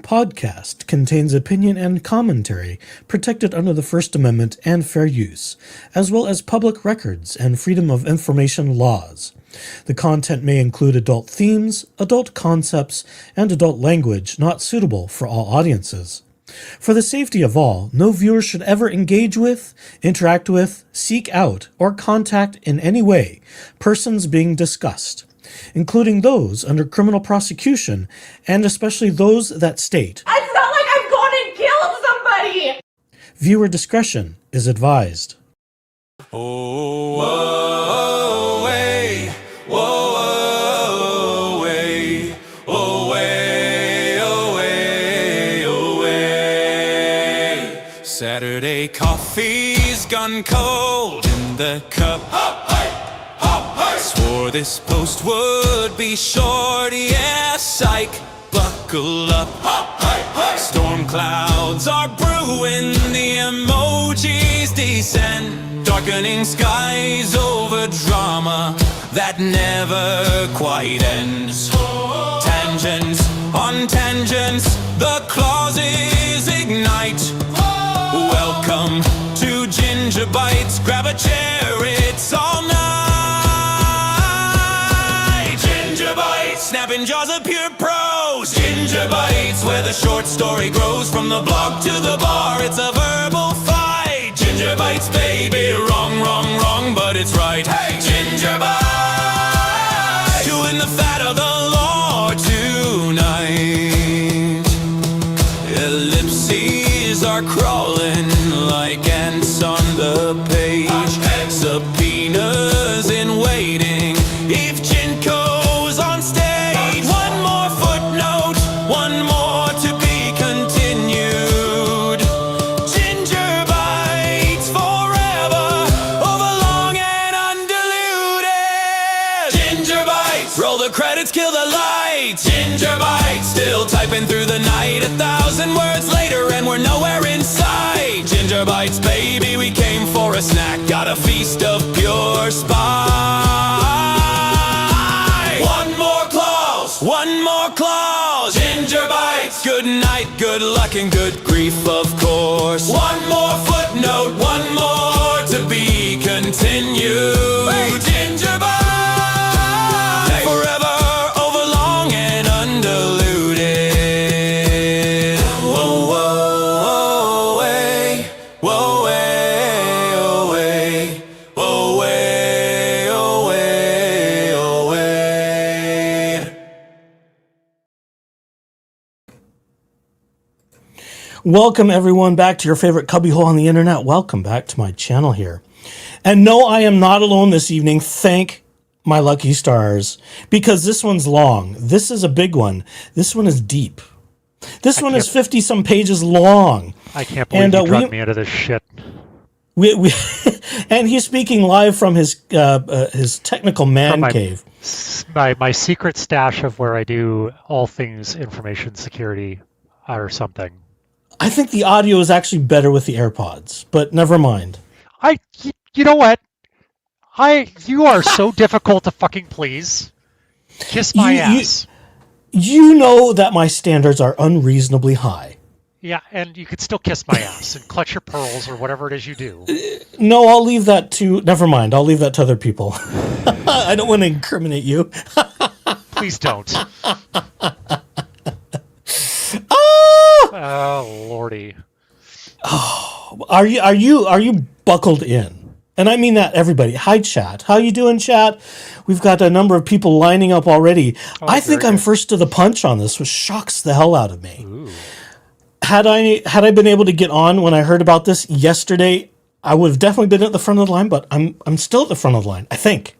podcast contains opinion and commentary protected under the First Amendment and fair use, as well as public records and freedom of information laws. The content may include adult themes, adult concepts, and adult language not suitable for all audiences. For the safety of all, no viewer should ever engage with, interact with, seek out, or contact in any way persons being discussed, including those under criminal prosecution, and especially those that state, "It's not like I've gone and killed somebody!" Viewer discretion is advised. Oh, whoa, way, whoa, way, oh, way, oh, way, oh, way. Saturday coffee's gone cold in the cup. Swore this post would be short, yeah, psych, buckle up. Storm clouds are brewing, the emojis descend, darkening skies over drama that never quite ends. Tangents on tangents, the clauses ignite. Welcome to Ginger Bites, grab a chair, it's all night. Snapping jaws of pure prose. Ginger Bites, where the short story grows. From the blog to the bar, it's a verbal fight. Ginger Bites, baby, wrong, wrong, wrong, but it's right. Hey, Ginger Bites, chewing the fat of the law tonight. Ellipses are crawling like ants on the page. Subpoenas in waiting. If Jinko's on stage, one more footnote, one more to be continued. Ginger Bites forever, overlong and undiluted. Ginger Bites, roll the credits, kill the lights. Ginger Bites, still typing through the night. 1,000 words later and we're nowhere in sight. Ginger Bites, baby, we came for a snack. Got a feast of pure spite. One more clause, Ginger Bites. Good night, good luck, and good grief, of course. One more footnote, one more to be continued. Hey, Ginger Bites, hey. Forever, overlong, and undiluted. Whoa, whoa, way, whoa, way, oh, way, oh, way, oh, way, oh, way. Welcome everyone back to your favorite cubbyhole on the internet. Welcome back to my channel here. And no, I am not alone this evening. Thank my lucky stars, because this one's long. This is a big one. This one is deep. This one is 50 some pages long. I can't believe you dragged me out of this shit. And he's speaking live from his technical man cave. My secret stash of where I do all things information security or something. I think the audio is actually better with the AirPods, but never mind. You know what? You are so difficult to fucking please. Kiss my ass. You know that my standards are unreasonably high. Yeah, and you could still kiss my ass and clutch your pearls or whatever it is you do. No, I'll leave that to... Never mind. I'll leave that to other people. I don't want to incriminate you. Please don't. Oh, Lordy. Oh, are you buckled in? And I mean that, everybody. Hi, chat. How you doing, chat? We've got a number of people lining up already. I think I'm first to the punch on this, which shocks the hell out of me. Ooh. Had I been able to get on when I heard about this yesterday, I would have definitely been at the front of the line, but I'm still at the front of the line, I think.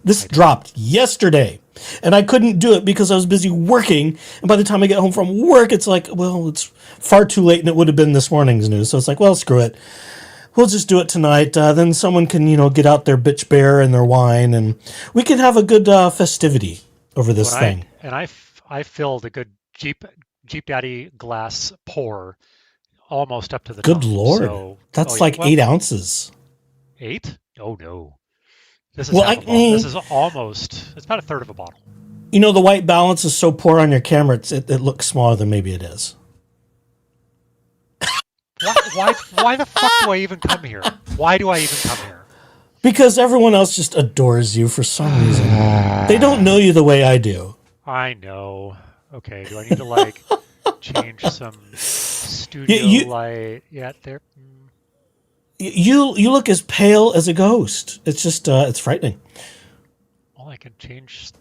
This dropped yesterday, and I couldn't do it because I was busy working, and by the time I get home from work, it's like, well, it's far too late, and it would have been this morning's news, so it's like, well, screw it. We'll just do it tonight, then someone can, get out their bitch bear and their wine, and we can have a good festivity over this thing. I filled a good Jeep Daddy glass pour almost up to the top. Good Lord. So, that's 8 ounces. 8? Oh, no. This is half a bottle. This is almost, it's about a third of a bottle. You know, the white balance is so poor on your camera, it looks smaller than maybe it is. Why the fuck do I even come here? Why do I even come here? Because everyone else just adores you for some reason. They don't know you the way I do. I know. Okay, do I need to like change some studio light? Yeah, there. You look as pale as a ghost. It's just it's frightening. Well, I can change.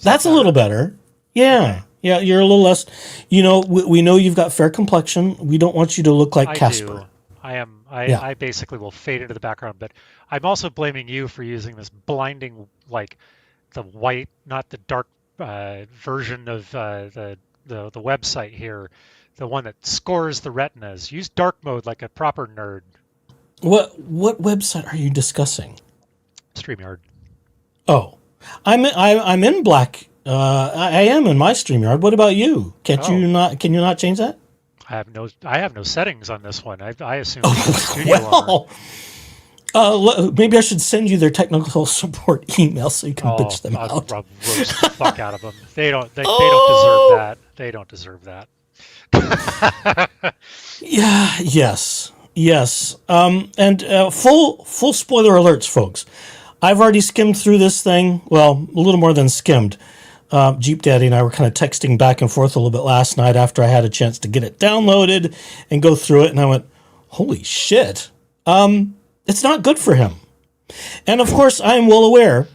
That's a little better. Yeah. Yeah, you're a little less. You know, we know you've got fair complexion. We don't want you to look like Casper. Do. I basically will fade into the background, but I'm also blaming you for using this blinding, like the white, not the dark version of the website here, the one that scores the retinas. Use dark mode like a proper nerd. What website are you discussing? StreamYard. Oh, I'm in black. I am in my StreamYard. What about you? Can you not change that? I have no settings on this one. I assume studio maybe I should send you their technical support email so you can bitch them out. I'll roast the fuck out of them. They don't deserve that. They don't deserve that. Yeah. Yes. And full spoiler alerts, folks. I've already skimmed through this thing. Well, a little more than skimmed. Jeep Daddy and I were kind of texting back and forth a little bit last night after I had a chance to get it downloaded and go through it. And I went, holy shit. It's not good for him. And of course, I am well aware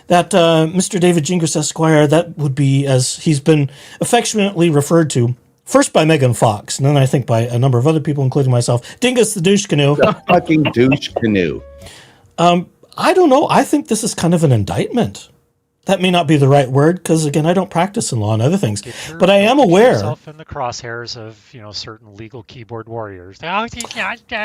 that Mr. David Gingras Esquire, that would be, as he's been affectionately referred to, first by Megan Fox, and then I think by a number of other people, including myself, Dingus the douche canoe. The fucking douche canoe. I don't know. I think this is kind of an indictment. That may not be the right word because, again, I don't practice in law and other things. But I am aware. Yourself in the crosshairs of certain legal keyboard warriors.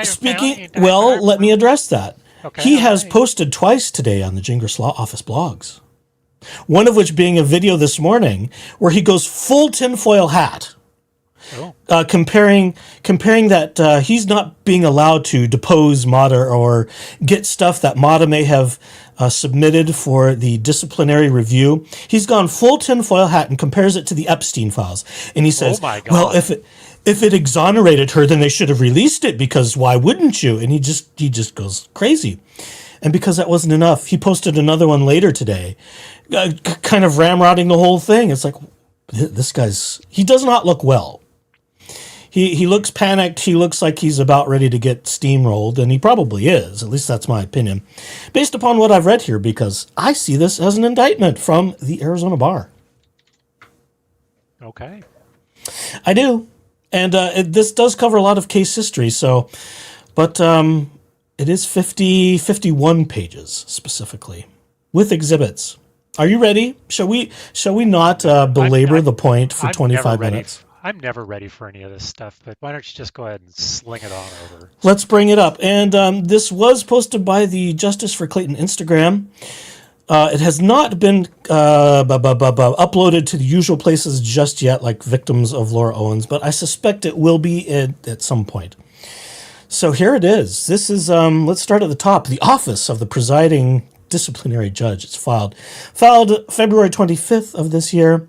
Speaking, well, let me address that. Okay, he has posted twice today on the Gingras Law Office blogs. One of which being a video this morning where he goes full tinfoil hat. Comparing that he's not being allowed to depose Mata or get stuff that Mata may have submitted for the disciplinary review. He's gone full tinfoil hat and compares it to the Epstein files. And he says, well, if it exonerated her, then they should have released it because why wouldn't you? And he just goes crazy. And because that wasn't enough, he posted another one later today, kind of ramrodding the whole thing. It's like, this he does not look well. He looks panicked. He looks like he's about ready to get steamrolled, and he probably is. At least that's my opinion, based upon what I've read here, because I see this as an indictment from the Arizona bar. Okay. I do. And this does cover a lot of case history, but it is 51 pages specifically, with exhibits. Are you ready? Shall we not belabor the point for 25 minutes? I'm never ready for any of this stuff, but why don't you just go ahead and sling it on over? Let's bring it up. And this was posted by the Justice for Clayton Instagram. It has not been uploaded to the usual places just yet, like Victims of Laura Owens, but I suspect it will be at some point. So here it is. This is, let's start at the top. The Office of the Presiding Disciplinary Judge. It's filed February 25th of this year.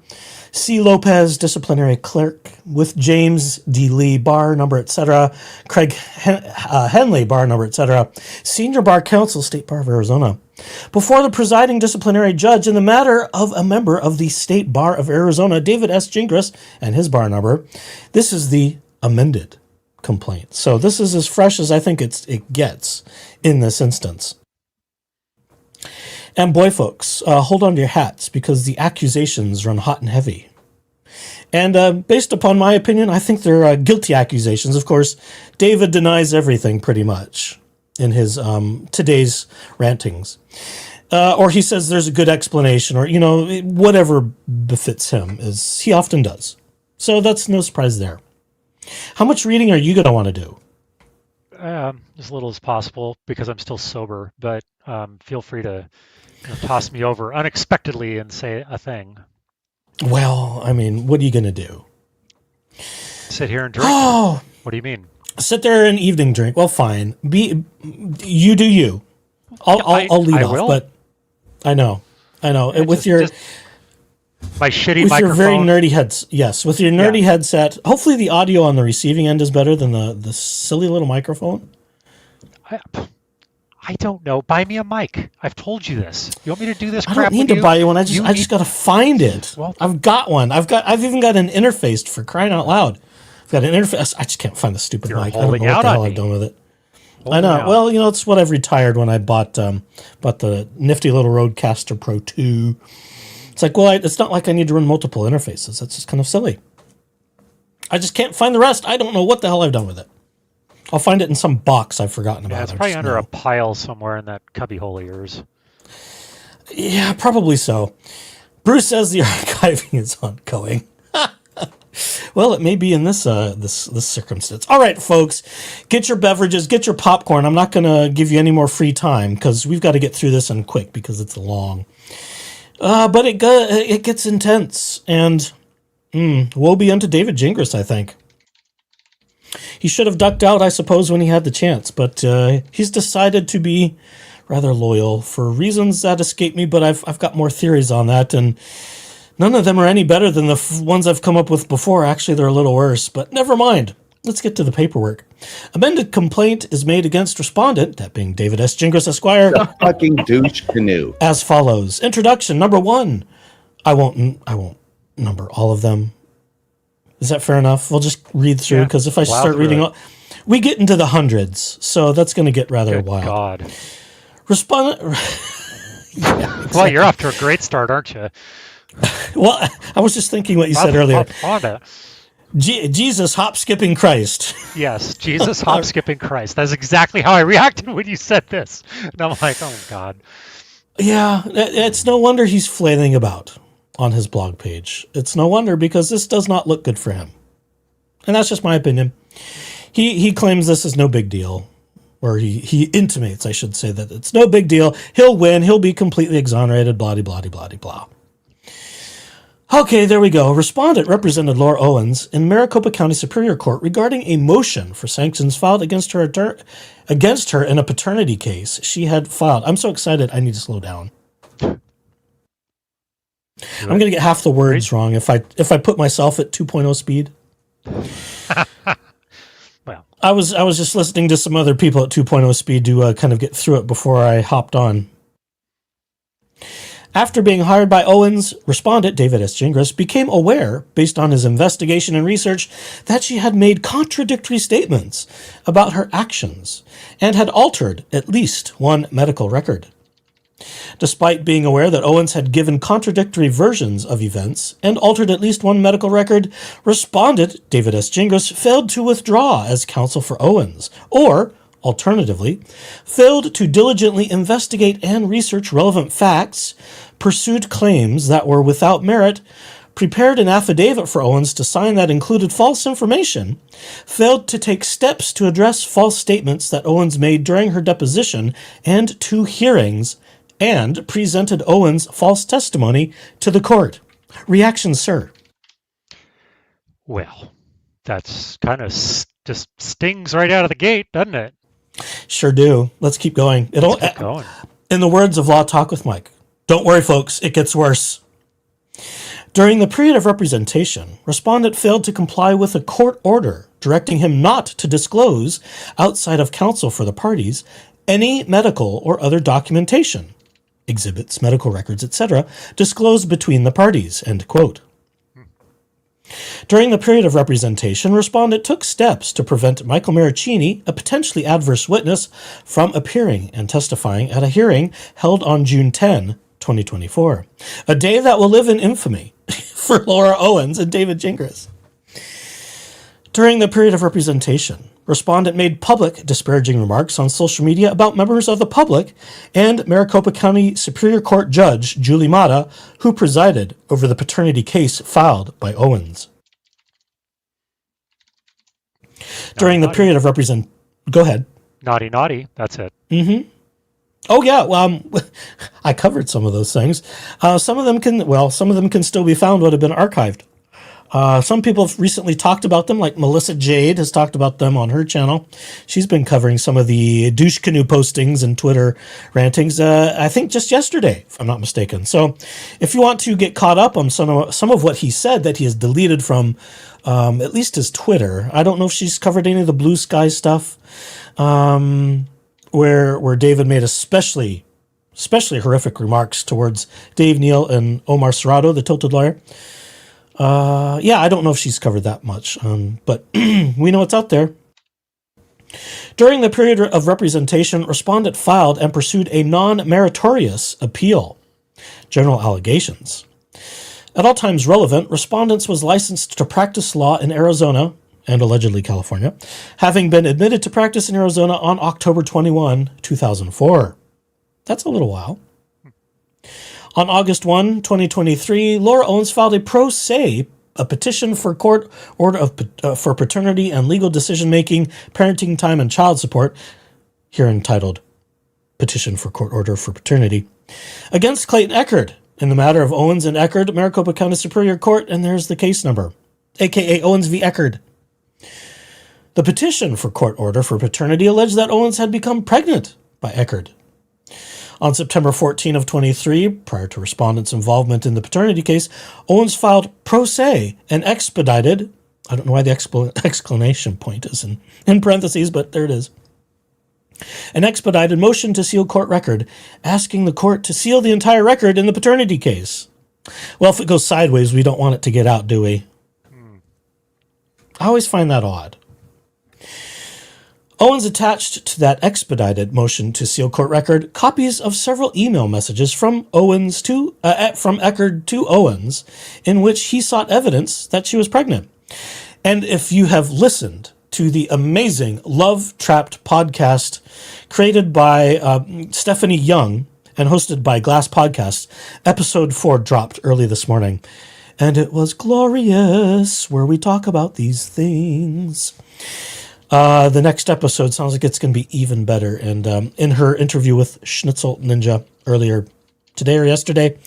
C. Lopez, disciplinary clerk, with James D. Lee, bar number, etc. Craig Henley, bar number, etc. Senior bar counsel, State Bar of Arizona. Before the presiding disciplinary judge in the matter of a member of the State Bar of Arizona, David S. Gingras, and his bar number. This is the amended complaint. So this is as fresh as I think it gets in this instance. And boy, folks, hold on to your hats because the accusations run hot and heavy. And based upon my opinion, I think they're guilty accusations. Of course, David denies everything pretty much in his today's rantings. Or he says there's a good explanation or, whatever befits him, as he often does. So that's no surprise there. How much reading are you going to want to do? As little as possible because I'm still sober, but feel free to toss me over unexpectedly and say a thing. Well, I mean, what are you going to do? Sit here and drink? Oh, what do you mean? Sit there and evening drink. Well, fine. You do you. I'll lead off, will. but I know. My shitty with microphone. your very nerdy yes, with your nerdy headset. Hopefully the audio on the receiving end is better than the silly little microphone. I don't know. Buy me a mic. I've told you this. You want me to do this I crap don't need with to buy you one. I just got to find it. Well, I've got one. I've even got an interface, for crying out loud. I've got an interface. I just can't find the stupid mic. I don't know what the hell I've done with it. I know. Well, it's what I've retired when I bought the nifty little Rodecaster Pro 2. It's like, well, it's not like I need to run multiple interfaces. That's just kind of silly. I just can't find the rest. I don't know what the hell I've done with it. I'll find it in some box I've forgotten about. Yeah, it's probably under a pile somewhere in that cubbyhole of yours. Yeah, probably so. Bruce says the archiving is ongoing. Well, it may be in this circumstance. All right, folks, get your beverages, get your popcorn. I'm not going to give you any more free time because we've got to get through this one quick because it's long. But it gets intense, and woe be unto David Gingras, I think. He should have ducked out, I suppose, when he had the chance, but he's decided to be rather loyal for reasons that escape me, but I've got more theories on that, and none of them are any better than the ones I've come up with before. Actually, they're a little worse, but never mind. Let's get to the paperwork. Amended complaint is made against respondent, that being David S. Gingras, Esquire. The fucking douche canoe. As follows. Introduction, number 1. I won't number all of them. Is that fair enough? We'll just read through, because if I start reading, we get into the hundreds, so that's going to get rather wild. God. Respondent. Yeah, exactly. Well, you're off to a great start, aren't you? Well, I was just thinking what you said earlier. Jesus hop skipping Christ. Yes, Jesus hop skipping Christ. That's exactly how I reacted when you said this. And I'm like, oh God. Yeah, it's no wonder he's flailing about on his blog page. It's no wonder, because this does not look good for him. And that's just my opinion. He claims this is no big deal. Or he intimates, I should say, that it's no big deal. He'll win. He'll be completely exonerated, blah, blah, blah, blah, blah. Okay, there we go. Respondent represented Laura Owens in Maricopa County Superior Court regarding a motion for sanctions filed against her in a paternity case she had filed. I'm so excited, I need to slow down. I'm going to get half the words wrong if I put myself at 2.0 speed. Well, I was just listening to some other people at 2.0 speed to kind of get through it before I hopped on. After being hired by Owens, respondent David S. Gingras became aware, based on his investigation and research, that she had made contradictory statements about her actions and had altered at least one medical record. Despite being aware that Owens had given contradictory versions of events and altered at least one medical record, respondent David S. Gingras failed to withdraw as counsel for Owens, or, alternatively, failed to diligently investigate and research relevant facts, pursued claims that were without merit, prepared an affidavit for Owens to sign that included false information, failed to take steps to address false statements that Owens made during her deposition and 2 hearings, and presented Owens' false testimony to the court. Reaction, sir? Well, that's kind of just stings right out of the gate, doesn't it? Sure do. Let's keep going. Let's keep going. In the words of Law Talk with Mike, don't worry, folks, it gets worse. During the period of representation, respondent failed to comply with a court order directing him not to disclose, outside of counsel for the parties, any medical or other documentation, exhibits, medical records, etc., disclosed between the parties, end quote. During the period of representation, respondent took steps to prevent Michael Maricini, a potentially adverse witness, from appearing and testifying at a hearing held on June 10, 2024, a day that will live in infamy for Laura Owens and David Gingras. During the period of representation, respondent made public disparaging remarks on social media about members of the public and Maricopa County Superior Court Judge Julie Mata, who presided over the paternity case filed by Owens. During the period of Go ahead. Naughty, that's it. Mm-hmm. Oh yeah, well, I covered some of those things. Some of them can still be found, would have been archived. Some people have recently talked about them, like Melissa Jade has talked about them on her channel. She's been covering some of the douche canoe postings and Twitter rantings, I think just yesterday, if I'm not mistaken. So if you want to get caught up on some of what he said that he has deleted from at least his Twitter, I don't know if she's covered any of the Blue Sky stuff, where David made especially horrific remarks towards Dave Neal and Omar Serrato, the Tilted Lawyer. I don't know if she's covered that much, but we know it's out there. During the period of representation, respondent filed and pursued a non-meritorious appeal. General allegations. At all times relevant, respondents was licensed to practice law in Arizona and allegedly California, having been admitted to practice in Arizona on October 21, 2004. That's a little while. On August 1, 2023, Laura Owens filed a pro se, a petition for court order for paternity and legal decision-making, parenting time, and child support, here entitled Petition for Court Order for Paternity, against Clayton Eckerd in the matter of Owens and Eckerd, Maricopa County Superior Court, and there's the case number, a.k.a. Owens v. Eckerd. The petition for court order for paternity alleged that Owens had become pregnant by Eckerd. On September 14 of 23, prior to respondents' involvement in the paternity case, Owens filed pro se and expedited, I don't know why the exclamation point is in parentheses, but there it is, an expedited motion to seal court record, asking the court to seal the entire record in the paternity case. Well, if it goes sideways, we don't want it to get out, do we? I always find that odd. Owens attached to that expedited motion to seal court record copies of several email messages from Eckerd to Owens, in which he sought evidence that she was pregnant. And if you have listened to the amazing Love Trapped podcast created by Stephanie Young and hosted by Glass Podcasts, episode 4 dropped early this morning. And it was glorious, where we talk about these things. The next episode sounds like it's going to be even better. And in her interview with Schnitzel Ninja earlier today or yesterday,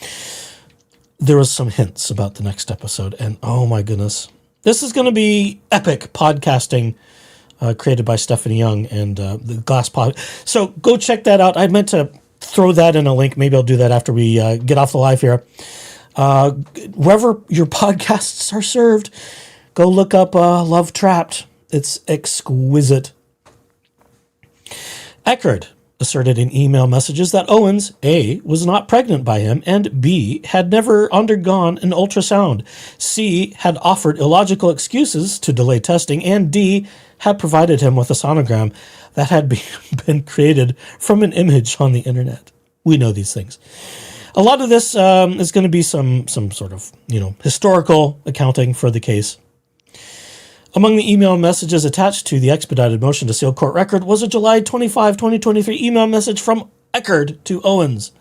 there was some hints about the next episode. And oh my goodness, this is going to be epic podcasting created by Stephanie Young and the Glass Pod. So go check that out. I meant to throw that in a link. Maybe I'll do that after we get off the live here. Wherever your podcasts are served, go look up Love Trapped. It's exquisite. Eckerd asserted in email messages that Owens, A, was not pregnant by him, and B, had never undergone an ultrasound, C, had offered illogical excuses to delay testing, and D, had provided him with a sonogram that had been created from an image on the internet. We know these things. A lot of this is going to be some sort of, historical accounting for the case. Among the email messages attached to the expedited motion to seal court record was a July 25, 2023 email message from Eckerd to Owens,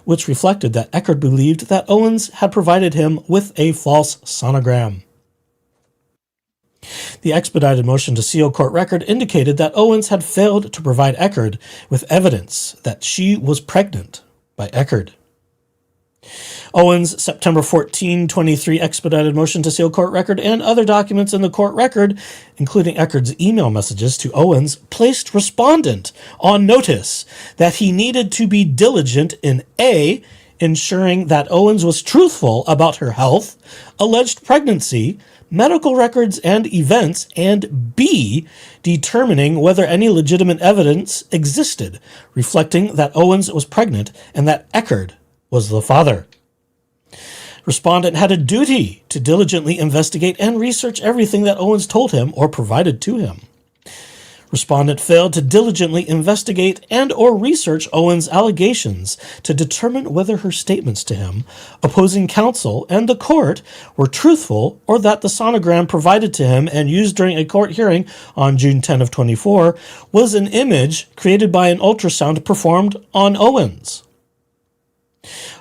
which reflected that Eckerd believed that Owens had provided him with a false sonogram. The expedited motion to seal court record indicated that Owens had failed to provide Eckerd with evidence that she was pregnant by Eckerd. Owens' September 14, 23 expedited motion to seal court record and other documents in the court record, including Eckerd's email messages to Owens, placed respondent on notice that he needed to be diligent in A, ensuring that Owens was truthful about her health, alleged pregnancy, medical records and events, and B, determining whether any legitimate evidence existed, reflecting that Owens was pregnant and that Eckerd was the father. Respondent had a duty to diligently investigate and research everything that Owens told him or provided to him. Respondent failed to diligently investigate and or research Owens' allegations to determine whether her statements to him, opposing counsel, and the court were truthful or that the sonogram provided to him and used during a court hearing on June 10 of 24 was an image created by an ultrasound performed on Owens.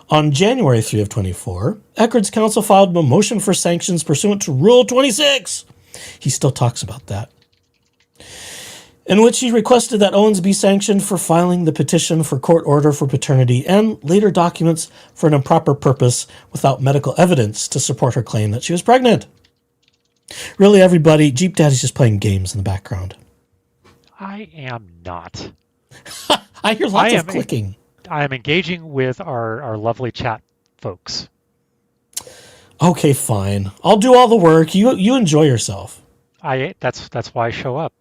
On January 3 of 24, Eckerd's counsel filed a motion for sanctions pursuant to Rule 26. He still talks about that. In which he requested that Owens be sanctioned for filing the petition for court order for paternity and later documents for an improper purpose without medical evidence to support her claim that she was pregnant. Really, everybody, Jeep Daddy's just playing games in the background. I am not. I hear lots of clicking. I am engaging with our lovely chat folks. Okay, fine. I'll do all the work. You enjoy yourself. That's why I show up.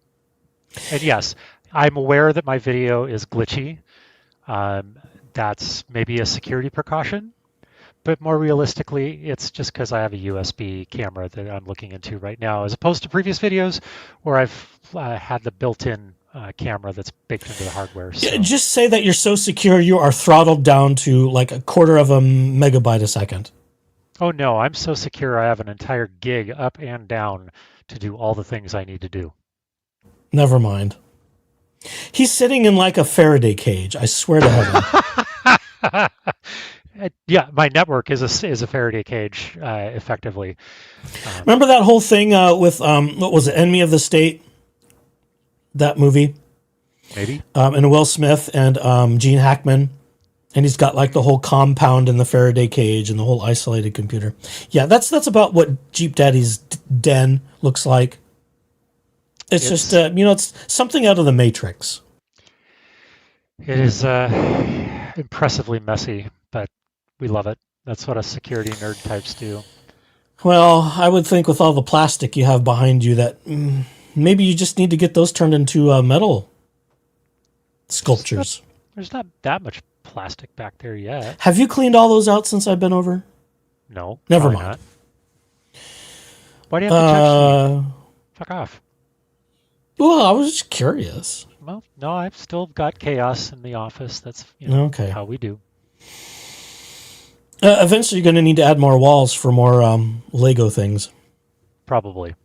And yes, I'm aware that my video is glitchy. That's maybe a security precaution, but more realistically, it's just because I have a USB camera that I'm looking into right now, as opposed to previous videos where I've had the built-in camera that's baked into the hardware. So. Yeah, just say that you're so secure you are throttled down to like a quarter of a megabyte a second. Oh no, I'm so secure I have an entire gig up and down to do all the things I need to do. Never mind. He's sitting in like a Faraday cage, I swear to heaven. Yeah, my network is a Faraday cage, effectively. Remember that whole thing with, what was it, Enemy of the State? That movie? Maybe. And Will Smith and Gene Hackman. And he's got like the whole compound in the Faraday cage and the whole isolated computer. Yeah, that's about what Jeep Daddy's den looks like. It's just, it's something out of the Matrix. It is impressively messy, but we love it. That's what us security nerd types do. Well, I would think with all the plastic you have behind you that maybe you just need to get those turned into metal sculptures. There's not that much plastic back there yet. Have you cleaned all those out since I've been over? No. Never mind. Not. Why do you have to touch me? Fuck off. Well, I was just curious. Well, no, I've still got chaos in the office. That's okay. How we do. Eventually, you're going to need to add more walls for more Lego things. Probably.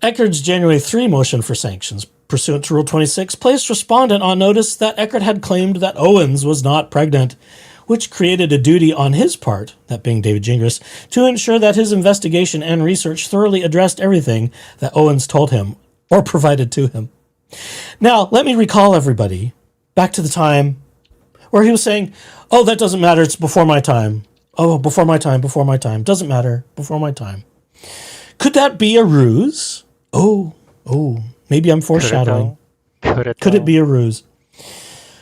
Eckerd's January 3 motion for sanctions, pursuant to Rule 26, placed respondent on notice that Eckerd had claimed that Owens was not pregnant, which created a duty on his part, that being David Gingras, to ensure that his investigation and research thoroughly addressed everything that Owens told him or provided to him. Now, let me recall everybody back to the time where he was saying, oh, that doesn't matter, it's before my time. Oh, before my time, doesn't matter, before my time. Could that be a ruse? Oh, maybe I'm foreshadowing. Could it be a ruse?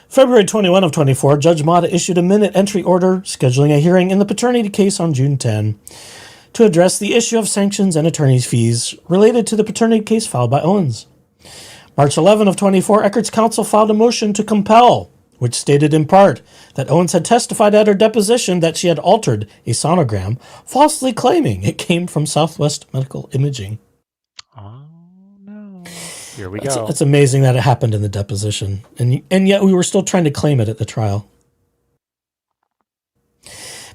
February 21 of 24, Judge Mata issued a minute entry order scheduling a hearing in the paternity case on June 10 to address the issue of sanctions and attorney's fees related to the paternity case filed by Owens. March 11 of 24, Eckerd's counsel filed a motion to compel, which stated in part that Owens had testified at her deposition that she had altered a sonogram, falsely claiming it came from Southwest Medical Imaging. Oh, no. Here we go. It's amazing that it happened in the deposition, and yet we were still trying to claim it at the trial.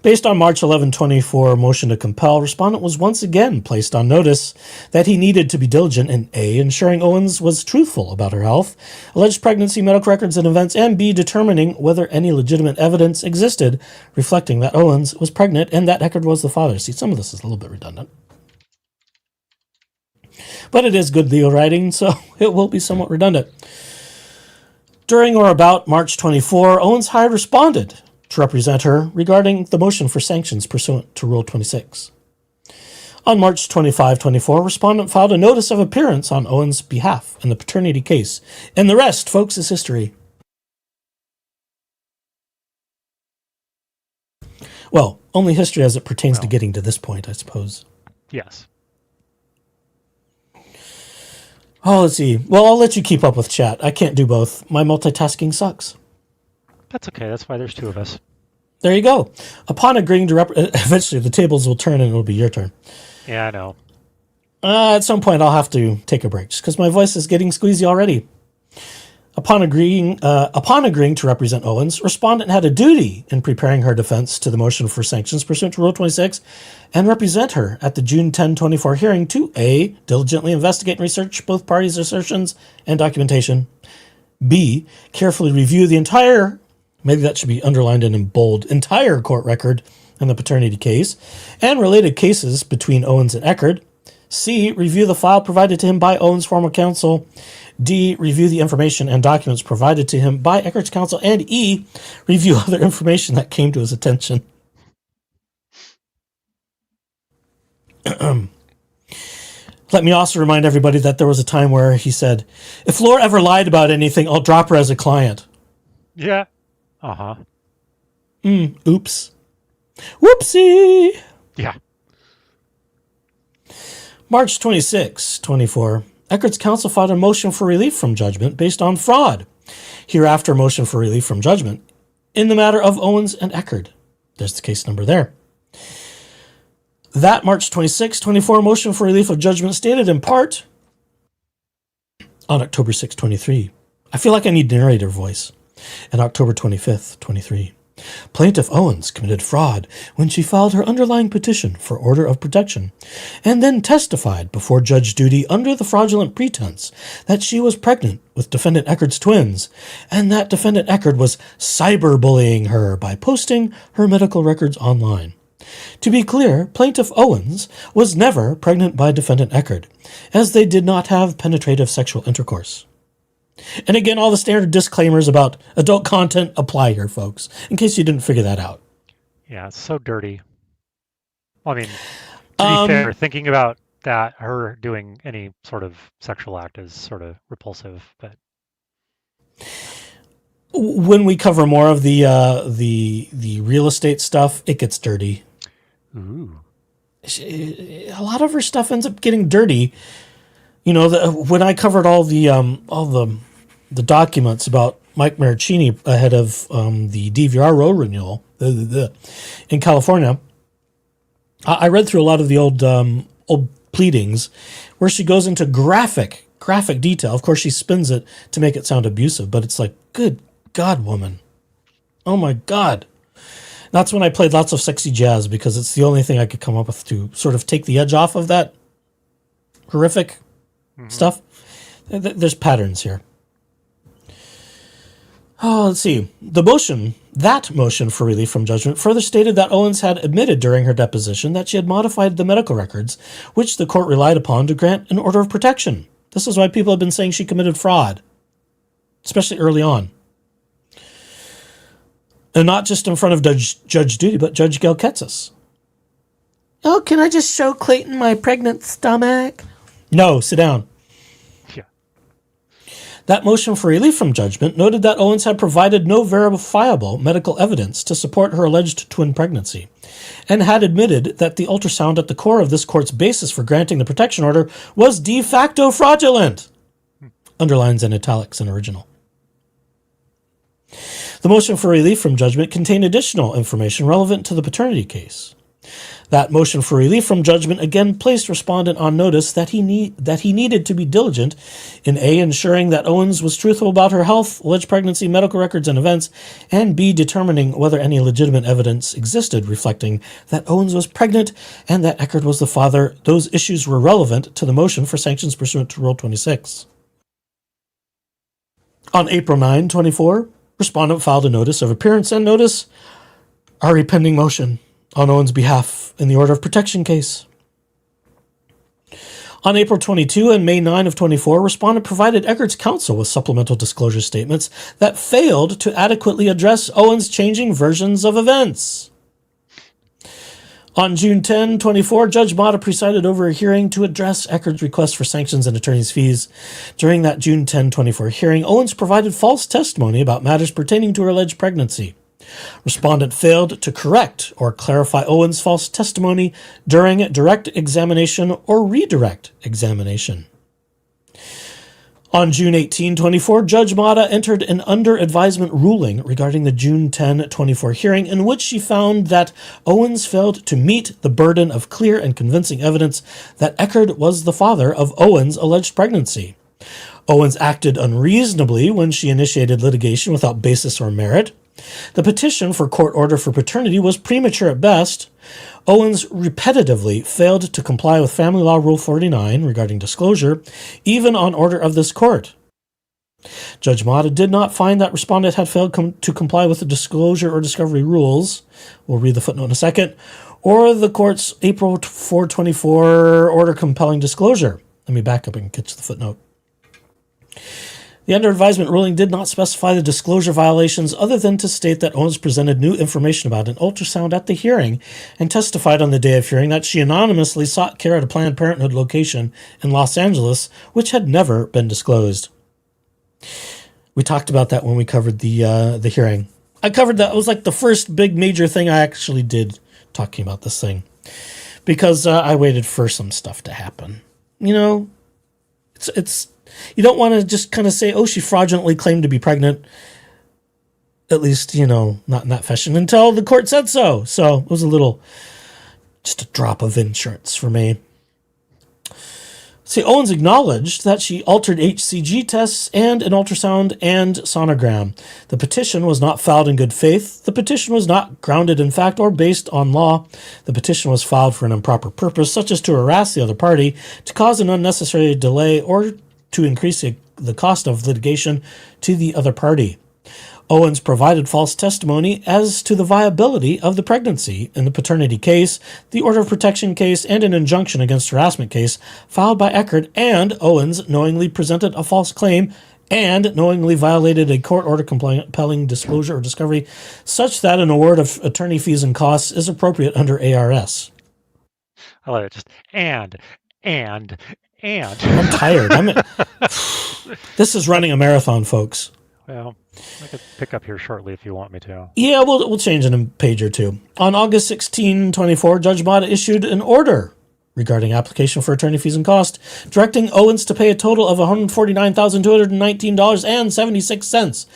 Based on March 11, 24 motion to compel, respondent was once again placed on notice that he needed to be diligent in A, ensuring Owens was truthful about her health, alleged pregnancy, medical records, and events, and B, determining whether any legitimate evidence existed reflecting that Owens was pregnant and that Eckerd was the father. See, some of this is a little bit redundant. But it is good legal writing, so it will be somewhat redundant. During or about March 24, Owens hired respondent to represent her regarding the motion for sanctions pursuant to Rule 26. On March 25, 24, respondent filed a notice of appearance on Owens' behalf in the paternity case. And the rest, folks, is history. Well, only history as it pertains to getting to this point, I suppose. Yes. Oh, let's see. Well, I'll let you keep up with chat. I can't do both. My multitasking sucks. That's okay. That's why there's two of us. There you go. Upon agreeing to eventually the tables will turn and it'll be your turn. Yeah, I know. At some point I'll have to take a break just because my voice is getting squeezy already. Upon agreeing to represent Owens, respondent had a duty in preparing her defense to the motion for sanctions pursuant to Rule 26 and represent her at the June 10, 24 hearing to A, diligently investigate and research both parties' assertions and documentation, B, carefully review the entire, maybe that should be underlined and in bold, entire court record in the paternity case and related cases between Owens and Eckerd, C, review the file provided to him by Owens' former counsel, D, review the information and documents provided to him by Eckerd's counsel, and E, review other information that came to his attention. Let me also remind everybody that there was a time where he said, if Laura ever lied about anything, I'll drop her as a client. Yeah. Uh-huh. Oops. Whoopsie! Yeah. March 26, 24. Eckerd's counsel filed a motion for relief from judgment based on fraud. Hereafter, motion for relief from judgment in the matter of Owens and Eckerd. There's the case number there. That March 26, 24 motion for relief of judgment stated in part on October 6, 23. I feel like I need narrator voice. And October 25th, 23. Plaintiff Owens committed fraud when she filed her underlying petition for order of protection and then testified before Judge Duty under the fraudulent pretense that she was pregnant with defendant Eckerd's twins and that defendant Eckerd was cyberbullying her by posting her medical records online. To be clear, Plaintiff Owens was never pregnant by defendant Eckerd, as they did not have penetrative sexual intercourse. And again, all the standard disclaimers about adult content apply here, folks, in case you didn't figure that out. Yeah, it's so dirty. Well, I mean, to be fair, thinking about that, her doing any sort of sexual act is sort of repulsive, but... When we cover more of the real estate stuff, it gets dirty. Ooh. A lot of her stuff ends up getting dirty. You know, when I covered all the documents about Mike Maricini ahead of the DVR road renewal in California, I read through a lot of the old pleadings where she goes into graphic detail. Of course, she spins it to make it sound abusive, but it's like, good God, woman. Oh my God. That's when I played lots of sexy jazz because it's the only thing I could come up with to sort of take the edge off of that horrific stuff. There's patterns here. Oh, let's see. That motion for relief from judgment further stated that Owens had admitted during her deposition that she had modified the medical records, which the court relied upon to grant an order of protection. This is why people have been saying she committed fraud, especially early on. And not just in front of Judge Duty, but Judge Gelketsis. Oh, can I just show Clayton my pregnant stomach? No, sit down. Yeah. That motion for relief from judgment noted that Owens had provided no verifiable medical evidence to support her alleged twin pregnancy, and had admitted that the ultrasound at the core of this court's basis for granting the protection order was de facto fraudulent. Underlines in italics in original. The motion for relief from judgment contained additional information relevant to the paternity case. That motion for relief from judgment again placed respondent on notice that he needed to be diligent in A, ensuring that Owens was truthful about her health, alleged pregnancy, medical records, and events, and B, determining whether any legitimate evidence existed reflecting that Owens was pregnant and that Eckerd was the father. Those issues were relevant to the motion for sanctions pursuant to Rule 26. On April 9, 24, respondent filed a notice of appearance and notice RE pending motion on Owens' behalf in the order of protection case. On April 22 and May 9 of 24, respondent provided Eckerd's counsel with supplemental disclosure statements that failed to adequately address Owens' changing versions of events. On June 10, 24, Judge Mata presided over a hearing to address Eckerd's request for sanctions and attorney's fees. During that June 10, 24 hearing, Owens provided false testimony about matters pertaining to her alleged pregnancy. Respondent failed to correct or clarify Owens' false testimony during direct examination or redirect examination. On June 18, 24, Judge Mata entered an under-advisement ruling regarding the June 10, 24 hearing in which she found that Owens failed to meet the burden of clear and convincing evidence that Eckerd was the father of Owens' alleged pregnancy. Owens acted unreasonably when she initiated litigation without basis or merit. The petition for court order for paternity was premature at best. Owens repetitively failed to comply with Family Law Rule 49 regarding disclosure, even on order of this court. Judge Mata did not find that respondent had failed to comply with the disclosure or discovery rules. We'll read the footnote in a second. Or the court's April 4, 24 order compelling disclosure. Let me back up and get to the footnote. The under advisement ruling did not specify the disclosure violations other than to state that Owens presented new information about an ultrasound at the hearing and testified on the day of hearing that she anonymously sought care at a Planned Parenthood location in Los Angeles, which had never been disclosed. We talked about that when we covered the hearing. I covered that. It was like the first big major thing I actually did talking about this thing, because I waited for some stuff to happen. You know, it's you don't want to just kind of say, oh, she fraudulently claimed to be pregnant, at least, you know, not in that fashion, until the court said so. So it was just a drop of insurance for me. See, Owens acknowledged that she altered HCG tests and an ultrasound and sonogram. The petition was not filed in good faith. The petition was not grounded in fact or based on law. The petition was filed for an improper purpose, such as to harass the other party, to cause an unnecessary delay, or to increase the cost of litigation to the other party. Owens provided false testimony as to the viability of the pregnancy in the paternity case, the order of protection case, and an injunction against harassment case filed by Eckert, and Owens knowingly presented a false claim and knowingly violated a court order compelling disclosure or discovery such that an award of attorney fees and costs is appropriate under ARS. I love it. Just and. I'm tired. This is running a marathon, folks. Well, I could pick up here shortly if you want me to. Yeah, we'll change in a page or two. On August 16, 2024, Judge Mata issued an order regarding application for attorney fees and cost, directing Owens to pay a total of $149,219.76,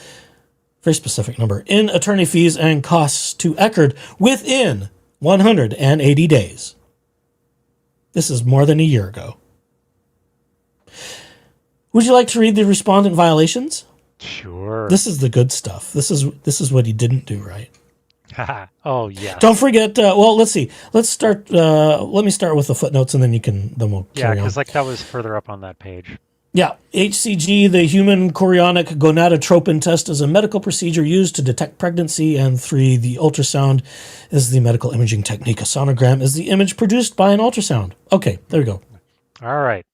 very specific number, in attorney fees and costs to Eckert within 180 days. This is more than a year ago. Would you like to read the respondent violations? Sure. This is the good stuff. This is what he didn't do right. Oh, yeah. Don't forget. Well, let's see. Let's start. Let me start with the footnotes, and then we'll carry on. Because that was further up on that page. Yeah, HCG, the human chorionic gonadotropin test, is a medical procedure used to detect pregnancy, and 3, the ultrasound is the medical imaging technique. A sonogram is the image produced by an ultrasound. Okay, there we go. All right.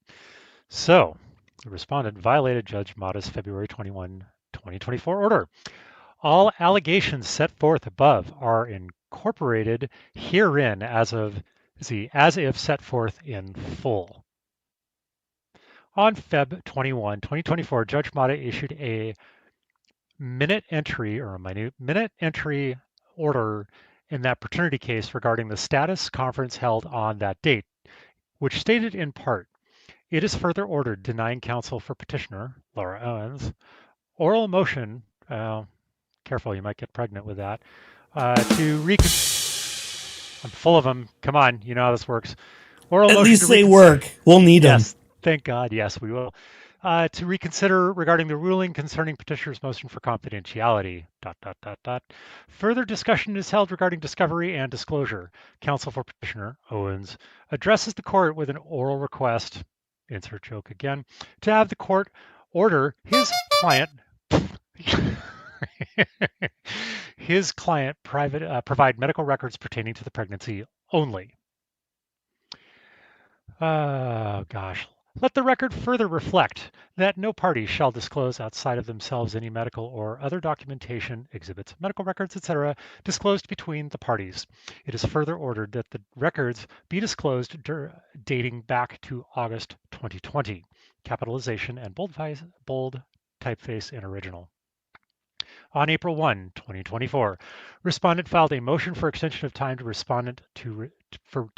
So, the respondent violated Judge Mata's February 21, 2024 order. All allegations set forth above are incorporated herein as if set forth in full. On Feb 21, 2024, Judge Mata issued a minute entry order in that paternity case regarding the status conference held on that date, which stated in part, it is further ordered denying counsel for petitioner, Laura Owens, oral motion, careful, you might get pregnant with that, I'm full of them, come on, you know how this works. Oral At motion least they work, we'll need them. Yes, thank God, yes, we will. To reconsider regarding the ruling concerning petitioner's motion for confidentiality, ... Further discussion is held regarding discovery and disclosure. Counsel for petitioner, Owens, addresses the court with an oral request, insert joke again, to have the court order his client provide medical records pertaining to the pregnancy only. Oh, gosh. Let the record further reflect that no party shall disclose outside of themselves any medical or other documentation, exhibits, medical records, etc., disclosed between the parties. It is further ordered that the records be disclosed dating back to August 2020. Capitalization and bold typeface in original. On April 1, 2024, respondent filed a motion for extension of time to respond to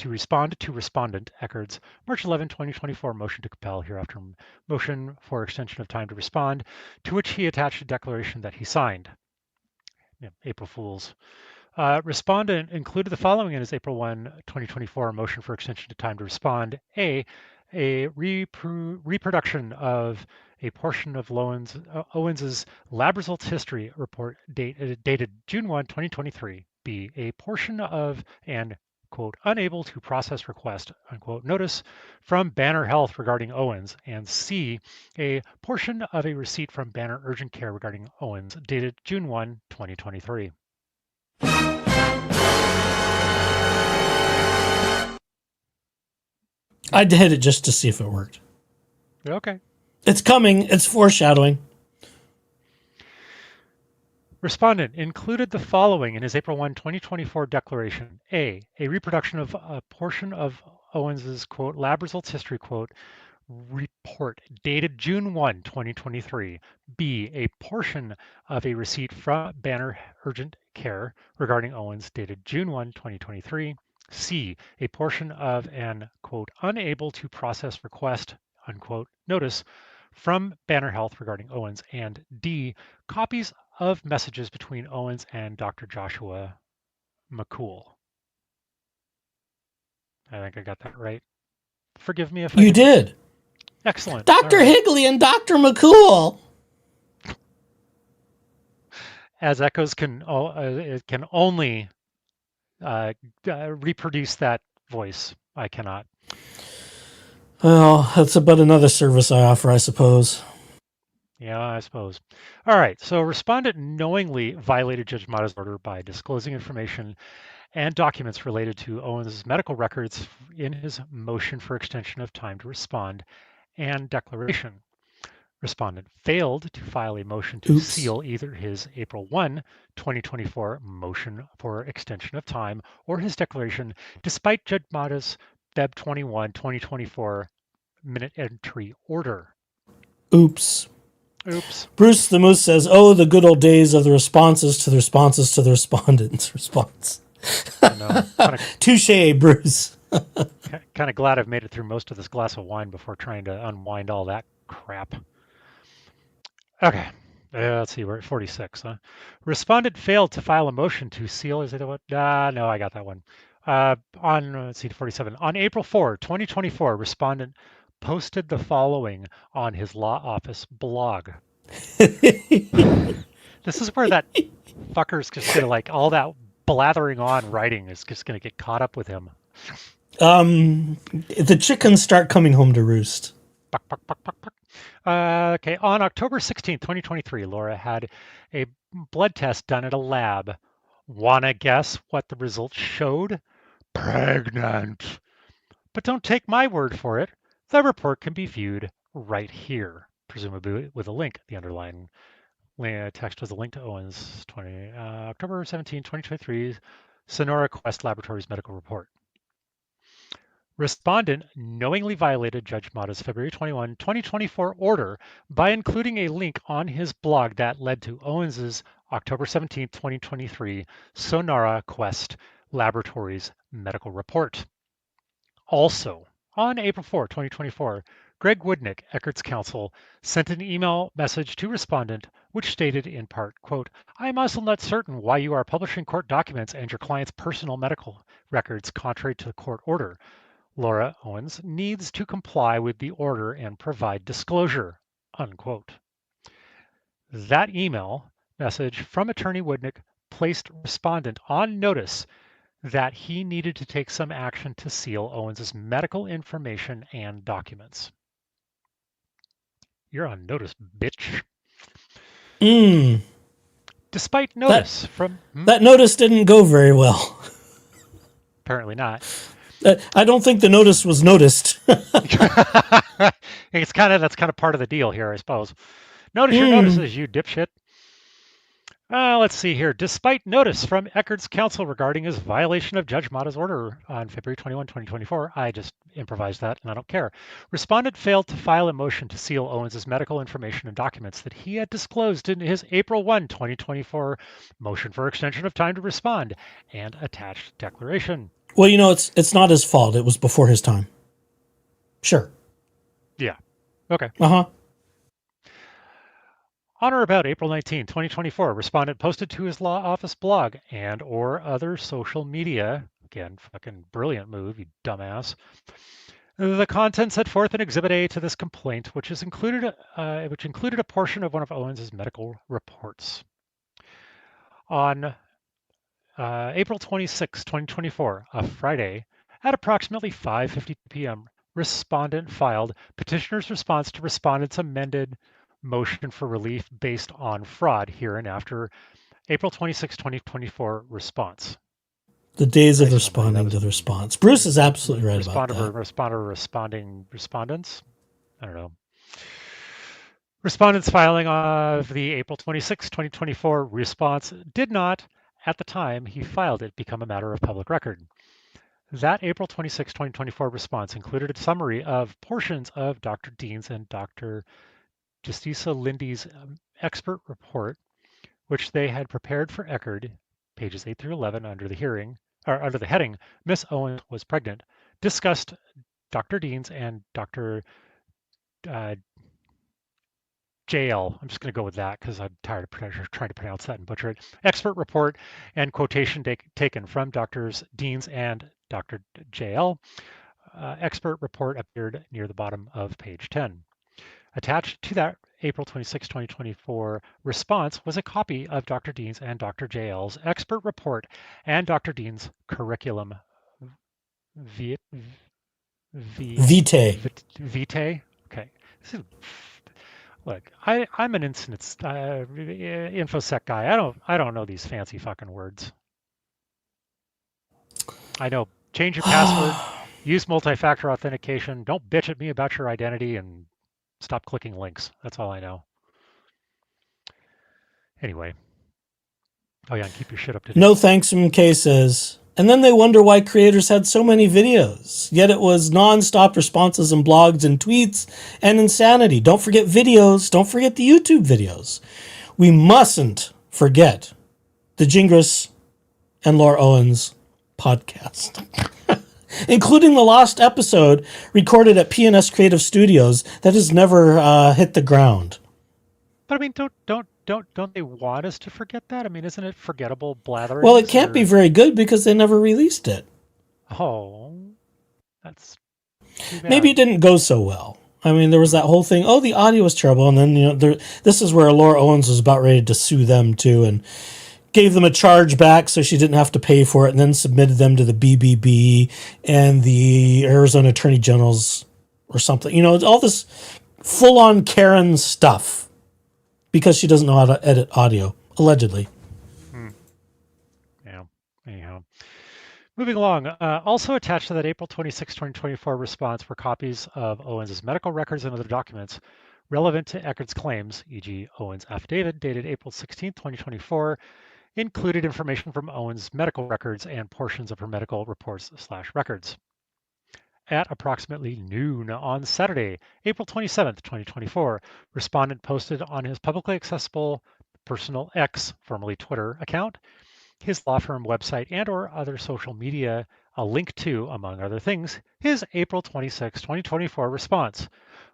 respondent Eckert's March 11, 2024 motion to compel, hereafter motion for extension of time to respond, to which he attached a declaration that he signed. Yeah, April Fools. Respondent included the following in his April 1, 2024 motion for extension of time to respond. A reproduction of a portion of Owens's lab results history report dated June 1, 2023. B, a portion of an, quote, unable to process request, unquote, notice from Banner Health regarding Owens. And C, a portion of a receipt from Banner Urgent Care regarding Owens dated June 1, 2023. I did it just to see if it worked. Okay. It's coming. It's foreshadowing. Respondent included the following in his April 1, 2024 declaration. A reproduction of a portion of Owens's, quote, lab results history, quote, report dated June 1, 2023. B, a portion of a receipt from Banner Urgent Care regarding Owens dated June 1, 2023. C, a portion of an, quote, unable to process request, unquote, notice from Banner Health regarding Owens. And D, copies of messages between Owens and Dr. Joshua McCool. I think I got that right. Forgive me if I You did. Excellent. Dr. All right. Higley and Dr. McCool. As echoes it can only reproduce that voice. I cannot. Well, that's about another service I offer, I suppose. Yeah, I suppose. All right. So respondent knowingly violated Judge Mata's order by disclosing information and documents related to Owens' medical records in his motion for extension of time to respond and declaration. Respondent failed to file a motion to seal either his April 1, 2024 motion for extension of time or his declaration, despite Judge Mata's Feb 21, 2024 minute entry order. Oops. Bruce the Moose says, oh, the good old days of the responses to the responses to the respondent's response. Touche, Bruce. Kind of glad I've made it through most of this glass of wine before trying to unwind all that crap. Okay, let's see, we're at 46. Respondent failed to file a motion to seal. Is it what? No, I got that one. Let's see, 47. On April 4, 2024, respondent posted the following on his law office blog. This is where that fucker's just gonna, like, all that blathering on writing is just gonna get caught up with him. The chickens start coming home to roost. Buck, buck, buck, buck, buck. Okay, on October 16th, 2023, Laura had a blood test done at a lab. Wanna guess what the results showed? Pregnant. But don't take my word for it. The report can be viewed right here, presumably with a link. The underlying text was a link to Owens' October 17, 2023 Sonora Quest Laboratories medical report. Respondent knowingly violated Judge Mata's February 21, 2024 order by including a link on his blog that led to Owens's October 17, 2023 Sonora Quest Laboratories medical report. Also, on April 4, 2024, Greg Woodnick, Eckert's counsel, sent an email message to respondent which stated in part, quote, I am also not certain why you are publishing court documents and your client's personal medical records contrary to the court order. Laura Owens needs to comply with the order and provide disclosure, unquote. That email message from Attorney Woodnick placed respondent on notice that he needed to take some action to seal Owens's medical information and documents. You're on notice, bitch. Despite notice that notice didn't go very well. Apparently not. I don't think the notice was noticed. That's kind of part of the deal here, I suppose. Notice your notices, you dipshit. Let's see here. Despite notice from Eckert's counsel regarding his violation of Judge Mata's order on February 21, 2024, I just improvised that and I don't care. Respondent failed to file a motion to seal Owens's medical information and documents that he had disclosed in his April 1, 2024 motion for extension of time to respond and attached declaration. Well, it's not his fault. It was before his time. Sure. Yeah. Okay. Uh-huh. On or about April 19, 2024, respondent posted to his law office blog and or other social media, again, fucking brilliant move, you dumbass, the content set forth in Exhibit A to this complaint, which included a portion of one of Owens's medical reports. On April 26, 2024, a Friday, at approximately 5:50 p.m., respondent filed petitioner's response to respondent's amended motion for relief based on fraud hereinafter. April 26, 2024 response. The days of responding to the response. Bruce is absolutely right about that. Respondents? I don't know. Respondent's filing of the April 26, 2024 response did not, at the time he filed it, become a matter of public record. That April 26, 2024 response included a summary of portions of Dr. Dean's and Dr. Justicia Lindy's expert report, which they had prepared for Eckerd, pages 8 through 11, under the heading "Miss Owens was pregnant," discussed Dr. Dean's and Dr. JL. I'm just going to go with that because I'm tired of trying to pronounce that and butcher it. Expert report and quotation taken from Drs. Dean's and Dr. JL. Expert report appeared near the bottom of page 10. Attached to that April 26, 2024 response was a copy of Dr. Dean's and Dr. JL's expert report and Dr. Dean's curriculum vitae. Okay. Look, I'm an instance infosec guy. I don't know these fancy fucking words. I know change your password, use multi-factor authentication, don't bitch at me about your identity, and stop clicking links. That's all I know. Anyway. Oh yeah, and keep your shit up to date. No thanks from cases. And then they wonder why creators had so many videos. Yet it was non-stop responses and blogs and tweets and insanity. Don't forget videos. Don't forget the YouTube videos. We mustn't forget the Gingras and Laura Owens podcast, including the lost episode recorded at PNS Creative Studios that has never hit the ground. But I mean, don't they want us to forget that? I mean, isn't it forgettable blathering? Well, it can't be very good because they never released it. Oh, that's too bad. Maybe it didn't go so well. I mean, there was that whole thing. Oh, the audio was terrible, and then this is where Laura Owens was about ready to sue them too, and gave them a charge back so she didn't have to pay for it, and then submitted them to the BBB and the Arizona Attorney General's or something. You know, all this full-on Karen stuff. Because she doesn't know how to edit audio, allegedly. Yeah, anyhow. Moving along, also attached to that April 26, 2024 response were copies of Owens' medical records and other documents relevant to Eckerd's claims, e.g. Owens' affidavit dated April 16, 2024, included information from Owens' medical records and portions of her medical reports/records. At approximately noon on Saturday, April 27, 2024, respondent posted on his publicly accessible personal X, formerly Twitter, account, his law firm website, and or other social media a link to, among other things, his April 26, 2024 response,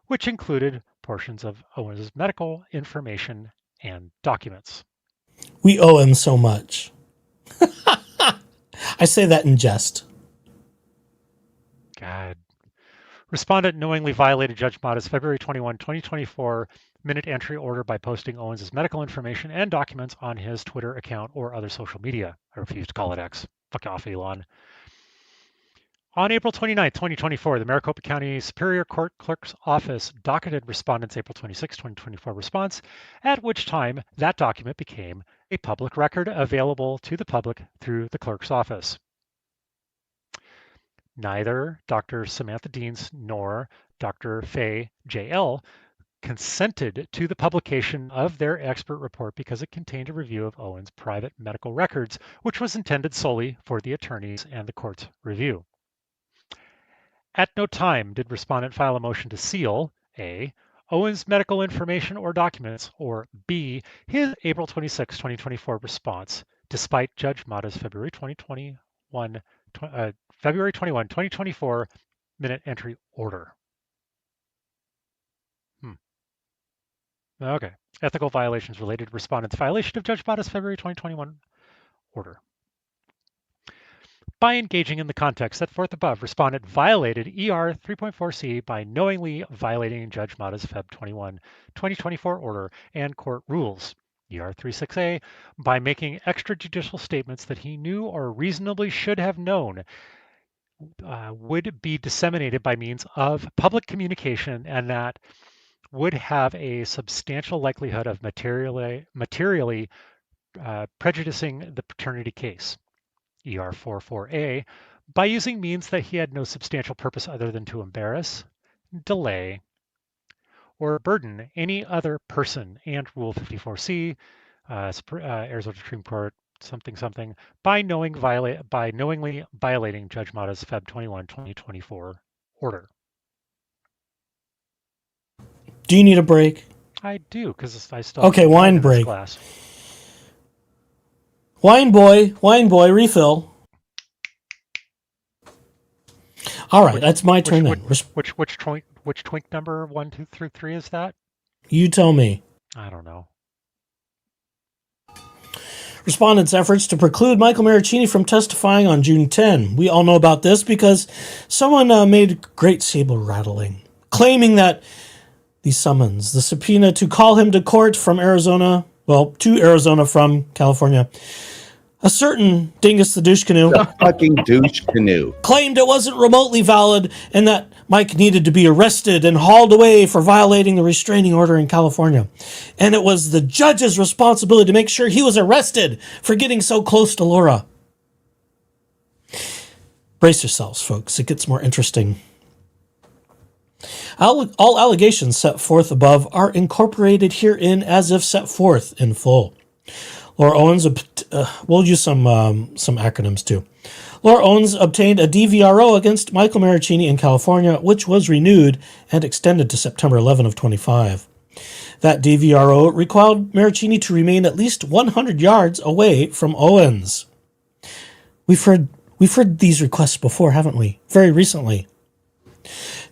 which included portions of Owens' medical information and documents. We owe him so much. I say that in jest. God. Respondent knowingly violated Judge Mata's February 21, 2024 minute entry order by posting Owens' medical information and documents on his Twitter account or other social media. I refuse to call it X. Fuck off, Elon. On April 29, 2024, the Maricopa County Superior Court Clerk's Office docketed respondent's April 26, 2024 response, at which time that document became a public record available to the public through the clerk's office. Neither Dr. Samantha Deans nor Dr. Faye J.L. consented to the publication of their expert report because it contained a review of Owens' private medical records, which was intended solely for the attorneys and the court's review. At no time did respondent file a motion to seal A, Owens' medical information or documents, or B, his April 26, 2024 response, despite Judge Mata's February 21, 2024 minute entry order. Okay. Ethical violations related to respondent's violation of Judge Mata's February 2021 order. By engaging in the context set forth above, respondent violated ER 3.4c by knowingly violating Judge Mata's Feb 21, 2024 order and court rules. ER 36a by making extrajudicial statements that he knew or reasonably should have known would be disseminated by means of public communication and that would have a substantial likelihood of materially prejudicing the paternity case. ER 44A by using means that he had no substantial purpose other than to embarrass, delay, or burden any other person, and Rule 54C, Arizona Supreme Court, something, by knowingly violating Judge Mata's Feb 21, 2024 order. Do you need a break? I do, because I still have Okay, wine break. Glass. Wine boy, refill. All right, that's my turn then. Which twink number 1, 2, 3, 3 is that? You tell me. I don't know. Respondents' efforts to preclude Michael Maricini from testifying on June 10. We all know about this because someone made great saber rattling, claiming that the summons, the subpoena to call him to court from Arizona, to Arizona from California, a certain Dingus the douche canoe, Fucking douche canoe. claimed it wasn't remotely valid and that Mike needed to be arrested and hauled away for violating the restraining order in California. And it was the judge's responsibility to make sure he was arrested for getting so close to Laura. Brace yourselves, folks. It gets more interesting. All allegations set forth above are incorporated herein as if set forth in full. Laura Owens, we'll use some acronyms too. Laura Owens obtained a DVRO against Michael Maricini in California, which was renewed and extended to September 11 of 25. That DVRO required Maricini to remain at least 100 yards away from Owens. We've heard these requests before, haven't we? Very recently.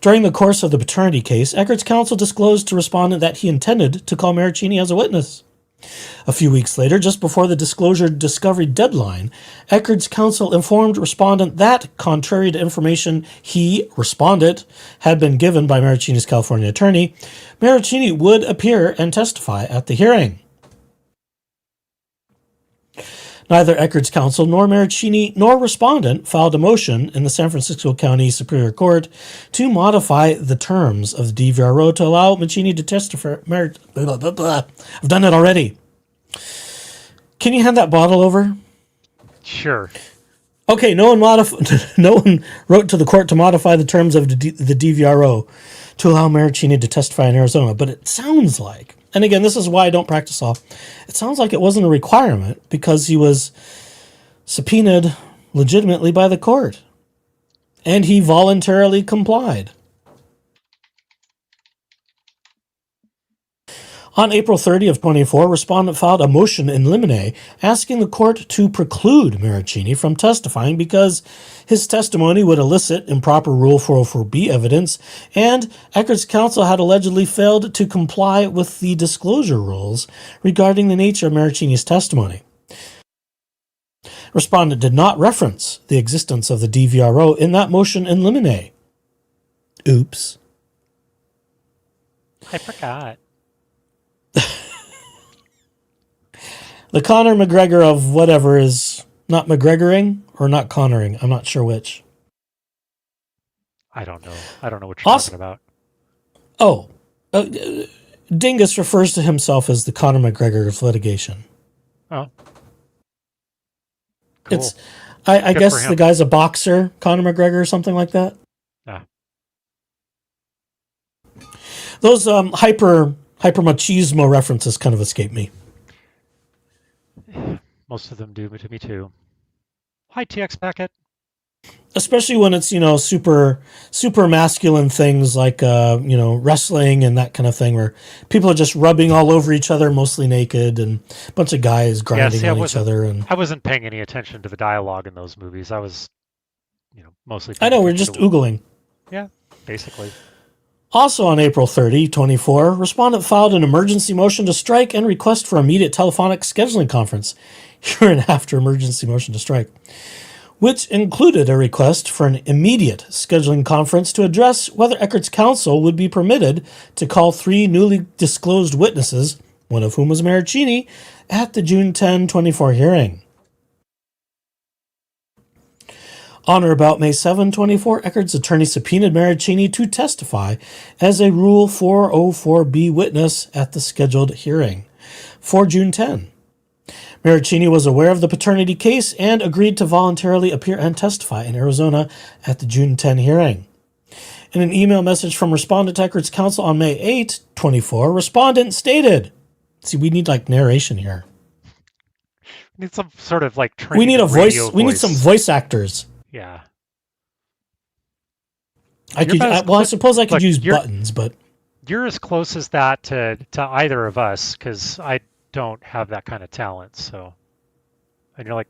During the course of the paternity case, Eckert's counsel disclosed to respondent that he intended to call Maricini as a witness. A few weeks later, just before the disclosure discovery deadline, Eckert's counsel informed respondent that, contrary to information he, respondent, had been given by Maricini's California attorney, Maricini would appear and testify at the hearing. Neither Eckert's counsel nor Maricini nor respondent filed a motion in the San Francisco County Superior Court to modify the terms of the DVRO to allow Maricini to testify. I've done it already. Can you hand that bottle over? Sure. Okay, no one wrote to the court to modify the terms of the DVRO to allow Maricini to testify in Arizona, but it sounds like, and again, this is why I don't practice law, it sounds like it wasn't a requirement because he was subpoenaed legitimately by the court, and he voluntarily complied. On April 30 of 24, respondent filed a motion in limine asking the court to preclude Maricini from testifying because his testimony would elicit improper Rule 404B evidence, and Eckert's counsel had allegedly failed to comply with the disclosure rules regarding the nature of Maricini's testimony. Respondent did not reference the existence of the DVRO in that motion in limine. Oops. I forgot. The Conor McGregor of whatever is not McGregoring or not Conoring. I'm not sure which. I don't know. I don't know what you're talking about. Oh, Dingus refers to himself as the Conor McGregor of litigation. Oh, cool. It's, I guess the guy's a boxer, Conor McGregor or something like that. Ah. Those hyper machismo references kind of escape me. Most of them do to me too. Hi, TX Packet. Especially when it's, super masculine things like, wrestling and that kind of thing where people are just rubbing all over each other, mostly naked, and a bunch of guys grinding on each other. And I wasn't paying any attention to the dialogue in those movies. I was, mostly... I know, we're just oogling. Yeah, basically. Also on April 30, 24, respondent filed an emergency motion to strike and request for immediate telephonic scheduling conference, here and after emergency motion to strike, which included a request for an immediate scheduling conference to address whether Eckert's counsel would be permitted to call 3 newly disclosed witnesses, one of whom was Maricini, at the June 10, 24 hearing. On or about May 7, 24, Eckert's attorney subpoenaed Maricini to testify as a Rule 404B witness at the scheduled hearing for June 10. Maricini was aware of the paternity case and agreed to voluntarily appear and testify in Arizona at the June 10 hearing. In an email message from Respondent Records Counsel on May 8, 24, respondent stated, see, we need like narration here. We need some sort of like training. We need a voice. We need some voice actors. Yeah. I suppose I could use buttons, but you're as close as that to either of us, because I don't have that kind of talent. So, and you're like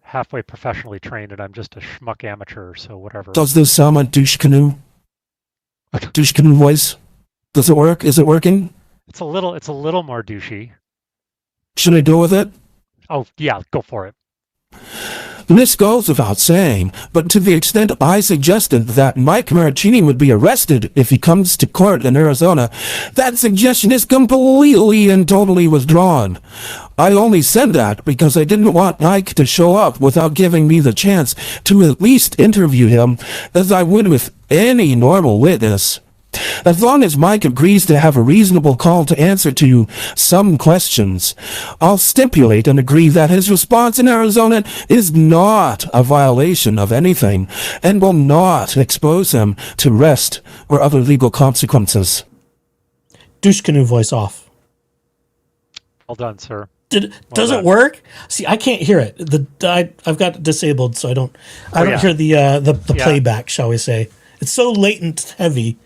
halfway professionally trained, and I'm just a schmuck amateur. So whatever. Does this sound like douche canoe? Douche canoe voice? Does it work? Is it working? It's a little more douchey. Should I go with it? Oh yeah, go for it. This goes without saying, but to the extent I suggested that Mike Maricini would be arrested if he comes to court in Arizona, that suggestion is completely and totally withdrawn. I only said that because I didn't want Mike to show up without giving me the chance to at least interview him, as I would with any normal witness. As long as Mike agrees to have a reasonable call to answer to some questions, I'll stipulate and agree that his response in Arizona is not a violation of anything and will not expose him to arrest or other legal consequences. douche canoe voice off. Well done, sir. Does it work? See, I can't hear it. I've got it disabled, so I don't hear the playback, shall we say. It's so latent heavy.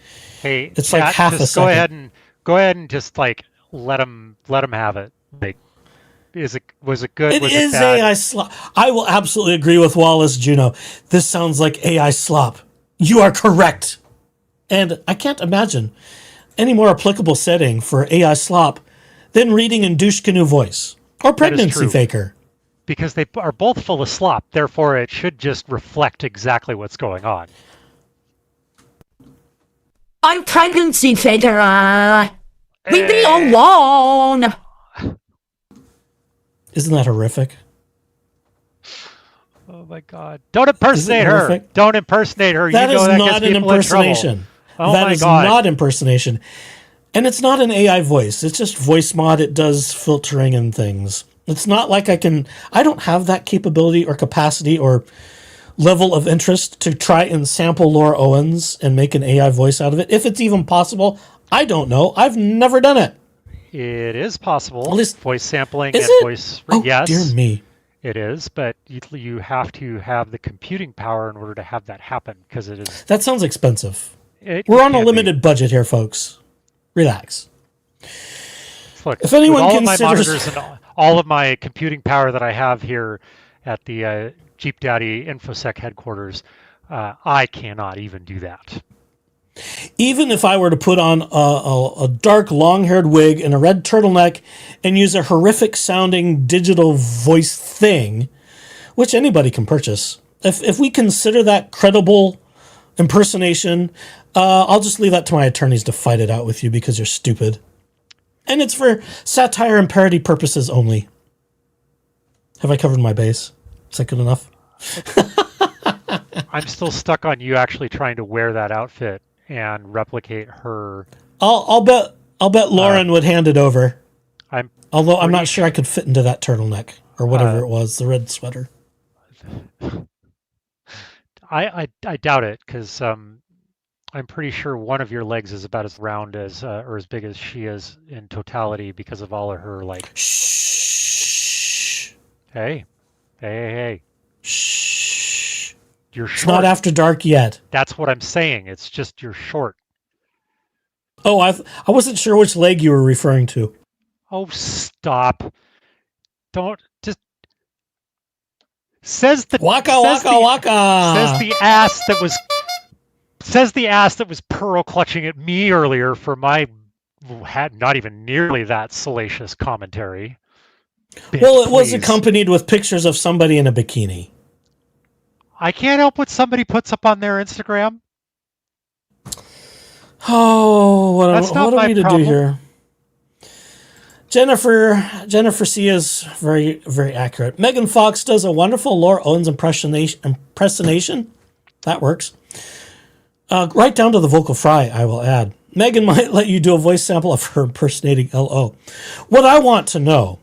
Hey, it's chat, like half a second. Go ahead and just like let him have it. Like, was it good? It was is it bad? AI slop. I will absolutely agree with Wallace Juno. This sounds like AI slop. You are correct. And I can't imagine any more applicable setting for AI slop than reading in douche canoe voice or pregnancy faker. Because they are both full of slop. Therefore, it should just reflect exactly what's going on. I'm pregnancy faker. Leave me alone. Isn't that horrific? Oh my God! Don't impersonate her. Don't impersonate her. That is that not an impersonation. That is not impersonation. And it's not an AI voice. It's just voice mod. It does filtering and things. It's not like I don't have that capability or capacity or level of interest to try and sample Laura Owens and make an AI voice out of it. If it's even possible, I don't know. I've never done it. It is possible. At least, voice sampling and it? Voice. Oh, yes, dear me. It is, but you have to have the computing power in order to have that happen, because it is. That sounds expensive. We're on a limited budget here, folks. Relax. Look, if anyone with all considers of my monitors and all of my computing power that I have here at the Jeep Daddy InfoSec headquarters, I cannot even do that. Even if I were to put on a dark long-haired wig and a red turtleneck and use a horrific sounding digital voice thing, which anybody can purchase, if we consider that credible impersonation, I'll just leave that to my attorneys to fight it out with you because you're stupid. And it's for satire and parody purposes only. Have I covered my base? Is that good enough? I'm still stuck on you actually trying to wear that outfit and replicate her. I'll bet Lauren would hand it over. I'm not sure I could fit into that turtleneck or whatever it was, the red sweater. I doubt it, because I'm pretty sure one of your legs is about as round as or as big as she is in totality because of all of her like. Shh. Hey. Shh. You're short. It's not after dark yet. That's what I'm saying. It's just you're short. Oh, I wasn't sure which leg you were referring to. Oh, stop! Don't just. Says the waka. Says the ass that was pearl clutching at me earlier for my not even nearly that salacious commentary. Bitch, well, it was please. accompanied with pictures of somebody in a bikini. I can't help what somebody puts up on their Instagram. Oh, what are we to do here? Jennifer C is very, very accurate. Megan Fox does a wonderful Laura Owens impersonation. That works. Right down to the vocal fry, I will add. Megan might let you do a voice sample of her impersonating LO. What I want to know.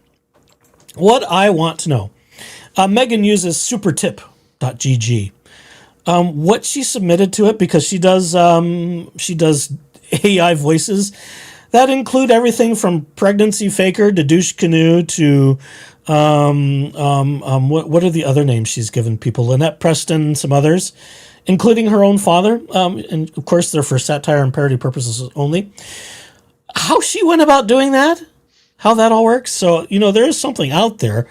Megan uses supertip.gg. what she submitted to it, because she does AI voices that include everything from pregnancy faker to douche canoe to what are the other names she's given people? Lynette Preston, some others, including her own father. And of course, they're for satire and parody purposes only. How she went about doing that, how that all works. So, there is something out there.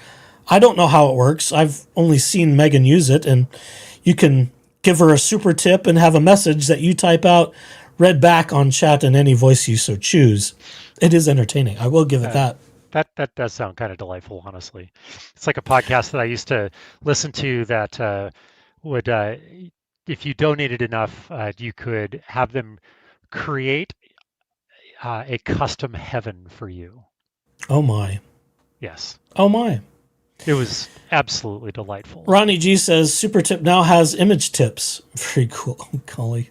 I don't know how it works. I've only seen Megan use it, and you can give her a super tip and have a message that you type out read back on chat in any voice you so choose. It is entertaining. I will give it that. That does sound kind of delightful, honestly. It's like a podcast that I used to listen to that would, if you donated enough, you could have them create a custom heaven for you. Oh my. Yes. Oh my. It was absolutely delightful. Ronnie G says Super Tip now has image tips. Very cool, golly.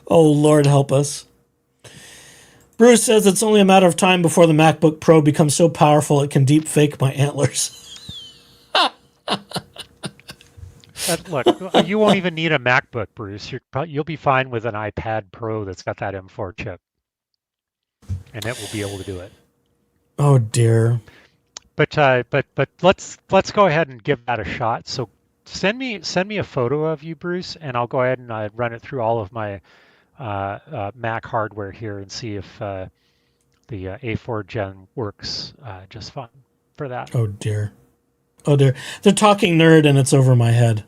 Oh, Lord help us. Bruce says it's only a matter of time before the MacBook Pro becomes so powerful it can deep fake my antlers. Look, you won't even need a MacBook, Bruce. You'll be fine with an iPad Pro that's got that M4 chip, and it will be able to do it. Oh dear. But let's go ahead and give that a shot. So send me a photo of you, Bruce, and I'll go ahead and run it through all of my Mac hardware here and see if the A4 Gen works just fine for that. Oh dear. Oh dear. They're talking nerd and it's over my head.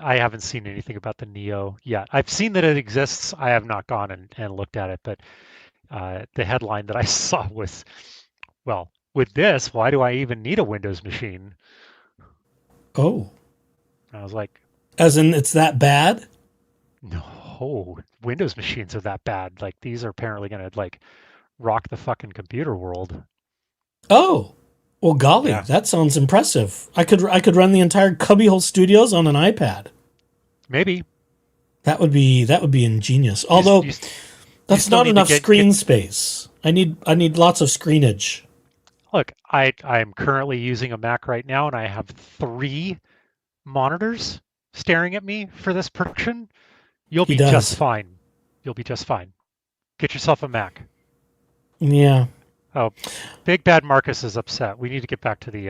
I haven't seen anything about the Neo yet. I've seen that it exists. I have not gone and looked at it, but the headline that I saw was, well, with this, why do I even need a Windows machine? Oh. I was like... As in, it's that bad? No, Windows machines are that bad. Like, these are apparently going to, like, rock the fucking computer world. Oh. Well, golly, yeah. That sounds impressive. I could run the entire Cubbyhole Studios on an iPad. Maybe. That would be ingenious. Although, that's not enough screen space. I need lots of screenage. Look, I'm currently using a Mac right now, and I have 3 monitors staring at me for this production. You'll be just fine. You'll be just fine. Get yourself a Mac. Yeah. Oh, Big Bad Marcus is upset. We need to get back to the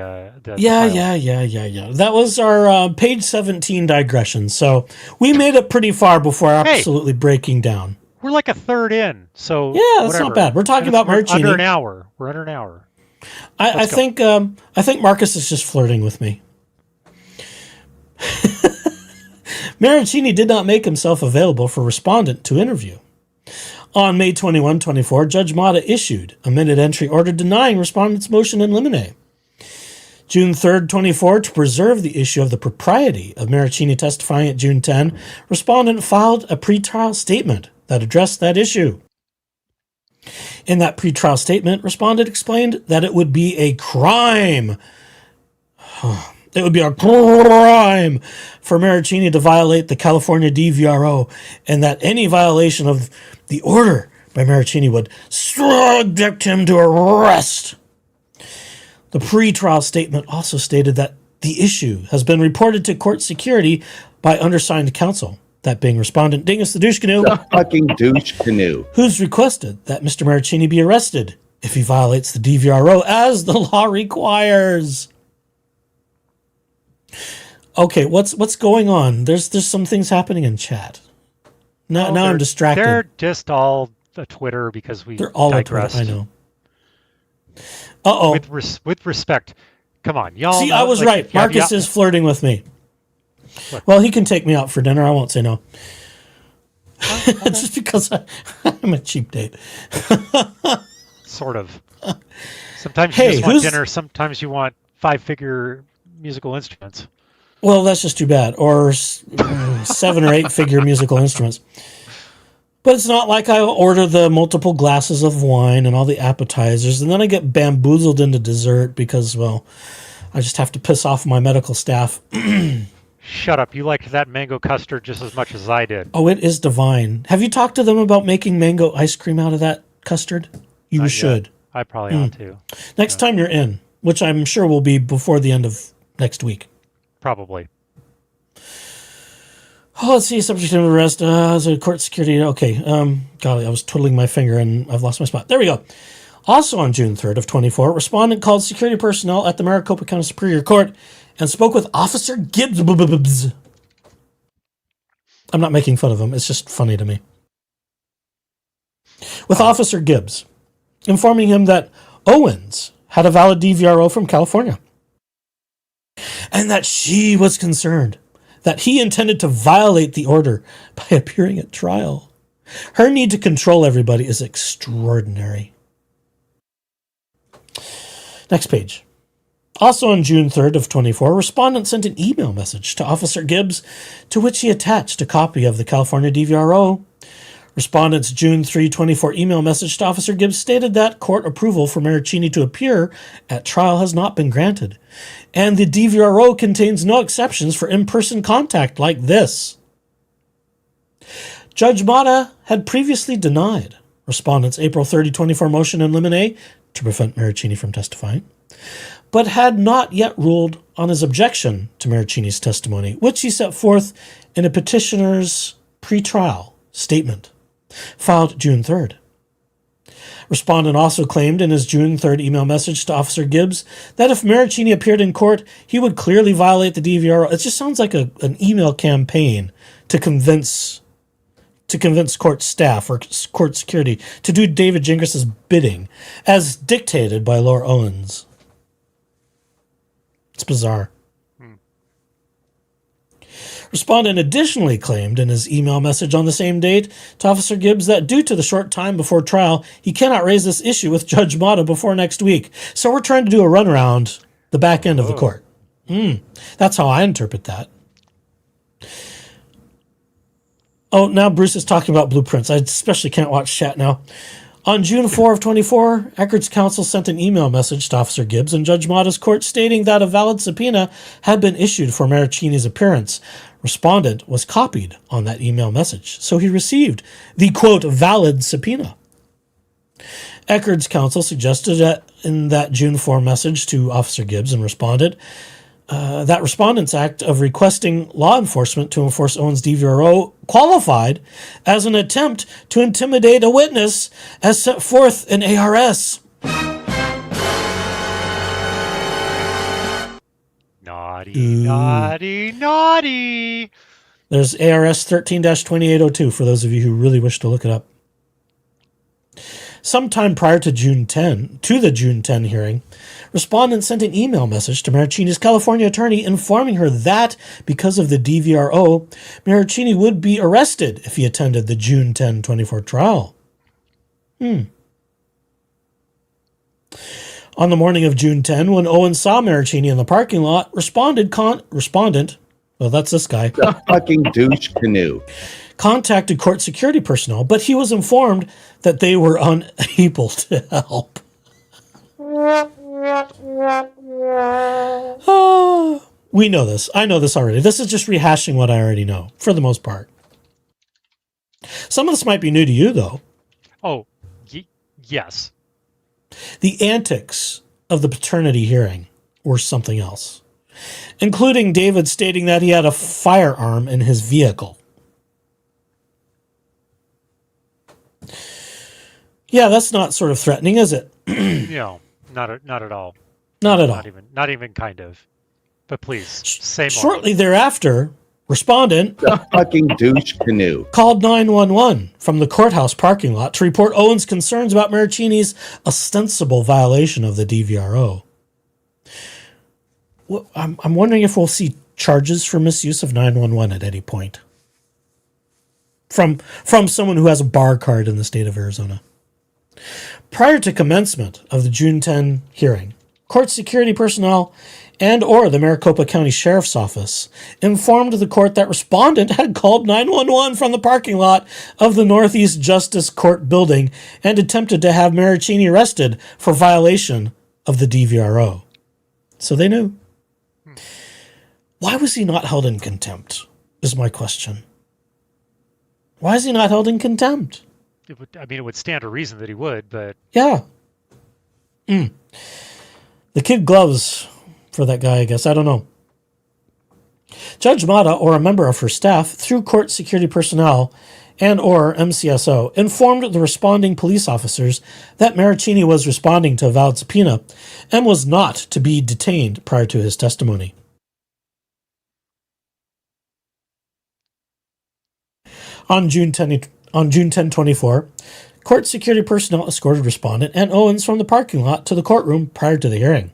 Yeah. That was our page 17 digression. So we made it pretty far before absolutely breaking down. We're like a third in. So yeah, that's not bad. We're talking about Marcini. Under an hour. We're under an hour. I think Marcus is just flirting with me. Maricini did not make himself available for respondent to interview. On May 21, 24, Judge Mata issued a minute entry order denying respondent's motion in limine. June 3rd, 24, to preserve the issue of the propriety of Maricini testifying at June 10, respondent filed a pretrial statement that addressed that issue. In that pretrial statement, respondent explained that it would be a crime. It would be a crime for Maricini to violate the California DVRO, and that any violation of the order by Maricini would subject him to arrest. The pretrial statement also stated that the issue has been reported to court security by undersigned counsel, that being respondent Dingus the Douche Canoe, fucking douche canoe, who's requested that Mr. Maricini be arrested if he violates the DVRO as the law requires. Okay, what's going on? There's some things happening in chat. Now I'm distracted. They're just all a Twitter because they're all digressed. A Twitter, I know. Uh-oh. With respect, come on, y'all. See, I was right. Marcus is flirting with me. What? Well, he can take me out for dinner. I won't say no. Just because I'm a cheap date. Sort of. Sometimes you just want dinner. Sometimes you want 5-figure musical instruments. Well, that's just too bad. Or 7 or 8-figure musical instruments. But it's not like I order the multiple glasses of wine and all the appetizers, and then I get bamboozled into dessert because, well, I just have to piss off my medical staff. Shut up. You liked that mango custard just as much as I did. Oh, it is divine. Have you talked to them about making mango ice cream out of that custard? You should. I probably ought to. Next time you're in, which I'm sure will be before the end of next week. Probably. Oh, let's see. Subject of arrest. So court security. Okay. Golly, I was twiddling my finger and I've lost my spot. There we go. Also on June 3rd of 24, respondent called security personnel at the Maricopa County Superior Court and spoke with Officer Gibbs. I'm not making fun of him. It's just funny to me. With Officer Gibbs, informing him that Owens had a valid DVRO from California and that she was concerned that he intended to violate the order by appearing at trial. Her need to control everybody is extraordinary. Next page. Also on June 3rd of 24, respondent sent an email message to Officer Gibbs to which he attached a copy of the California DVRO. Respondent's June 3, 24 email message to Officer Gibbs stated that court approval for Maricini to appear at trial has not been granted, and the DVRO contains no exceptions for in-person contact like this. Judge Mata had previously denied respondent's April 30, 24 motion in limine to prevent Maricini from testifying, but had not yet ruled on his objection to Maricini's testimony, which he set forth in a petitioner's pretrial statement filed June 3rd. Respondent also claimed in his June 3rd email message to Officer Gibbs that if Maricini appeared in court, he would clearly violate the DVRO. It just sounds like an email campaign to convince court staff or court security to do David Gingras' bidding as dictated by Laura Owens. It's bizarre. Respondent additionally claimed in his email message on the same date to Officer Gibbs that due to the short time before trial, he cannot raise this issue with Judge Mata before next week. So we're trying to do a runaround the back end of the court. That's how I interpret that. Oh, now Bruce is talking about blueprints. I especially can't watch chat now. On June 4 of 24, Eckerd's counsel sent an email message to Officer Gibbs and Judge Mata's court stating that a valid subpoena had been issued for Maricini's appearance. Respondent was copied on that email message, so he received the, quote, valid subpoena. Eckerd's counsel suggested that in that June 4 message to Officer Gibbs and respondent, that respondent's act of requesting law enforcement to enforce Owens' DVRO qualified as an attempt to intimidate a witness as set forth in ARS. Naughty. There's ARS 13-2802 for those of you who really wish to look it up. Sometime prior to the June 10 hearing, respondent sent an email message to Maricini's California attorney informing her that because of the DVRO, Maricini would be arrested if he attended the June 10, 24 trial. On the morning of June 10, when Owens saw Maricini in the parking lot, respondent, well, that's this guy. The fucking douche canoe. Contacted court security personnel, but he was informed that they were unable to help. We know this. I know this already. This is just rehashing what I already know, for the most part. Some of this might be new to you, though. Oh, yes. The antics of the paternity hearing were something else, including David stating that he had a firearm in his vehicle. Yeah, that's not sort of threatening, is it? No, not at all. Not at all. Not even kind of. But please, say more. Shortly thereafter, respondent, The fucking douche canoe. called 911 from the courthouse parking lot to report Owens' concerns about Maricini's ostensible violation of the DVRO. Well, I'm wondering if we'll see charges for misuse of 911 at any point from someone who has a bar card in the state of Arizona. Prior to commencement of the June 10 hearing, court security personnel and or the Maricopa County Sheriff's Office informed the court that respondent had called 911 from the parking lot of the Northeast Justice Court building and attempted to have Maricini arrested for violation of the DVRO. So they knew. Why was he not held in contempt, is my question. Why is he not held in contempt? It would stand to reason that he would, but... Yeah. The kid gloves for that guy, I guess. I don't know. Judge Mata or a member of her staff, through court security personnel and or MCSO, informed the responding police officers that Maricini was responding to a valid subpoena and was not to be detained prior to his testimony. On June 10, 2024, court security personnel escorted respondent and Owens from the parking lot to the courtroom prior to the hearing.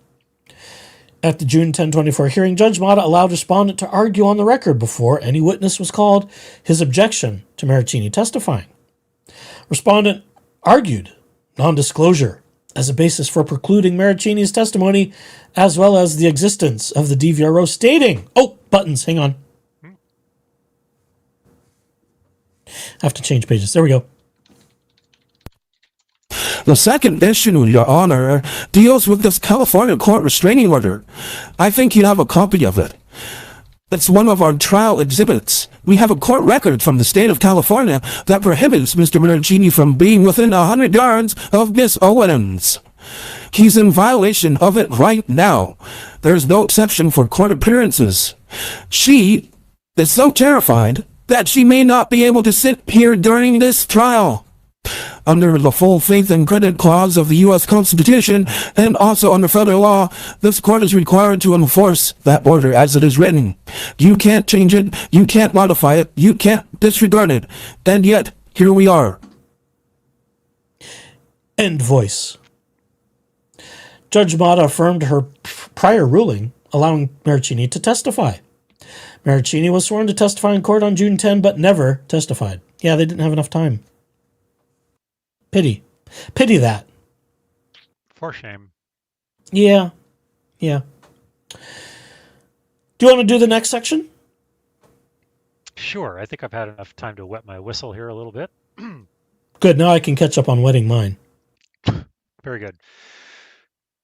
At the June 10, 2024 hearing, Judge Mata allowed respondent to argue on the record before any witness was called his objection to Maricini testifying. Respondent argued non-disclosure as a basis for precluding Maricini's testimony, as well as the existence of the DVRO, stating, buttons, hang on. I have to change pages. There we go. The second issue, Your Honor, deals with this California court restraining order. I think you have a copy of it. It's one of our trial exhibits. We have a court record from the state of California that prohibits Mr. Maricini from being within 100 yards of Miss Owens. He's in violation of it right now. There's no exception for court appearances. She is so terrified that she may not be able to sit here during this trial. Under the full faith and credit clause of the U.S. Constitution, and also under federal law, this court is required to enforce that order as it is written. You can't change it, you can't modify it, you can't disregard it, and yet, here we are. End voice. Judge Mata affirmed her prior ruling, allowing Maricini to testify. Maricini was sworn to testify in court on June 10, but never testified. Yeah, they didn't have enough time. Pity that. For shame. Yeah. Do you want to do the next section? Sure. I think I've had enough time to wet my whistle here a little bit. Good. Now I can catch up on wetting mine. Very good.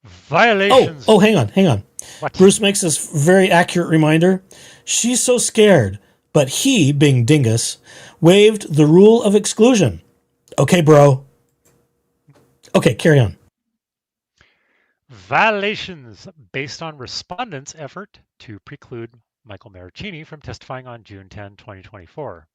Violations. Oh, hang on. What? Bruce makes this very accurate reminder. She's so scared, but he, being Dingus, waived the rule of exclusion. Okay, bro. Okay, carry on. Violations based on respondent's effort to preclude Michael Maricini from testifying on June 10, 2024.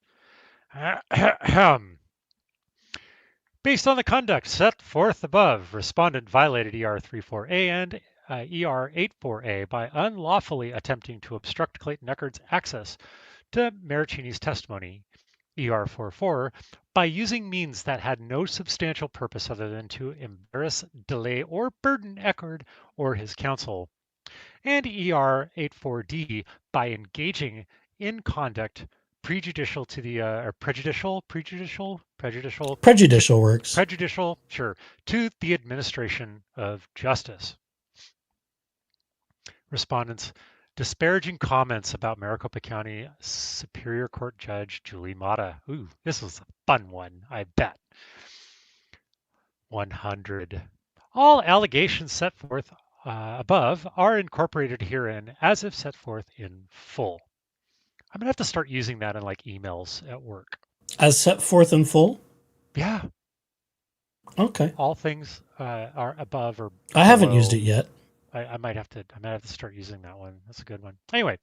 Based on the conduct set forth above, respondent violated ER 34A and ER 84A by unlawfully attempting to obstruct Clayton Eckerd's access to Maricini's testimony, ER 44, by using means that had no substantial purpose other than to embarrass, delay, or burden Eckerd or his counsel, and ER 84D by engaging in conduct prejudicial to the prejudicial works. Prejudicial, sure, to the administration of justice. Respondents disparaging comments about Maricopa County Superior Court Judge Julie Mata. Ooh, this was a fun one, I bet. 100. All allegations set forth above are incorporated herein as if set forth in full. I'm going to have to start using that in like emails at work. As set forth in full? Yeah. Okay. All things are above or below. I haven't used it yet. I might have to start using that one. That's a good one. Anyway,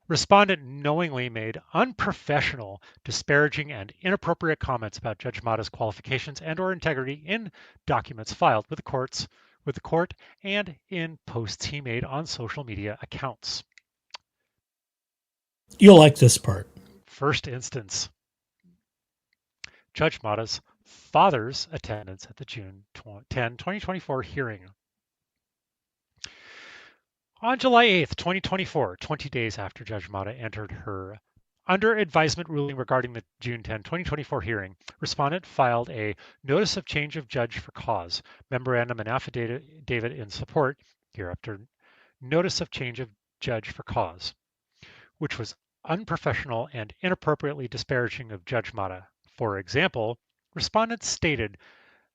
respondent knowingly made unprofessional, disparaging, and inappropriate comments about Judge Mata's qualifications and or integrity in documents filed with the court, and in posts he made on social media accounts. You'll like this part. First instance, Judge Mata's father's attendance at the June 10, 2024 hearing. On July 8th, 2024, 20 days after Judge Mata entered her under advisement ruling regarding the June 10, 2024 hearing, respondent filed a notice of change of judge for cause, memorandum and affidavit in support, hereafter notice of change of judge for cause, which was unprofessional and inappropriately disparaging of Judge Mata. For example, respondent stated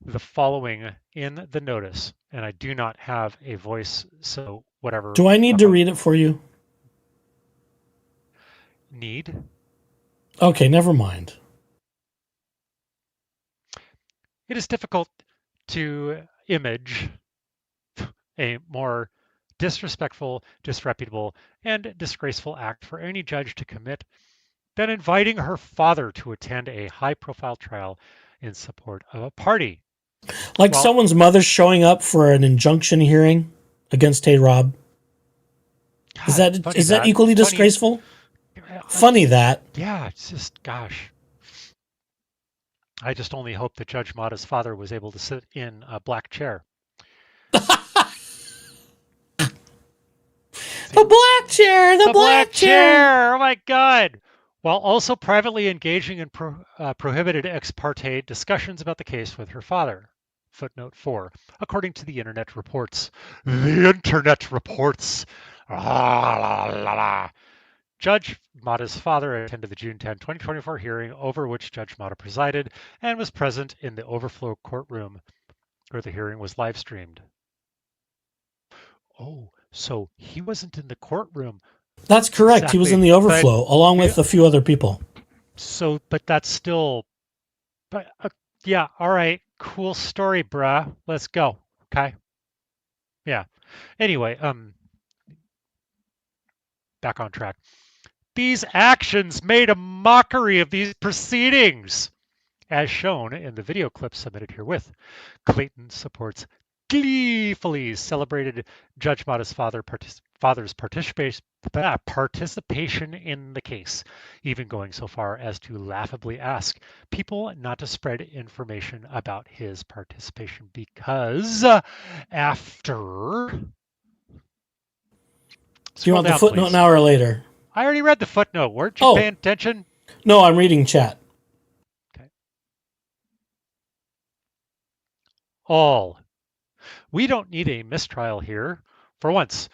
the following in the notice, and I do not have a voice, so whatever. Do I need to read it for you? Need? Okay, never mind. It is difficult to image a more disrespectful, disreputable, and disgraceful act for any judge to commit than inviting her father to attend a high-profile trial in support of a party. Like Well- someone's mother showing up for an injunction hearing against Hey Rob. Is God, that equally disgraceful? Funny that. Yeah, it's just, gosh. I just only hope that Judge Mata's father was able to sit in a black chair. The black chair, the black chair. Oh my God! While also privately engaging in prohibited ex parte discussions about the case with her father. Footnote 4. According to the internet reports. The internet reports. Ah, la, la, la. Judge Mata's father attended the June 10, 2024 hearing over which Judge Mata presided and was present in the overflow courtroom where the hearing was live streamed. Oh, so he wasn't in the courtroom. That's correct. He was in the overflow along with a few other people. So, but that's still, but yeah, all right, cool story, bruh. Let's go. Okay. Yeah. Anyway, back on track. These actions made a mockery of these proceedings, as shown in the video clip submitted herewith. Clayton supports gleefully celebrated Judge Mata's father's participation in the case, even going so far as to laughably ask people not to spread information about his participation because after... Do you want the footnote an hour later? I already read the footnote. Weren't you paying attention? No, I'm reading chat. Okay. All. We don't need a mistrial here. For once,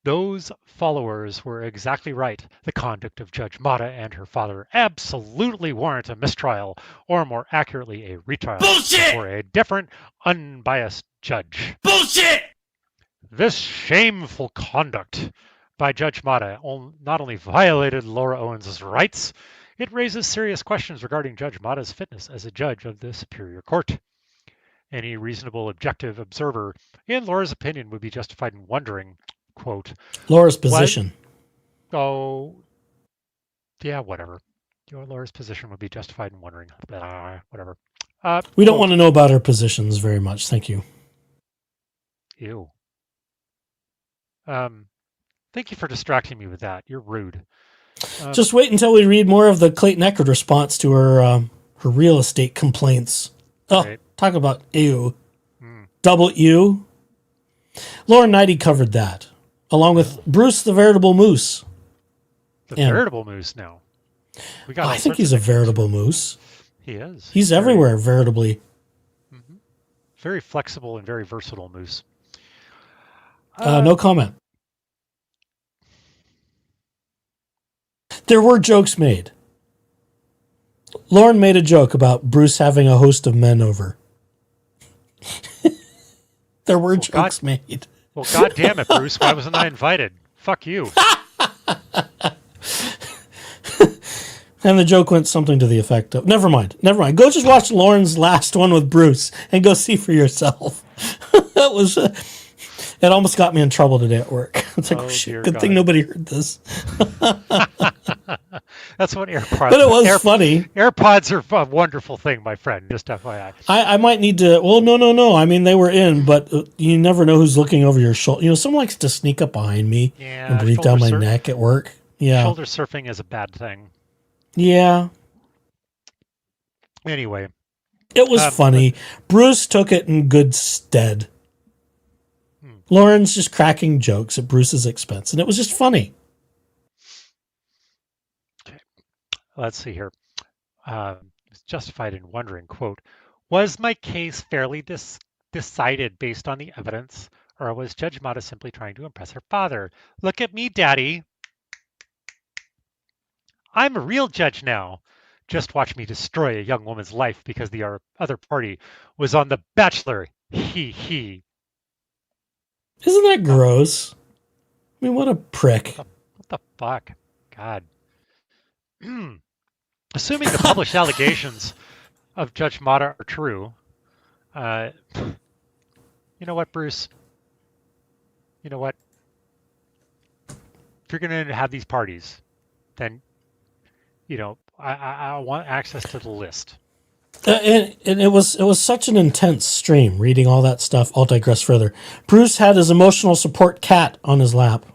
those followers were exactly right. The conduct of Judge Mata and her father absolutely warrant a mistrial, or more accurately, a retrial. Bullshit! For a different, unbiased judge. Bullshit! This shameful conduct by Judge Mata not only violated Laura Owens' rights, it raises serious questions regarding Judge Mata's fitness as a judge of the Superior Court. Any reasonable objective observer, in Laura's opinion, would be justified in wondering, quote, Laura's position. Yeah, whatever. Laura's position would be justified in wondering, whatever. We don't want to know about her positions very much. Thank you. Ew. Thank you for distracting me with that. You're rude. Just wait until we read more of the Clayton Eckert response to her real estate complaints. Oh, right. Talk about ew. Double ew. Laura Knighty covered that, along with Bruce the Veritable Moose. The Veritable Moose now. I think he's a veritable moose. He is. He's everywhere, veritably. Mm-hmm. Very flexible and very versatile moose. No comment. There were jokes made. Lauren made a joke about Bruce having a host of men over. There were jokes made. Well, God damn it, Bruce. Why wasn't I invited? Fuck you. And the joke went something to the effect of, never mind. Go just watch Lauren's last one with Bruce and go see for yourself. That was... It almost got me in trouble today at work. It's like, oh shit, good thing nobody heard this. That's what AirPods. But it was funny. AirPods are a wonderful thing, my friend. Just FYI. I might need to. Well, no. I mean, they were in, but you never know who's looking over your shoulder. You know, someone likes to sneak up behind me and breathe down my neck at work. Yeah, shoulder surfing is a bad thing. Yeah. Anyway, it was funny. Bruce took it in good stead. Lauren's just cracking jokes at Bruce's expense, and it was just funny. Okay. Let's see here. It's justified in wondering, quote, was my case fairly decided based on the evidence, or was Judge Mata simply trying to impress her father? Look at me, Daddy. I'm a real judge now. Just watch me destroy a young woman's life because the other party was on The Bachelor. He. Isn't that gross? I mean, what a prick. What the fuck? God. Assuming the published allegations of Judge Mata are true, you know what, Bruce? you know what? If you're going to have these parties, then, I want access to the list. And it was such an intense stream reading all that stuff. I'll digress further. Bruce had his emotional support cat on his lap.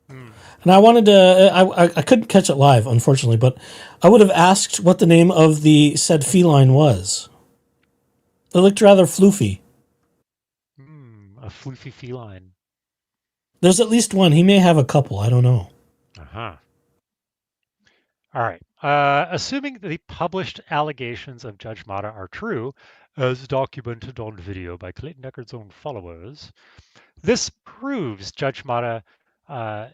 And I wanted to, I couldn't catch it live, unfortunately, but I would have asked what the name of the said feline was. It looked rather floofy. A floofy feline. There's at least one. He may have a couple. I don't know. Uh-huh. All right. Assuming the published allegations of Judge Mata are true, as documented on video by Clayton Echard's own followers, this proves Judge Mata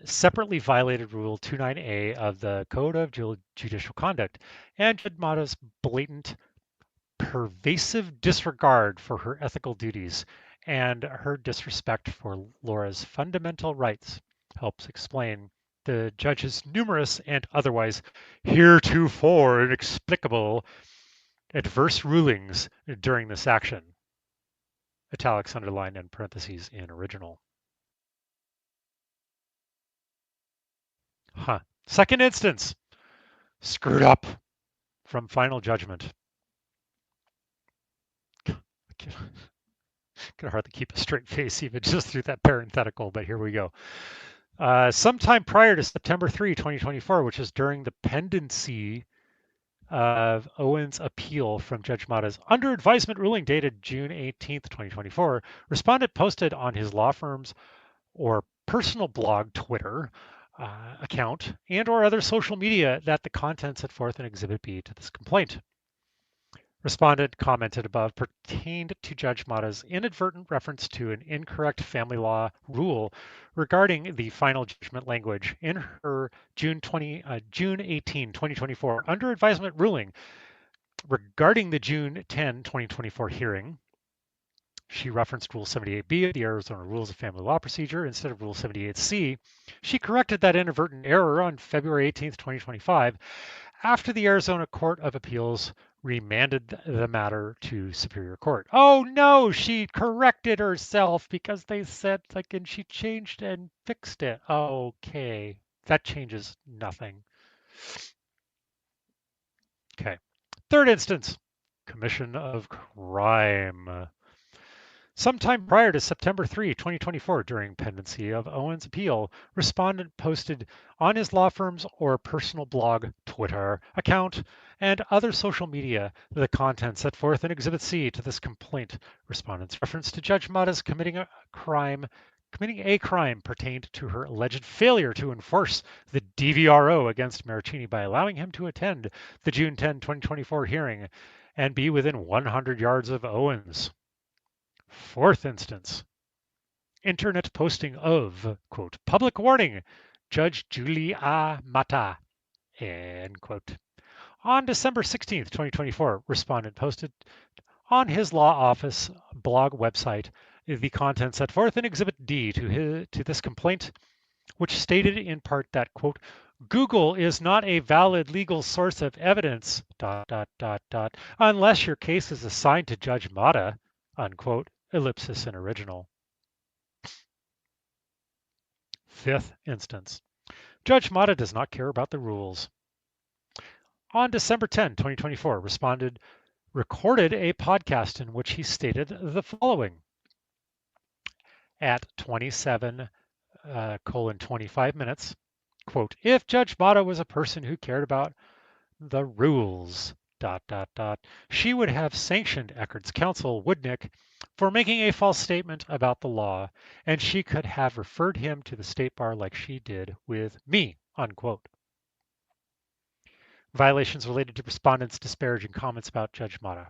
separately violated Rule 29A of the Code of Judicial Conduct and Judge Mata's blatant, pervasive disregard for her ethical duties and her disrespect for Laura's fundamental rights helps explain the judge's numerous and otherwise heretofore inexplicable adverse rulings during this action. Italics underlined and parentheses in original. Second instance. Screwed up from final judgment. I can hardly keep a straight face even just through that parenthetical, but here we go. Sometime prior to September 3, 2024, which is during the pendency of Owens' appeal from Judge Mata's under advisement ruling dated June 18, 2024, respondent posted on his law firm's or personal blog Twitter account and or other social media that the contents set forth in Exhibit B to this complaint. Respondent commented above pertained to Judge Mata's inadvertent reference to an incorrect family law rule regarding the final judgment language in her June 18, 2024 under advisement ruling regarding the June 10, 2024 hearing. She referenced Rule 78B of the Arizona Rules of Family Law Procedure instead of Rule 78C. She corrected that inadvertent error on February 18, 2025, after the Arizona Court of Appeals remanded the matter to Superior Court. Oh no, she corrected herself because they said, and she changed and fixed it. Okay, that changes nothing. Okay, third instance, commission of crime. Sometime prior to September 3, 2024, during pendency of Owens' appeal, respondent posted on his law firm's or personal blog, Twitter account, and other social media the content set forth in Exhibit C to this complaint. Respondent's reference to Judge Mata's committing a crime pertained to her alleged failure to enforce the DVRO against Maricini by allowing him to attend the June 10, 2024 hearing and be within 100 yards of Owens. Fourth instance, internet posting of, quote, public warning, Judge Julia Mata, end quote. On December 16th, 2024, respondent posted on his law office blog website the content set forth in Exhibit D to this complaint, which stated in part that, quote, Google is not a valid legal source of evidence, ... unless your case is assigned to Judge Mata, unquote. Ellipsis in original. Fifth instance. Judge Mata does not care about the rules. On December 10, 2024, responded recorded a podcast in which he stated the following. At 27:25 minutes, quote, if Judge Mata was a person who cared about the rules, ... she would have sanctioned Echard's counsel, Woodnick, for making a false statement about the law, and she could have referred him to the state bar like she did with me, unquote. Violations related to respondents' disparaging comments about Judge Mata.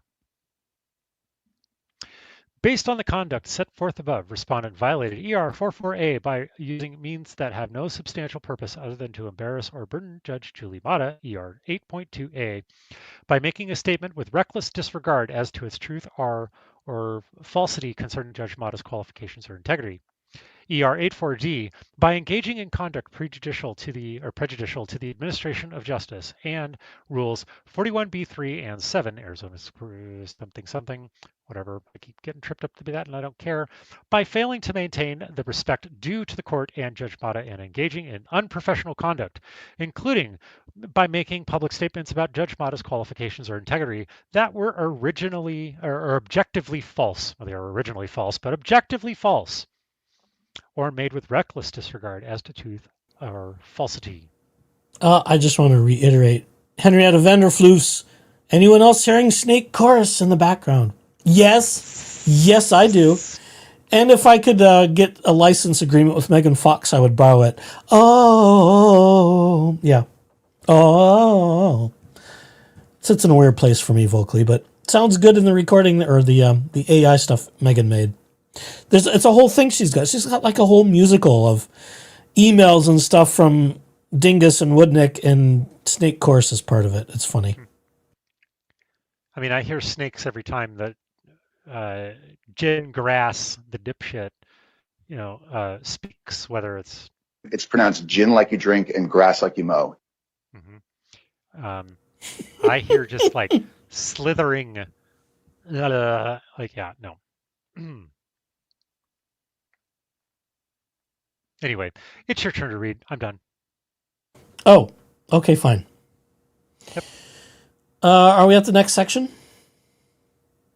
Based on the conduct set forth above, respondent violated ER 44A by using means that have no substantial purpose other than to embarrass or burden Judge Julie Mata, ER 8.2A, by making a statement with reckless disregard as to its truth or falsity concerning Judge Mata's qualifications or integrity. ER84D, by engaging in conduct prejudicial to the administration of justice, and rules 41B3 and 7, Arizona something, whatever. I keep getting tripped up to be that, and I don't care. By failing to maintain the respect due to the court and Judge Mata and engaging in unprofessional conduct, including by making public statements about Judge Mata's qualifications or integrity that were originally or objectively false. Well, they are originally false, but objectively false, or made with reckless disregard as to truth or falsity. I just want to reiterate, Henrietta Vanderfloos. Anyone else hearing Snake Chorus in the background? Yes, I do. And if I could get a license agreement with Megan Fox, I would borrow it. Oh, yeah. Oh. Sits in a weird place for me vocally, but sounds good in the recording or the AI stuff Megan made. It's a whole thing she's got. She's got like a whole musical of emails and stuff from Dingus and Woodnick, and Snake Course is part of it. It's funny. I mean, I hear snakes every time that Gingras, the dipshit, speaks, whether it's... It's pronounced gin like you drink and grass like you mow. Mm-hmm. I hear just like slithering, no. Anyway, it's your turn to read. I'm done. Oh, okay, fine. Yep. Are we at the next section?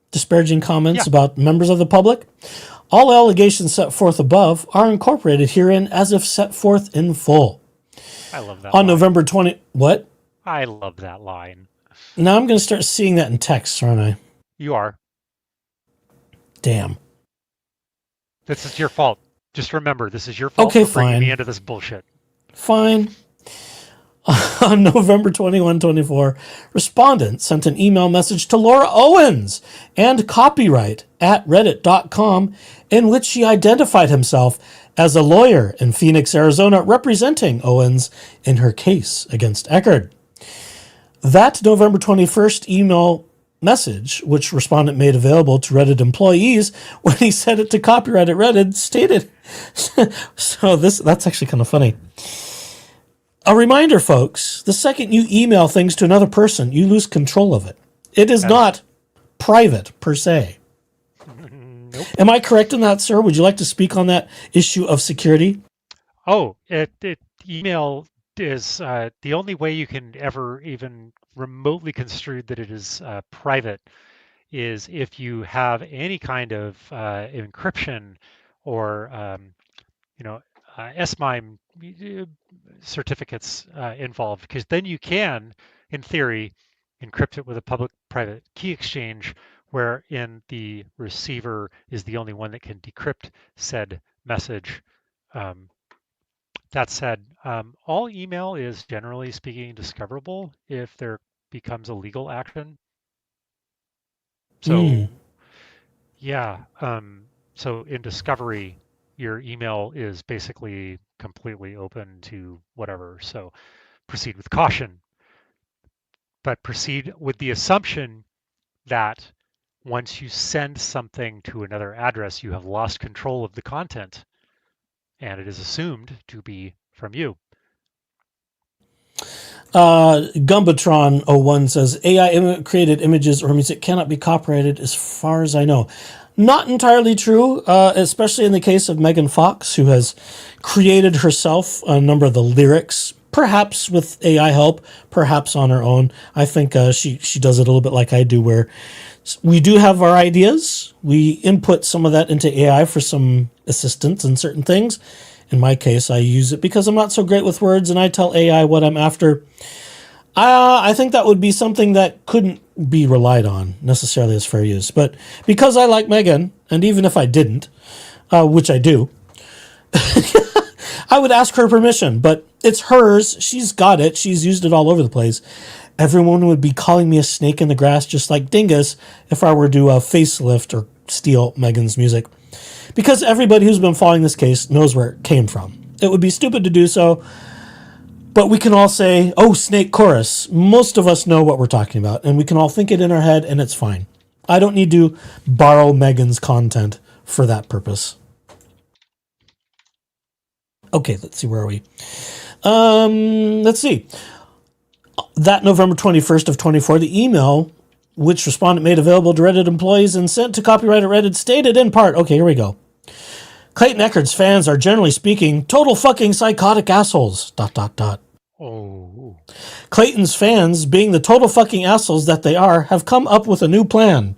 Disparaging comments about members of the public. All allegations set forth above are incorporated herein as if set forth in full. I love that. On November 20... What? I love that line. Now I'm going to start seeing that in text, aren't I? You are. Damn. This is your fault. Just remember, this is your fault for bringing me into this bullshit. Fine. On November 21, 24, respondent sent an email message to Laura Owens and copyright at reddit.com in which she identified himself as a lawyer in Phoenix, Arizona, representing Owens in her case against Eckerd. That November 21st email message, which respondent made available to Reddit employees when he sent it to copyright at Reddit, stated... So that's actually kind of funny. A reminder, folks, the second you email things to another person, you lose control of it. It is not private, per se. Nope. Am I correct in that, sir? Would you like to speak on that issue of security? Oh, email is the only way you can ever even remotely construe that it is private is if you have any kind of encryption or SMIME certificates involved, because then you can, in theory, encrypt it with a public-private key exchange wherein the receiver is the only one that can decrypt said message. That said, all email is generally speaking discoverable if there becomes a legal action. So, so in discovery, your email is basically completely open to whatever. So proceed with caution, but proceed with the assumption that once you send something to another address, you have lost control of the content and it is assumed to be from you. Gumbatron01 says, AI created images or music cannot be copyrighted as far as I know. Not entirely true, especially in the case of Megan Fox, who has created herself a number of the lyrics, perhaps with AI help, perhaps on her own. I think she does it a little bit like I do, where we do have our ideas. We input some of that into AI for some assistance in certain things. In my case, I use it because I'm not so great with words, and I tell AI what I'm after. I think that would be something that couldn't be relied on necessarily as fair use. But because I like Megan, and even if I didn't, which I do, I would ask her permission. But it's hers. She's got it. She's used it all over the place. Everyone would be calling me a snake in the grass, just like Dingus, if I were to do a facelift or steal Megan's music. Because everybody who's been following this case knows where it came from. It would be stupid to do so. But we can all say, oh, Snake Chorus. Most of us know what we're talking about, and we can all think it in our head, and it's fine. I don't need to borrow Megan's content for that purpose. Okay, let's see, where are we? Let's see. That November 21st of 24, the email which respondent made available to Reddit employees and sent to copyright at Reddit stated in part, okay, here we go. Clayton Echard's fans are generally speaking total fucking psychotic assholes, ... Oh. Clayton's fans, being the total fucking assholes that they are, have come up with a new plan, ...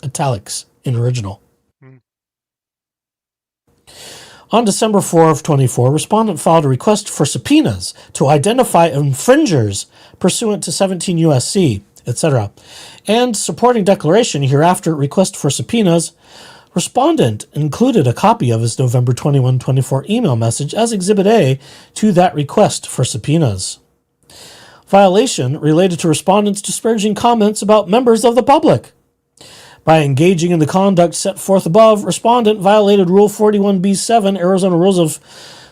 Italics in original. On December 4 of 24, respondent filed a request for subpoenas to identify infringers pursuant to 17 U.S.C., etc. And supporting declaration hereafter request for subpoenas, respondent included a copy of his November 21, 24 email message as Exhibit A to that request for subpoenas. Violation related to respondent's disparaging comments about members of the public. By engaging in the conduct set forth above, respondent violated Rule 41b-7, Arizona Rules of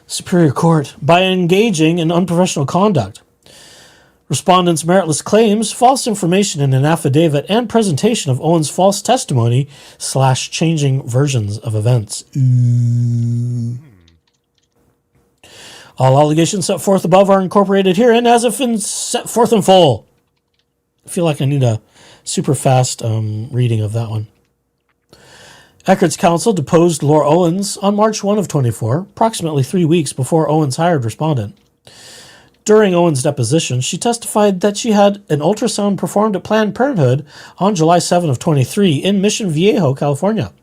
Superior Court, by engaging in unprofessional conduct. Respondent's meritless claims, false information in an affidavit, and presentation of Owens' false testimony / changing versions of events. Ooh. All allegations set forth above are incorporated herein as if set forth in full. I feel like I need a super fast reading of that one. Echard's counsel deposed Laura Owens on March 1 of 24, approximately 3 weeks before Owens hired respondent. During Owens' deposition, she testified that she had an ultrasound performed at Planned Parenthood on July 7 of 23 in Mission Viejo, California.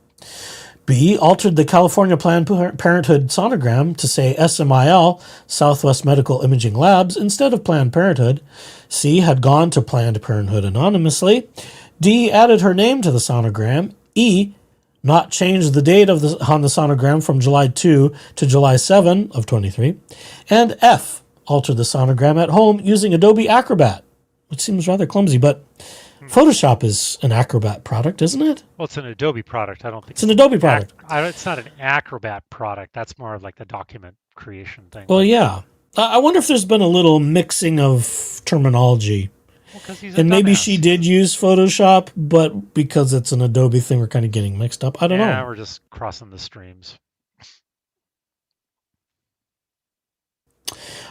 B altered the California Planned Parenthood sonogram to say SMIL, Southwest Medical Imaging Labs, instead of Planned Parenthood. C had gone to Planned Parenthood anonymously. D added her name to the sonogram. E not changed the date on the sonogram from July 2 to July 7 of 23. And F altered the sonogram at home using Adobe Acrobat, which seems rather clumsy, but Photoshop is an Acrobat product, isn't it? Well, it's an Adobe product. I don't think it's an Adobe product. It's not an Acrobat product. That's more of like the document creation thing. Well, yeah. I wonder if there's been a little mixing of terminology. Well, and maybe she did use Photoshop, but because it's an Adobe thing, we're kind of getting mixed up. I don't know. Yeah, we're just crossing the streams.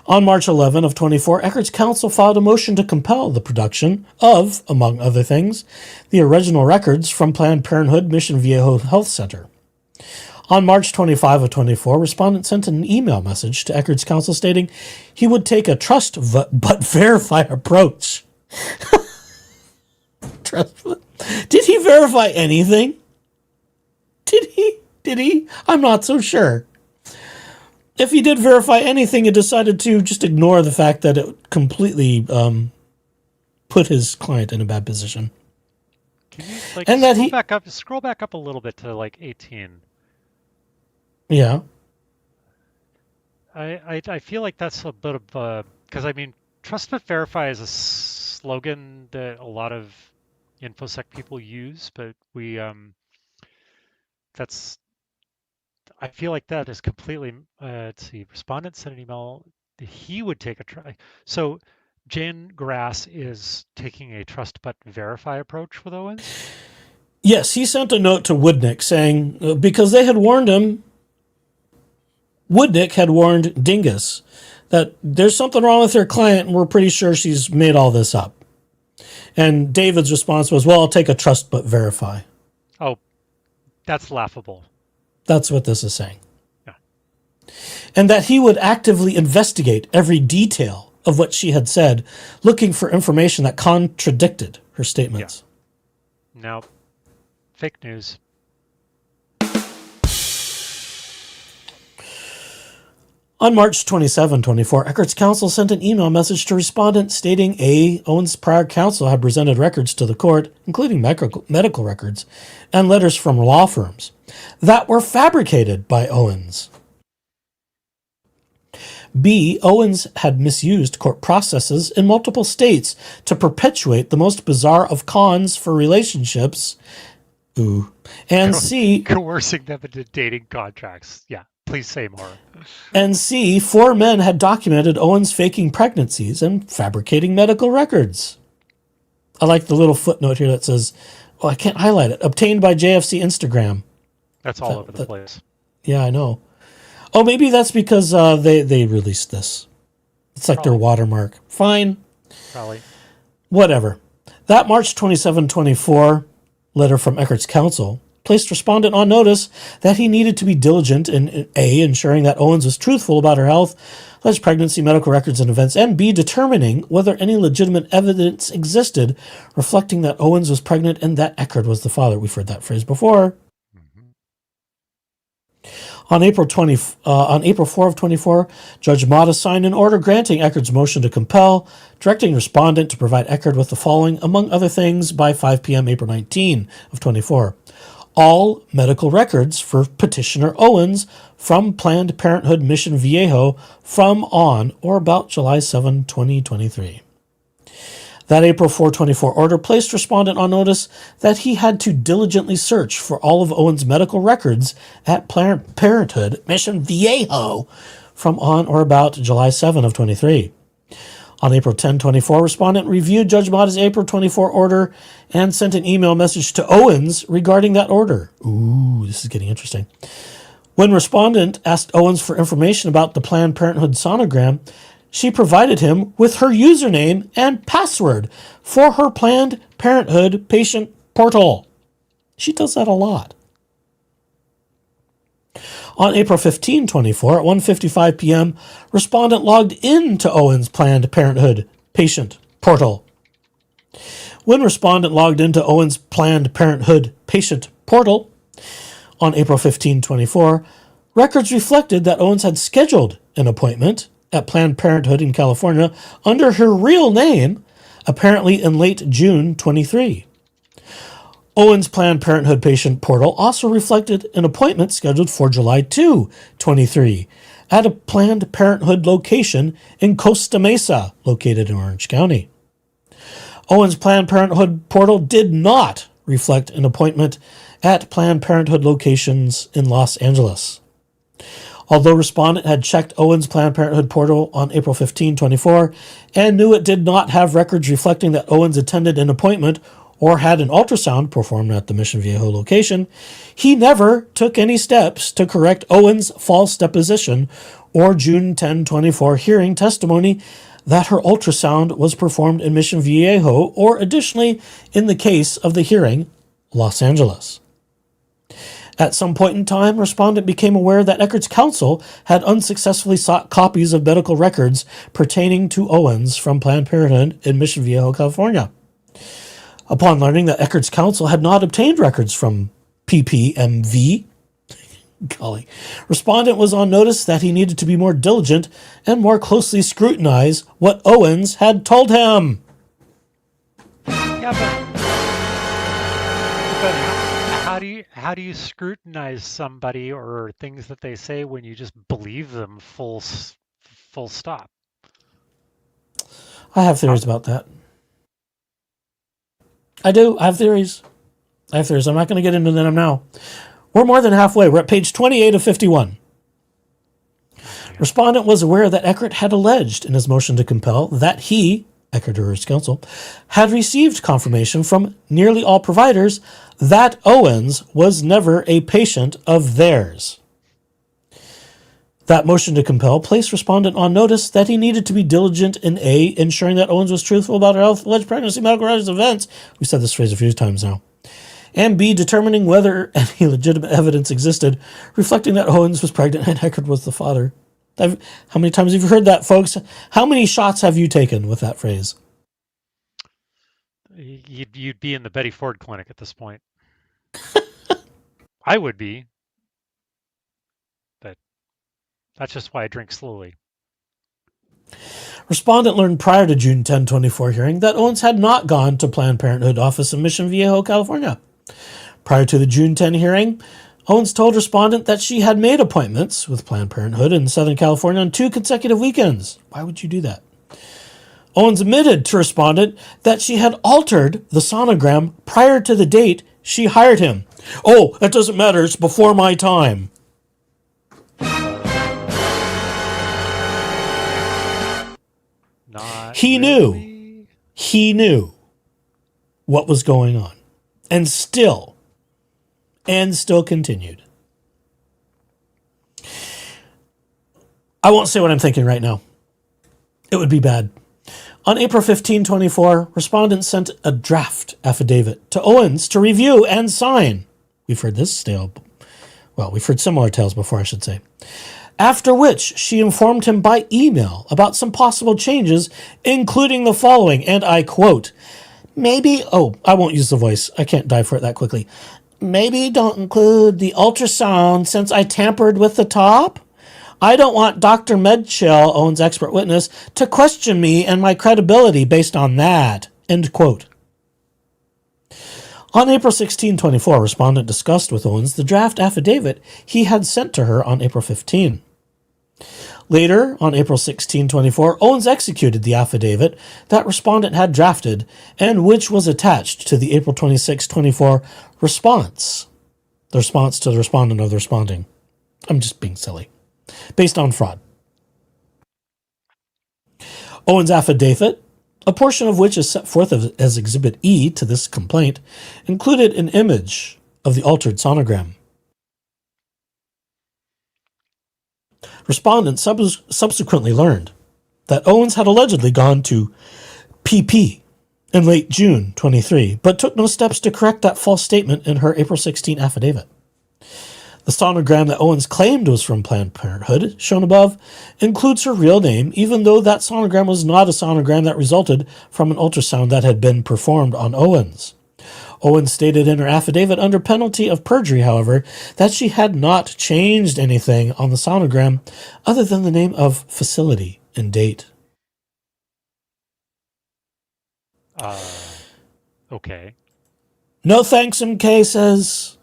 On March 11 of 24, Echard's counsel filed a motion to compel the production of, among other things, the original records from Planned Parenthood Mission Viejo Health Center. On March 25 of 24, respondent sent an email message to Echard's counsel stating he would take a trust but verify approach. Did he verify anything? Did he? I'm not so sure. If he did verify anything, he decided to just ignore the fact that it completely put his client in a bad position. Can you scroll back up a little bit to like 18? Yeah. I feel like that's a bit of because I mean, trust but verify is a slogan that a lot of InfoSec people use, but I feel like that is completely, let's see, respondent sent an email, he would take a try. So Gingras is taking a trust but verify approach with Owens? Yes, he sent a note to Woodnick saying, because they had warned him, Woodnick had warned Gingras that there's something wrong with their client and we're pretty sure she's made all this up. And David's response was, well, I'll take a trust but verify. Oh, that's laughable. That's what this is saying. Yeah. And that he would actively investigate every detail of what she had said, looking for information that contradicted her statements. Yeah. No. Fake news. On March 27, 24, Echard's counsel sent an email message to respondent stating Owens' prior counsel had presented records to the court, including medical records and letters from law firms, that were fabricated by Owens. B. Owens had misused court processes in multiple states to perpetuate the most bizarre of cons for relationships. Ooh. And C. Coercing them into dating contracts. Yeah. Please say more. And C, 4 men had documented Owens faking pregnancies and fabricating medical records. I like the little footnote here that says, oh, I can't highlight it, obtained by JFC Instagram. That's all over the place. Yeah, I know. Oh, maybe that's because they released this. It's like their Probably. watermark. Fine. Probably. Whatever. That March 27, 24 letter from Eckert's counsel placed respondent on notice that he needed to be diligent in A, ensuring that Owens was truthful about her health, alleged pregnancy, medical records, and events, and B, determining whether any legitimate evidence existed reflecting that Owens was pregnant and that Eckert was the father. We've heard that phrase before. On April 4 of 24, Judge Mata signed an order granting Eckert's motion to compel, directing respondent to provide Eckert with the following, among other things, by 5 p.m. April 19 of 24. All medical records for petitioner Owens from Planned Parenthood Mission Viejo from on or about July 7, 2023. That April 4/24 order placed respondent on notice that he had to diligently search for all of Owens' medical records at Planned Parenthood Mission Viejo from on or about July 7 of 23. On April 10/24, respondent reviewed Judge Mata's April 24 order and sent an email message to Owens regarding that order. Ooh, this is getting interesting. When respondent asked Owens for information about the Planned Parenthood sonogram, she provided him with her username and password for her Planned Parenthood patient portal. She does that a lot. On April 15, 24, at 1:55 p.m., respondent logged into Owens' Planned Parenthood patient portal. When respondent logged into Owens' Planned Parenthood patient portal on April 15, 24, records reflected that Owens had scheduled an appointment at Planned Parenthood in California under her real name, apparently in late June 23. Owens' Planned Parenthood patient portal also reflected an appointment scheduled for July 2, 23, at a Planned Parenthood location in Costa Mesa, located in Orange County. Owens' Planned Parenthood portal did not reflect an appointment at Planned Parenthood locations in Los Angeles. Although respondent had checked Owens' Planned Parenthood portal on April 15, 24, and knew it did not have records reflecting that Owens attended an appointment or had an ultrasound performed at the Mission Viejo location, he never took any steps to correct Owens' false deposition or June 10, 24 hearing testimony that her ultrasound was performed in Mission Viejo or additionally in the case of the hearing, Los Angeles. At some point in time, respondent became aware that Eckert's counsel had unsuccessfully sought copies of medical records pertaining to Owens from Planned Parenthood in Mission Viejo, California. Upon learning that Eckert's counsel had not obtained records from PPMV, respondent was on notice that he needed to be more diligent and more closely scrutinize what Owens had told him. Yeah, but how do you scrutinize somebody or things that they say when you just believe them full stop? I have theories about that. I do. I have theories. I'm not going to get into them now. We're more than halfway. We're at page 28 of 51. Respondent was aware that Eckert had alleged in his motion to compel that he, Eckert or his counsel, had received confirmation from nearly all providers that Owens was never a patient of theirs. That motion to compel placed respondent on notice that he needed to be diligent in A, ensuring that Owens was truthful about her health, alleged pregnancy, medical records, events. We've said this phrase a few times now. And B, determining whether any legitimate evidence existed reflecting that Owens was pregnant and Eckert was the father. How many times have you heard that, folks? How many shots have you taken with that phrase? You'd be in the Betty Ford clinic at this point. I would be. But that's just why I drink slowly. Respondent learned prior to June 10, 24 hearing that Owens had not gone to Planned Parenthood office in Mission Viejo, California. Prior to the June 10 hearing, Owens told respondent that she had made appointments with Planned Parenthood in Southern California on 2 consecutive weekends. Why would you do that? Owens admitted to respondent that she had altered the sonogram prior to the date she hired him. Oh, that doesn't matter. It's before my time. He knew what was going on and still continued. I won't say what I'm thinking right now. It would be bad. On April 15, 24, respondent sent a draft affidavit to Owens to review and sign. We've heard this tale. Well, we've heard similar tales before, I should say. After which, she informed him by email about some possible changes, including the following, and I quote, maybe, I won't use the voice. I can't dive for it that quickly. Maybe don't include the ultrasound since I tampered with the top. I don't want Dr. Medshell, Owens' expert witness, to question me and my credibility based on that. End quote. On April 16, 24, respondent discussed with Owens the draft affidavit he had sent to her on April 15. Later, on April 16, 24, Owens executed the affidavit that respondent had drafted and which was attached to the April 26, 24 response. The response to the respondent of the responding. I'm just being silly. Based on fraud. Owens' affidavit, a portion of which is set forth as Exhibit E to this complaint, included an image of the altered sonogram. Respondent subsequently learned that Owens had allegedly gone to PP in late June 23, but took no steps to correct that false statement in her April 16 affidavit. The sonogram that Owens claimed was from Planned Parenthood, shown above, includes her real name, even though that sonogram was not a sonogram that resulted from an ultrasound that had been performed on Owens. Owens stated in her affidavit under penalty of perjury, however, that she had not changed anything on the sonogram other than the name of facility and date. Okay. No thanks, MK says.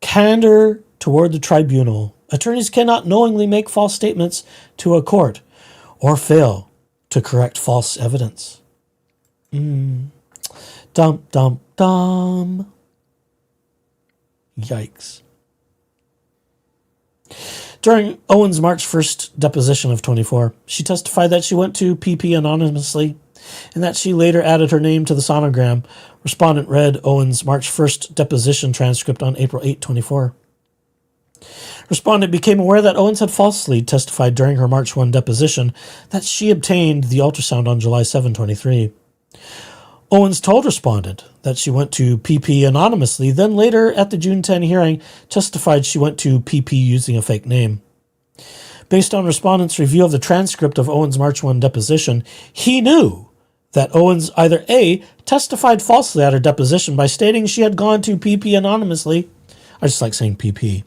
Candor toward the tribunal. Attorneys cannot knowingly make false statements to a court or fail to correct false evidence. Dum, dum, dum. Yikes. During Owens' March 1st deposition of 24, she testified that she went to PP anonymously and that she later added her name to the sonogram. Respondent read Owens' March 1st deposition transcript on April 8, 24. Respondent became aware that Owens had falsely testified during her March 1 deposition that she obtained the ultrasound on July 7, 23. Owens told respondent that she went to PP anonymously, then later at the June 10 hearing testified she went to PP using a fake name. Based on respondent's review of the transcript of Owens' March 1 deposition, he knew that Owens either A, testified falsely at her deposition by stating she had gone to PP anonymously, I just like saying PP,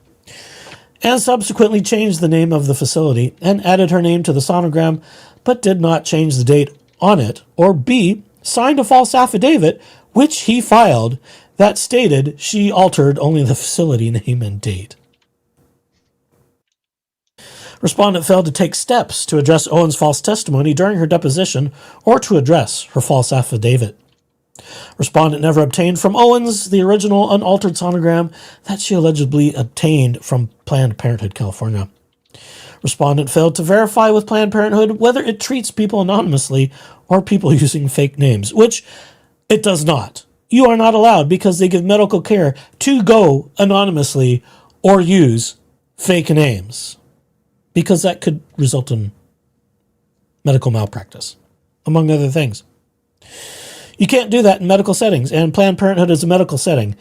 and subsequently changed the name of the facility and added her name to the sonogram, but did not change the date on it, or B, signed a false affidavit, which he filed, that stated she altered only the facility name and date. Respondent failed to take steps to address Owens' false testimony during her deposition or to address her false affidavit. Respondent never obtained from Owens the original unaltered sonogram that she allegedly obtained from Planned Parenthood, California. Respondent failed to verify with Planned Parenthood whether it treats people anonymously or people using fake names, which it does not. You are not allowed because they give medical care to go anonymously or use fake names, because that could result in medical malpractice, among other things. You can't do that in medical settings, and Planned Parenthood is a medical setting.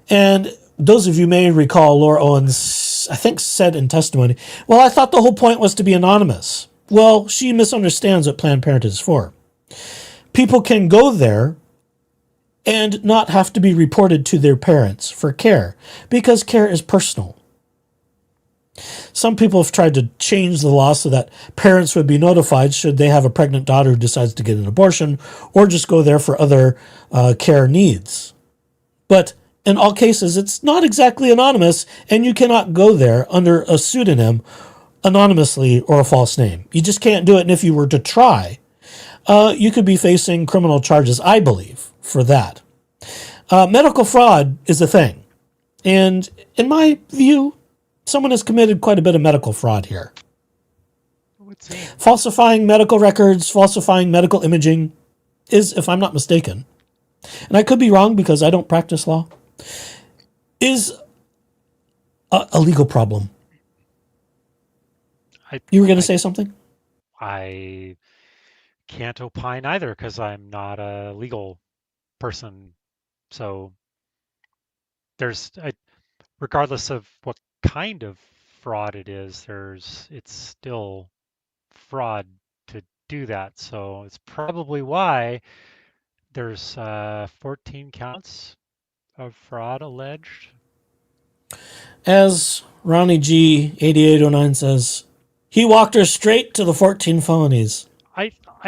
And those of you may recall Laura Owens, I think, said in testimony, well, I thought the whole point was to be anonymous. Well, she misunderstands what Planned Parenthood is for. People can go there and not have to be reported to their parents for care, because care is personal. Some people have tried to change the law so that parents would be notified should they have a pregnant daughter who decides to get an abortion or just go there for other care needs. But in all cases, it's not exactly anonymous, and you cannot go there under a pseudonym, anonymously, or a false name. You just can't do it, and if you were to try, you could be facing criminal charges, I believe, for that. Medical fraud is a thing, and in my view, someone has committed quite a bit of medical fraud here. Falsifying medical records, falsifying medical imaging is, if I'm not mistaken, and I could be wrong because I don't practice law, is a legal problem. You were going to say something? I can't opine either because I'm not a legal person. So regardless of what kind of fraud it is, it's still fraud to do that. So it's probably why there's 14 counts of fraud alleged. As Ronnie G 8809 says, he walked her straight to the 14 felonies.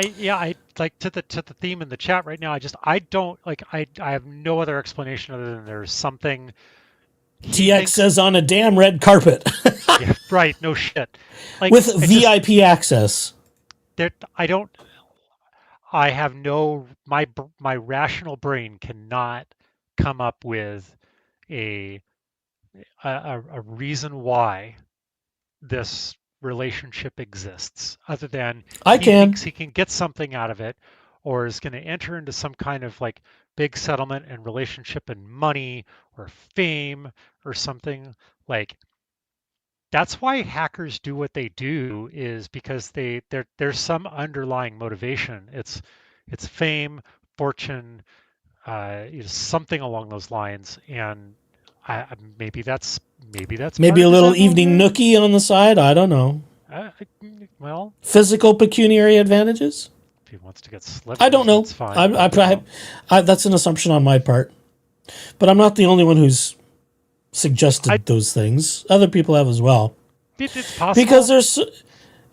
I like to the theme in the chat right now. I don't like I have no other explanation other than there's something. TX says on a damn red carpet. Yeah, right, no shit. Like, with VIP access. I have no my rational brain cannot come up with a reason why this relationship exists other than thinks he can get something out of it or is going to enter into some kind of like big settlement and relationship and money or fame or something. Like, that's why hackers do what they do, is because there's some underlying motivation. It's fame, fortune, something along those lines. And maybe that's maybe a little evening nookie on the side. I don't know. Well, physical pecuniary advantages. If he wants to get slipped, I don't know. That's fine. That's an assumption on my part, but I'm not the only one who's suggested those things. Other people have as well. It's possible because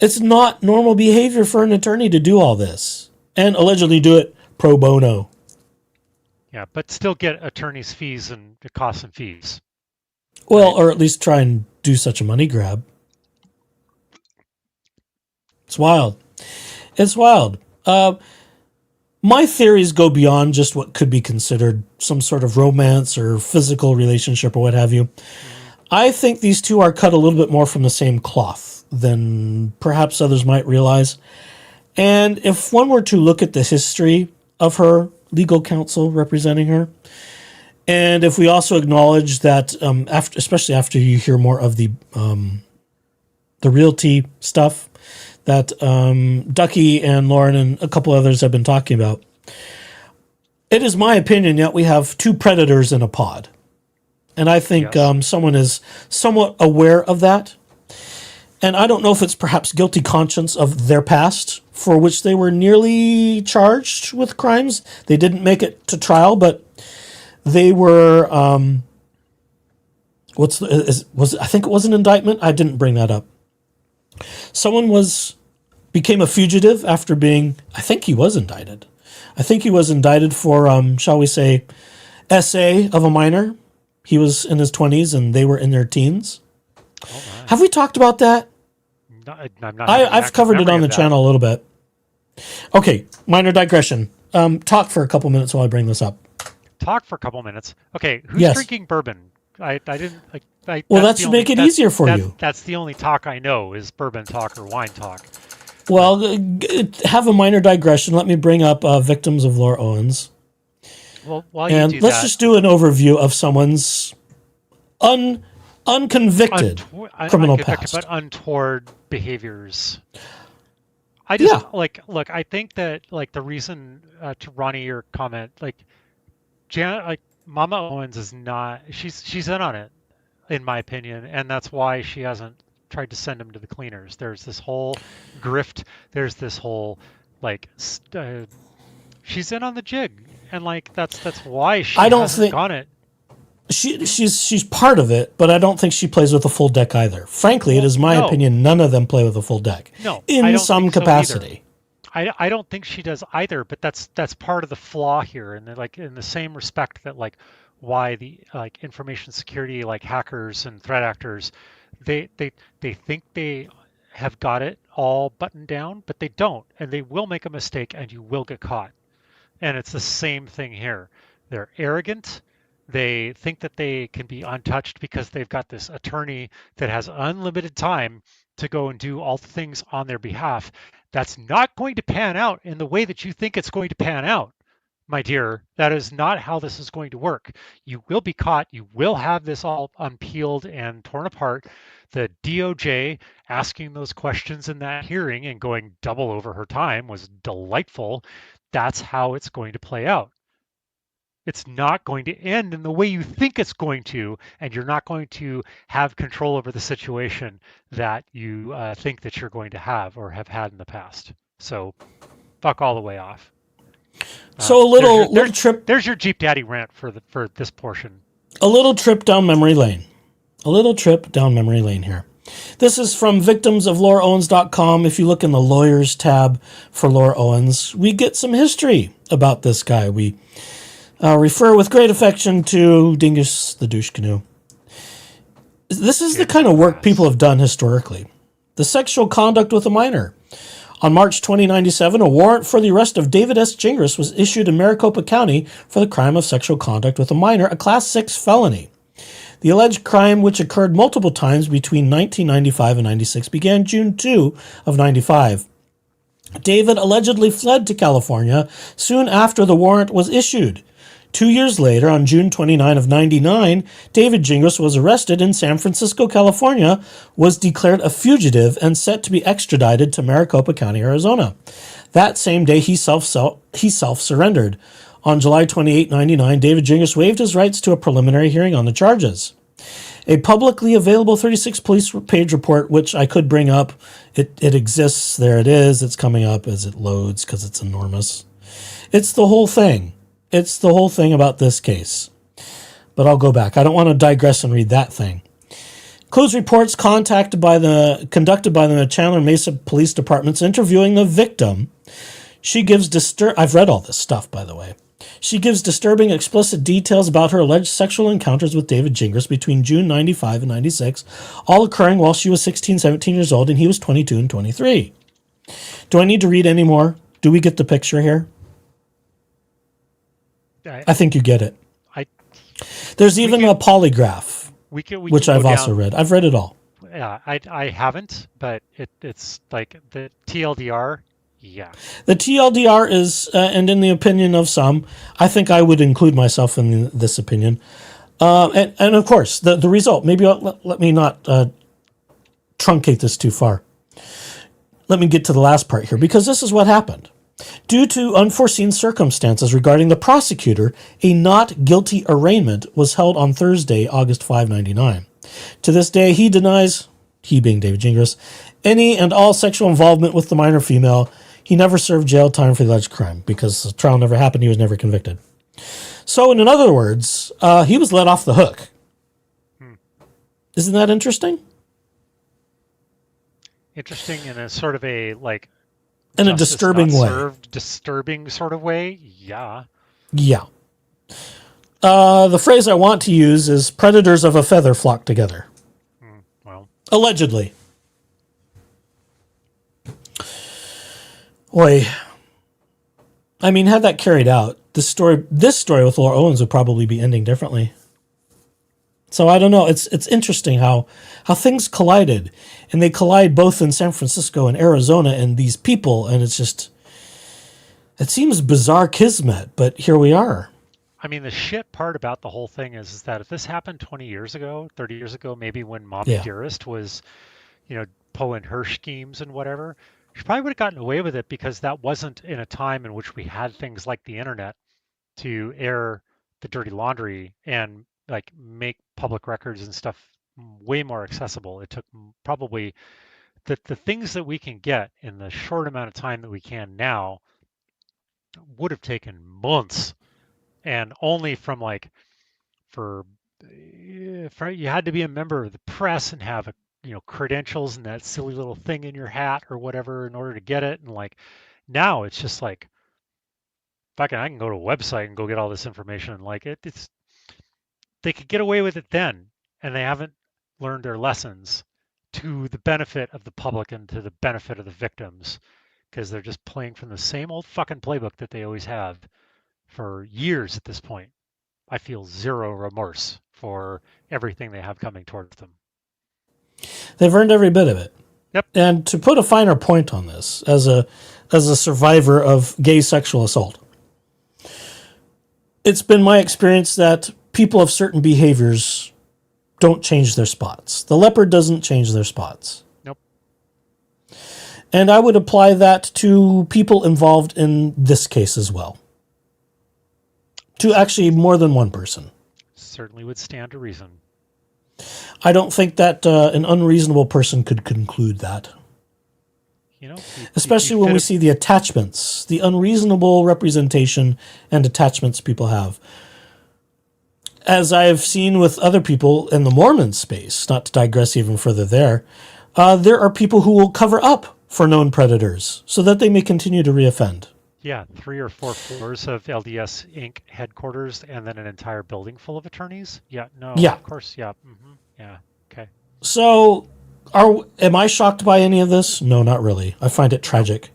it's not normal behavior for an attorney to do all this and allegedly do it pro bono. Yeah, but still get attorney's fees and the costs and fees. Well, right? Or at least try and do such a money grab. It's wild. It's wild. My theories go beyond just what could be considered some sort of romance or physical relationship or what have you. I think these two are cut a little bit more from the same cloth than perhaps others might realize. And if one were to look at the history of her legal counsel representing her, and if we also acknowledge that, especially after you hear more of the realty stuff that Ducky and Lauren and a couple others have been talking about, it is my opinion that we have two predators in a pod. And I think someone is somewhat aware of that. And I don't know if it's perhaps guilty conscience of their past, for which they were nearly charged with crimes. They didn't make it to trial, but they were, I think it was an indictment. I didn't bring that up. Someone became a fugitive after being, I think he was indicted. I think he was indicted for, shall we say, SA of a minor. He was in his 20s and they were in their teens. Oh, have we talked about that? No, I've covered it on the channel a little bit. Okay, minor digression. Talk for a couple minutes while I bring this up. Talk for a couple minutes. Okay, who's drinking bourbon? I didn't like. Well, that should make it easier for you. That's the only talk I know is bourbon talk or wine talk. Well, have a minor digression. Let me bring up Victims of Laura Owens. Well, while you do let's just do an overview of someone's unconvicted criminal past, but untoward behaviors. I just look. I think that the reason to Ronnie your comment, Mama Owens is not. She's in on it, in my opinion, and that's why she hasn't tried to send him to the cleaners. There's this whole grift. There's this whole she's in on the jig, and that's why she hasn't gone it. She's part of it, but I don't think she plays with a full deck either. Frankly, it is my opinion none of them play with a full deck. No, in some capacity. I don't think she does either, but that's part of the flaw here, and in the same respect that why the information security hackers and threat actors, they think they have got it all buttoned down, but they don't, and they will make a mistake and you will get caught. And it's the same thing here. They're arrogant. They think that they can be untouched because they've got this attorney that has unlimited time to go and do all the things on their behalf. That's not going to pan out in the way that you think it's going to pan out. my dear. That is not how this is going to work. You will be caught. You will have this all unpeeled and torn apart. The DOJ asking those questions in that hearing and going double over her time was delightful. That's how it's going to play out. It's not going to end in the way you think it's going to, and you're not going to have control over the situation that you think that you're going to have or have had in the past. So fuck all the way off. So a little trip. There's your Jeep Daddy rant for this portion. A little trip down memory lane. A little trip down memory lane here. This is from victimsoflauraowens.com. If you look in the lawyers tab for Laura Owens, we get some history about this guy. We refer with great affection to Dingus the douche canoe. This is the kind of work people have done historically. The sexual conduct with a minor. On March 2097, a warrant for the arrest of David S. Gingras was issued in Maricopa County for the crime of sexual conduct with a minor, a Class 6 felony. The alleged crime, which occurred multiple times between 1995 and 96, began June 2 of 95. David allegedly fled to California soon after the warrant was issued. 2 years later, on June 29 of 99, David Gingras was arrested in San Francisco, California, was declared a fugitive and set to be extradited to Maricopa County, Arizona. That same day, he self-surrendered. On July 28, 99, David Gingras waived his rights to a preliminary hearing on the charges. A publicly available 36 police page report, which I could bring up, it exists, there it is, it's coming up as it loads because it's enormous. It's the whole thing. It's the whole thing about this case. But I'll go back. I don't want to digress and read that thing. Includes reports conducted by the Chandler Mesa Police Departments interviewing the victim. She gives I've read all this stuff, by the way. She gives disturbing, explicit details about her alleged sexual encounters with David Gingras between June 95 and 96, all occurring while she was 16, 17 years old and he was 22 and 23. Do I need to read any more? Do we get the picture here? I think you get it. There's even a polygraph, which I've also read. I've read it all. Yeah, I haven't, but it's like the TLDR. Yeah. The TLDR is, and in the opinion of some, I think I would include myself in this opinion. And of course, the result, maybe let me not truncate this too far. Let me get to the last part here, because this is what happened. Due to unforeseen circumstances regarding the prosecutor, a not guilty arraignment was held on Thursday, August 5, 99. To this day, he denies, he being David Gingras, any and all sexual involvement with the minor female. He never served jail time for the alleged crime because the trial never happened. He was never convicted. So, in other words, he was let off the hook. Isn't that interesting? Interesting in a sort of a like. In a disturbing way. Disturbing sort of way, yeah. Yeah. The phrase I want to use is predators of a feather flock together. Well. Allegedly. Oi. I mean, had that carried out, this story with Laura Owens would probably be ending differently. So I don't know. It's interesting how things collided, and they collide both in San Francisco and Arizona and these people, and it's just, it seems bizarre kismet, but here we are. I mean, the shit part about the whole thing is that if this happened 20 years ago, 30 years ago, maybe when Mommy Dearest was, pulling her schemes and whatever, she probably would have gotten away with it because that wasn't in a time in which we had things like the internet to air the dirty laundry and like make public records and stuff way more accessible. It took probably the things that we can get in the short amount of time that we can now would have taken months, and only from like for you had to be a member of the press and have credentials and that silly little thing in your hat or whatever in order to get it. And like now it's just like fucking I can go to a website and go get all this information, and like it's they could get away with it then, and they haven't learned their lessons to the benefit of the public and to the benefit of the victims, because they're just playing from the same old fucking playbook that they always have for years at this point. I feel zero remorse for everything they have coming towards them. They've earned every bit of it. Yep. And to put a finer point on this, as a survivor of gay sexual assault, it's been my experience that people of certain behaviors don't change their spots. The leopard doesn't change their spots. Nope. And I would apply that to people involved in this case as well. To actually more than one person. Certainly would stand to reason. I don't think that an unreasonable person could conclude that. You know, especially when we see the attachments, the unreasonable representation and attachments people have. As I've seen with other people in the Mormon space, not to digress even further there are people who will cover up for known predators so that they may continue to reoffend. Yeah, 3 or 4 floors of LDS Inc. headquarters and then an entire building full of attorneys? Yeah, no, Yeah. Of course, yeah. Yeah, okay. So, am I shocked by any of this? No, not really. I find it tragic.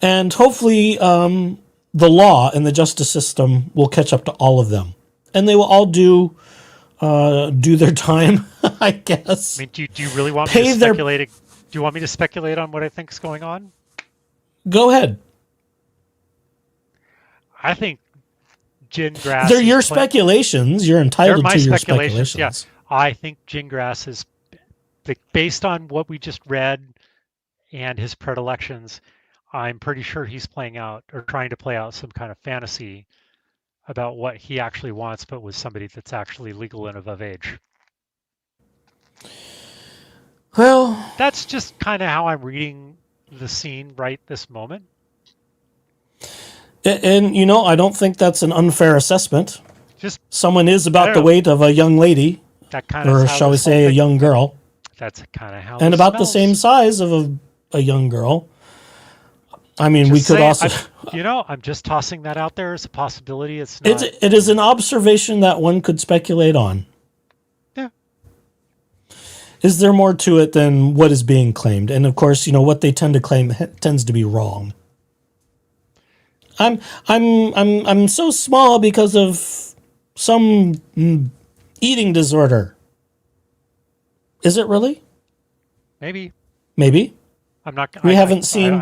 And hopefully the law and the justice system will catch up to all of them. And they will all do their time, I guess. I mean, do you really want me to speculate? Do you want me to speculate on what I think is going on? Go ahead. I think Gingras. They're your speculations. You're entitled to your speculations. Yeah. I think Gingras is, based on what we just read and his predilections, I'm pretty sure he's playing out or trying to play out some kind of fantasy about what he actually wants, but with somebody that's actually legal and above age. Well, that's just kind of how I'm reading the scene right this moment. And, I don't think that's an unfair assessment. Just someone is about the weight of a young lady, that kind or shall we say a young girl. That's kind of how and about smells. The same size of a young girl. I mean, we could also... I'm just tossing that out there as a possibility. It's not... It is an observation that one could speculate on. Yeah. Is there more to it than what is being claimed? And of course, what they tend to claim tends to be wrong. I'm so small because of some eating disorder. Is it really? Maybe. I'm not. We haven't seen.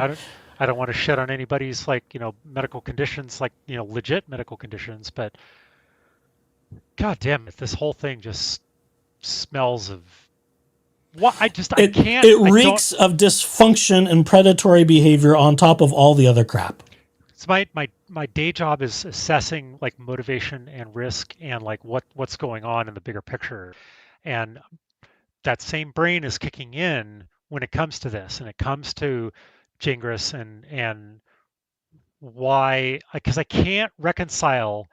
I don't want to shit on anybody's medical conditions, legit medical conditions, but God damn it, this whole thing just smells of what I can't. It reeks of dysfunction and predatory behavior on top of all the other crap. It's my day job is assessing motivation and risk and what's going on in the bigger picture, and that same brain is kicking in when it comes to this, and it comes to Gingras and why, because I can't reconcile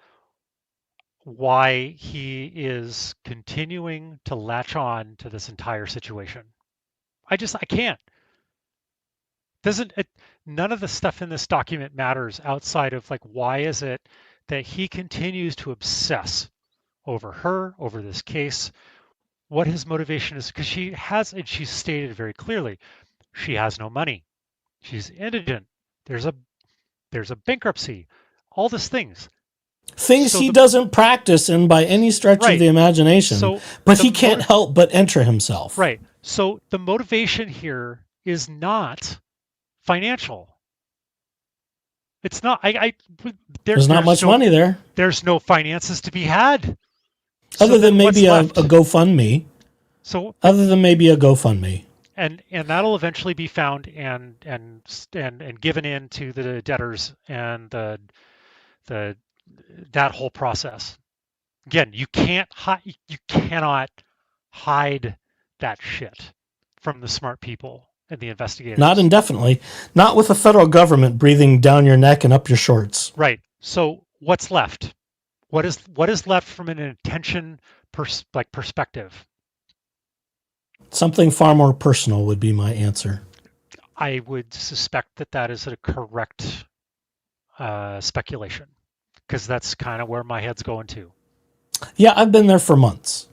why he is continuing to latch on to this entire situation. I can't. None of the stuff in this document matters outside of why is it that he continues to obsess over her, over this case, what his motivation is, because she's stated very clearly, she has no money. She's indigent. There's a bankruptcy. All these things. Things he doesn't practice in by any stretch of the imagination. But he can't help but enter himself. Right. So the motivation here is not financial. It's not. There's not much money there. There's no finances to be had. Other than maybe a GoFundMe. Other than maybe a GoFundMe. And that'll eventually be found and given in to the debtors and that whole process. Again, you cannot hide that shit from the smart people and the investigators. Not indefinitely. Not with the federal government breathing down your neck and up your shorts. Right. So what's left? What is left from an intention perspective? Something far more personal would be my answer. I would suspect that is a correct speculation, because that's kind of where my head's going to. Yeah, I've been there for months.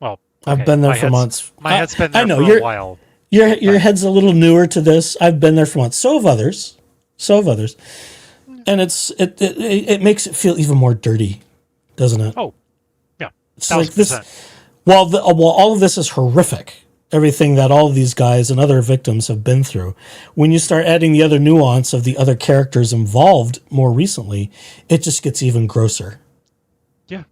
Well, I've been there for months. My head's been there for a while. Your head's a little newer to this. I've been there for months. So have others. And it makes it feel even more dirty, doesn't it? Oh, yeah. It's like this. While all of this is horrific, everything that all of these guys and other victims have been through, when you start adding the other nuance of the other characters involved more recently, it just gets even grosser. Yeah.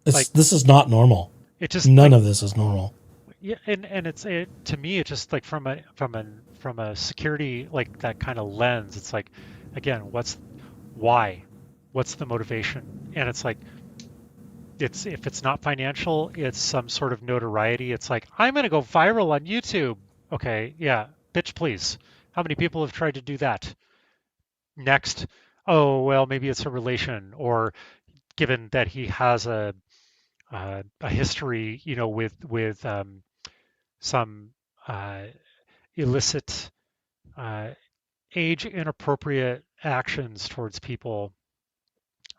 This is not normal. It just none of this is normal. Yeah, and to me, it's just like from a security, like that kind of lens. It's like, again, why, what's the motivation? And it's like, if it's not financial, it's some sort of notoriety. It's like, I'm gonna go viral on YouTube. Okay, yeah, bitch, please. How many people have tried to do that? Next, oh well, maybe it's a relation, or given that he has a history, with some illicit, age inappropriate actions towards people.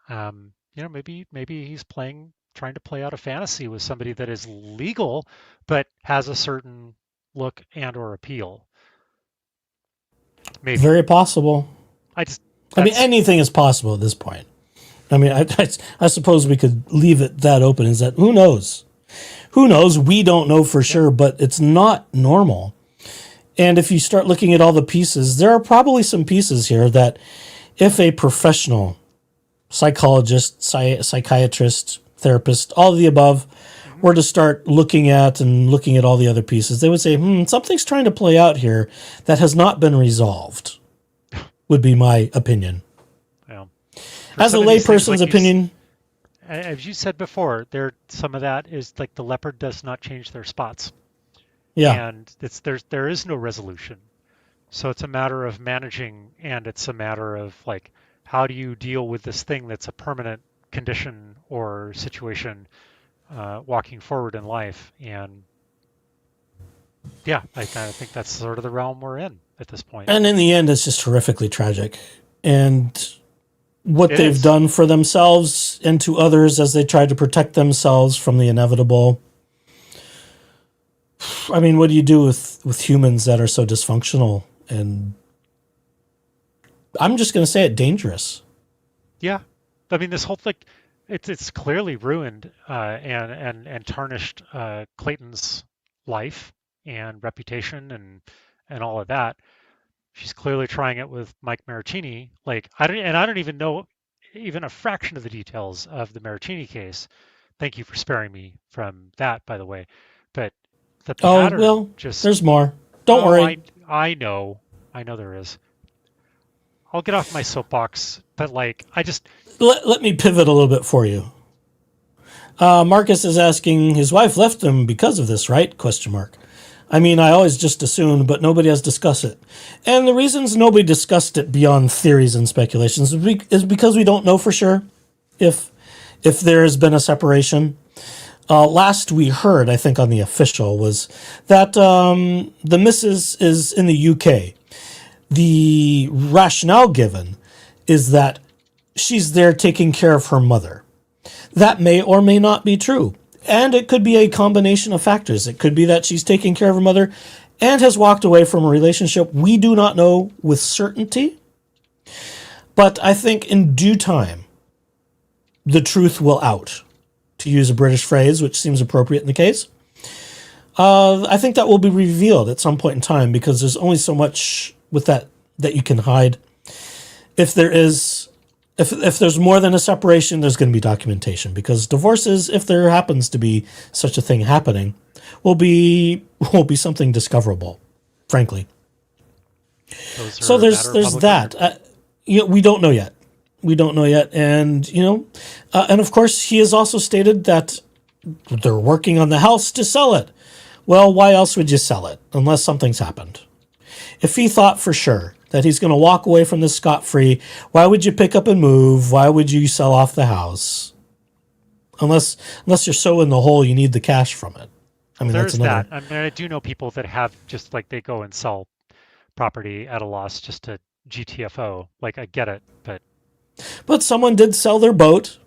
Maybe he's trying to play out a fantasy with somebody that is legal, but has a certain look and or appeal. Maybe. Very possible. I mean, anything is possible at this point. I mean, I suppose we could leave it that open. Is that who knows? Who knows? We don't know for sure, but it's not normal. And if you start looking at all the pieces, there are probably some pieces here that if a professional psychologist, psychiatrist, therapist, all of the above, were to start looking at all the other pieces, they would say, something's trying to play out here that has not been resolved, would be my opinion. Yeah. As a layperson's opinion. As you said before, some of that is like the leopard does not change their spots. Yeah. And there is no resolution. So it's a matter of managing, and it's a matter of like, how do you deal with this thing that's a permanent condition or situation walking forward in life? And yeah, I kind of think that's sort of the realm we're in at this point. And in the end, it's just horrifically tragic. And what they've done for themselves and to others as they try to protect themselves from the inevitable. I mean, what do you do with humans that are so dysfunctional and, I'm just going to say it, dangerous? Yeah. I mean, this whole thing, it's clearly ruined and tarnished Clayton's life and reputation and all of that. She's clearly trying it with Mike Maricini. Like, I don't even know even a fraction of the details of the Maricini case. Thank you for sparing me from that, by the way. But the pattern there's more. Don't worry. I know there is. I'll get off my soapbox, but like, I just let me pivot a little bit for you. Marcus is asking, his wife left him because of this, right? ? I mean, I always just assumed, but nobody has discussed it. And the reasons nobody discussed it beyond theories and speculations is because we don't know for sure if there has been a separation. Last we heard, I think on the official, was that the missus is in the UK. The rationale given is that she's there taking care of her mother. That may or may not be true. And it could be a combination of factors. It could be that she's taking care of her mother and has walked away from a relationship. We do not know with certainty. But I think in due time, the truth will out, to use a British phrase, which seems appropriate in the case. I think that will be revealed at some point in time because there's only so much with that you can hide. If there's more than a separation, there's going to be documentation because divorces, if there happens to be such a thing happening, will be something discoverable, frankly. So there's that. We don't know yet. And and of course he has also stated that they're working on the house to sell it. Well, why else would you sell it unless something's happened? If he thought for sure that he's going to walk away from this scot-free, why would you pick up and move? Why would you sell off the house? Unless you're so in the hole, you need the cash from it. I mean, there's that's another. that. I mean, I do know people that have just like they go and sell property at a loss just to GTFO. Like, I get it, but someone did sell their boat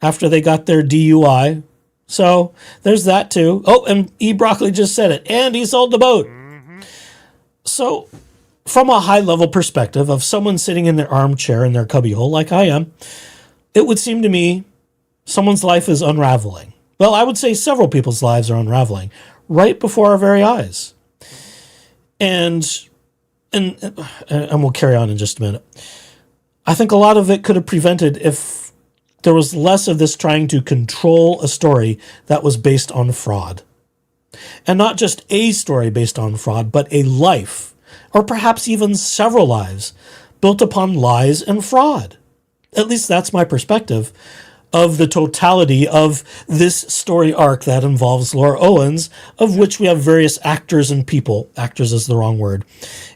after they got their DUI. So there's that too. Oh, and E. Broccoli just said it. And he sold the boat. Mm-hmm. So from a high-level perspective of someone sitting in their armchair in their cubbyhole like I am, it would seem to me someone's life is unraveling. Well, I would say several people's lives are unraveling right before our very eyes. And we'll carry on in just a minute. I think a lot of it could have prevented if there was less of this trying to control a story that was based on fraud. And not just a story based on fraud, but a life, or perhaps even several lives, built upon lies and fraud. At least that's my perspective of the totality of this story arc that involves Laura Owens, of which we have various actors and people. Actors is the wrong word.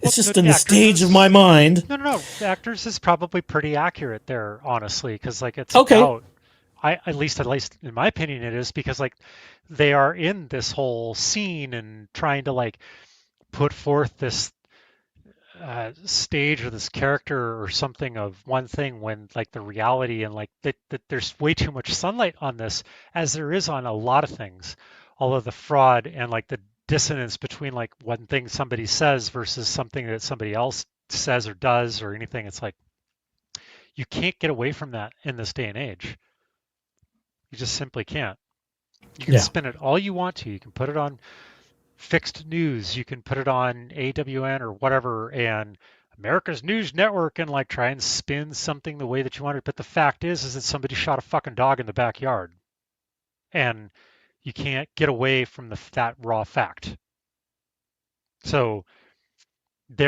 It's just in the stage of my mind. No. Actors is probably pretty accurate there, honestly, because like it's okay. about. At least in my opinion, it is because like they are in this whole scene and trying to like put forth this stage or this character or something of one thing when like the reality and like that there's way too much sunlight on this, as there is on a lot of things, all of the fraud and like the dissonance between like one thing somebody says versus something that somebody else says or does or anything. It's like you can't get away from that in this day and age. You just simply can't. You can spin it all you want to. You can put it on fixed news. You can put it on AWN or whatever and America's News Network and like try and spin something the way that you want it. But the fact is that somebody shot a fucking dog in the backyard. And you can't get away from that raw fact. So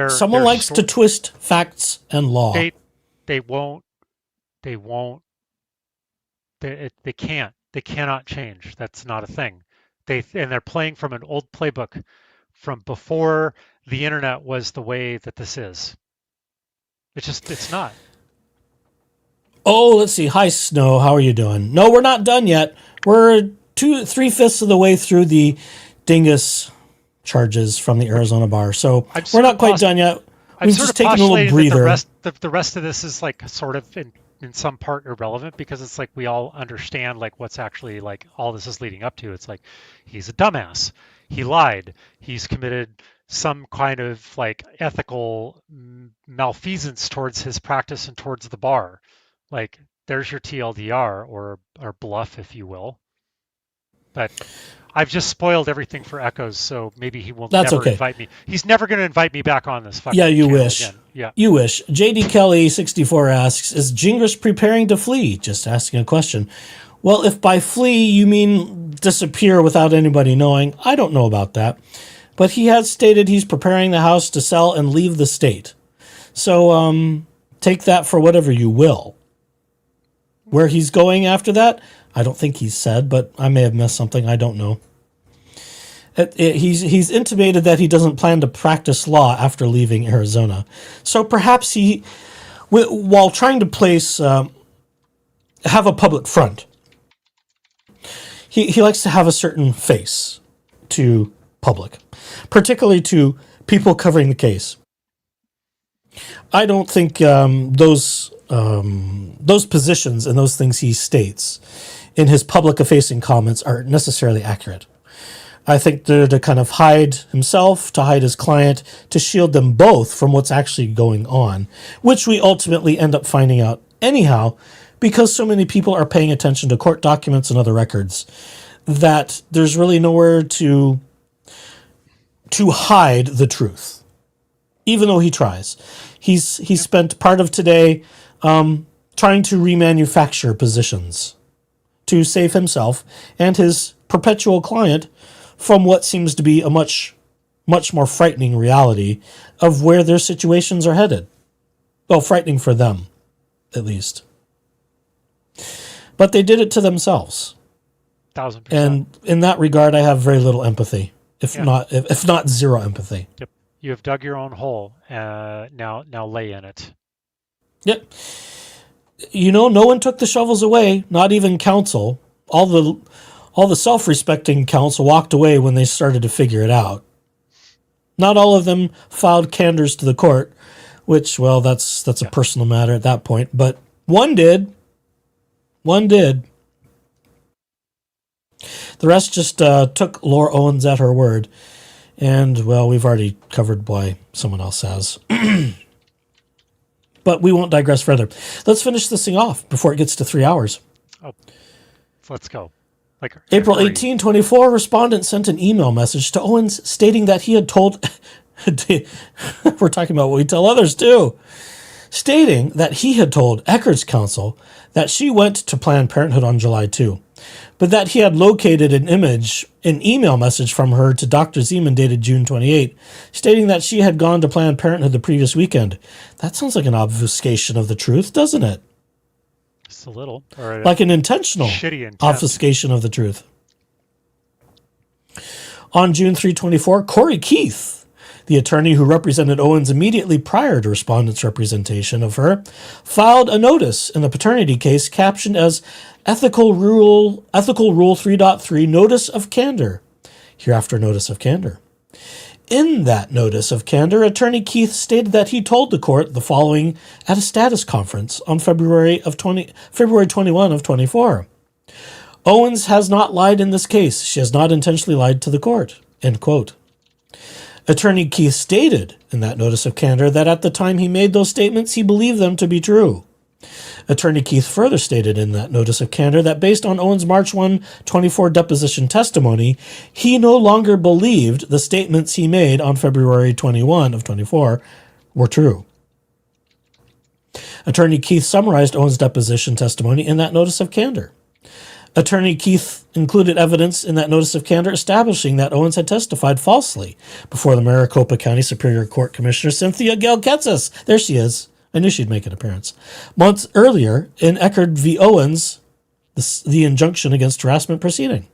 someone likes to twist facts and law. They can't. They cannot change. That's not a thing. They're playing from an old playbook from before the internet was the way that this is. It's not. Oh, let's see. Hi, Snow. How are you doing? No, we're not done yet. We're 3/5 of the way through the dingus charges from the Arizona bar. So we're not quite done yet. We've just taken a little breather. The rest of this is like sort of in some part irrelevant because it's like we all understand like what's actually like all this is leading up to. It's like he's a dumbass. He lied. He's committed some kind of like ethical malfeasance towards his practice and towards the bar. Like there's your TLDR or bluff, if you will. But I've just spoiled everything for Echoes, so maybe he will never invite me. He's never going to invite me back on this fucking you channel wish. Again. Yeah, you wish. JD Kelly 64 asks, is Gingras preparing to flee? Just asking a question. Well, if by flee you mean disappear without anybody knowing, I don't know about that. But he has stated he's preparing the house to sell and leave the state. So take that for whatever you will. Where he's going after that, I don't think he's said, but I may have missed something. I don't know. He's intimated that he doesn't plan to practice law after leaving Arizona. So perhaps he, while trying to have a public front, he likes to have a certain face to public, particularly to people covering the case. I don't think those positions and those things he states in his public-facing comments are necessarily accurate. I think they're to kind of hide himself, to hide his client, to shield them both from what's actually going on, which we ultimately end up finding out anyhow, because so many people are paying attention to court documents and other records that there's really nowhere to hide the truth, even though he tries. He's spent part of today trying to remanufacture positions to save himself and his perpetual client from what seems to be a much more frightening reality of where their situations are headed. Well, frightening for them, at least. But they did it to themselves. 1,000%. And in that regard, I have very little empathy, if not zero empathy. Yep. You have dug your own hole. Now lay in it. Yep. No one took the shovels away, not even counsel. All the self-respecting counsel walked away when they started to figure it out. Not all of them filed candors to the court, which, well, that's a personal matter at that point, but one did. One did. The rest just took Laura Owens at her word, and, well, we've already covered why someone else has. But we won't digress further. Let's finish this thing off before it gets to 3 hours. Oh, let's go. Like April agree. 18, 24, respondent sent an email message to Owens stating that he had told... We're talking about what we tell others, too. Stating that he had told Eckerd's counsel that she went to Planned Parenthood on July 2, but that he had located an email message from her to Dr. Zeman dated June 28, stating that she had gone to Planned Parenthood the previous weekend. That sounds like an obfuscation of the truth, doesn't it? Just a little. Or Like an intentional shitty intent. obfuscation of the truth. On June 3/24, Corey Keith, the attorney who represented Owens immediately prior to respondent's representation of her, filed a notice in the paternity case captioned as Ethical Rule 3.3 Notice of Candor. Hereafter Notice of Candor. In that Notice of Candor, Attorney Keith stated that he told the court the following at a status conference on February 21 of 24. Owens has not lied in this case. She has not intentionally lied to the court. End quote. Attorney Keith stated in that Notice of Candor that at the time he made those statements, he believed them to be true. Attorney Keith further stated in that Notice of Candor that based on Owens' March 1, 24 deposition testimony, he no longer believed the statements he made on February 21 of 24 were true. Attorney Keith summarized Owens' deposition testimony in that Notice of Candor. Attorney Keith included evidence in that Notice of Candor establishing that Owens had testified falsely before the Maricopa County Superior Court Commissioner Cynthia Gelketzis. There she is. I knew she'd make an appearance. Months earlier, in Eckerd v. Owens, the injunction against harassment proceeding.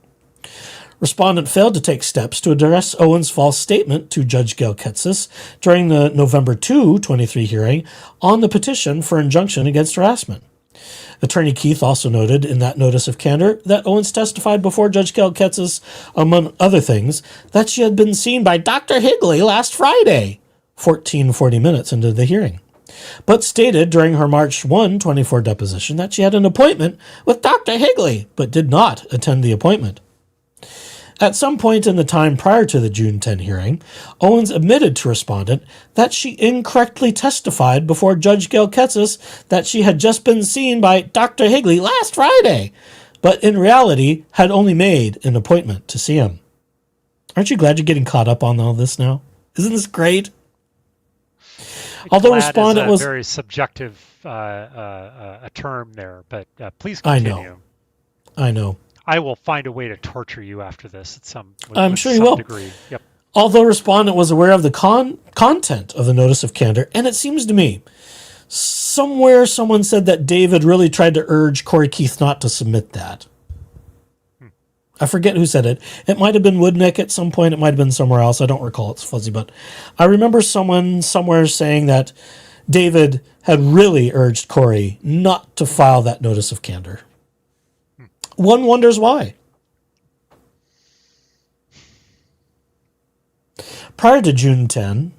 Respondent failed to take steps to address Owens' false statement to Judge Gelketzis during the November 2, 23 hearing on the petition for injunction against harassment. Attorney Keith also noted in that Notice of Candor that Owens testified before Judge Gelketzis, among other things, that she had been seen by Dr. Higley last Friday, 40 minutes into the hearing, but stated during her March 1, 24 deposition that she had an appointment with Dr. Higley, but did not attend the appointment. At some point in the time prior to the June 10 hearing, Owens admitted to respondent that she incorrectly testified before Judge Gelketzis that she had just been seen by Dr. Higley last Friday, but in reality had only made an appointment to see him. Aren't you glad you're getting caught up on all this now? Isn't this great? Although respondent was very subjective a term there, but please continue. I know. I will find a way to torture you after this at some. I'm sure you will. Degree. Yep. Although respondent was aware of the content of the Notice of Candor, and it seems to me, somewhere someone said that David really tried to urge Corey Keith not to submit that. I forget who said it. It might have been Woodnick at some point. It might have been somewhere else. I don't recall. It's fuzzy, but I remember someone somewhere saying that David had really urged Corey not to file that Notice of Candor. One wonders why. Prior to June 10,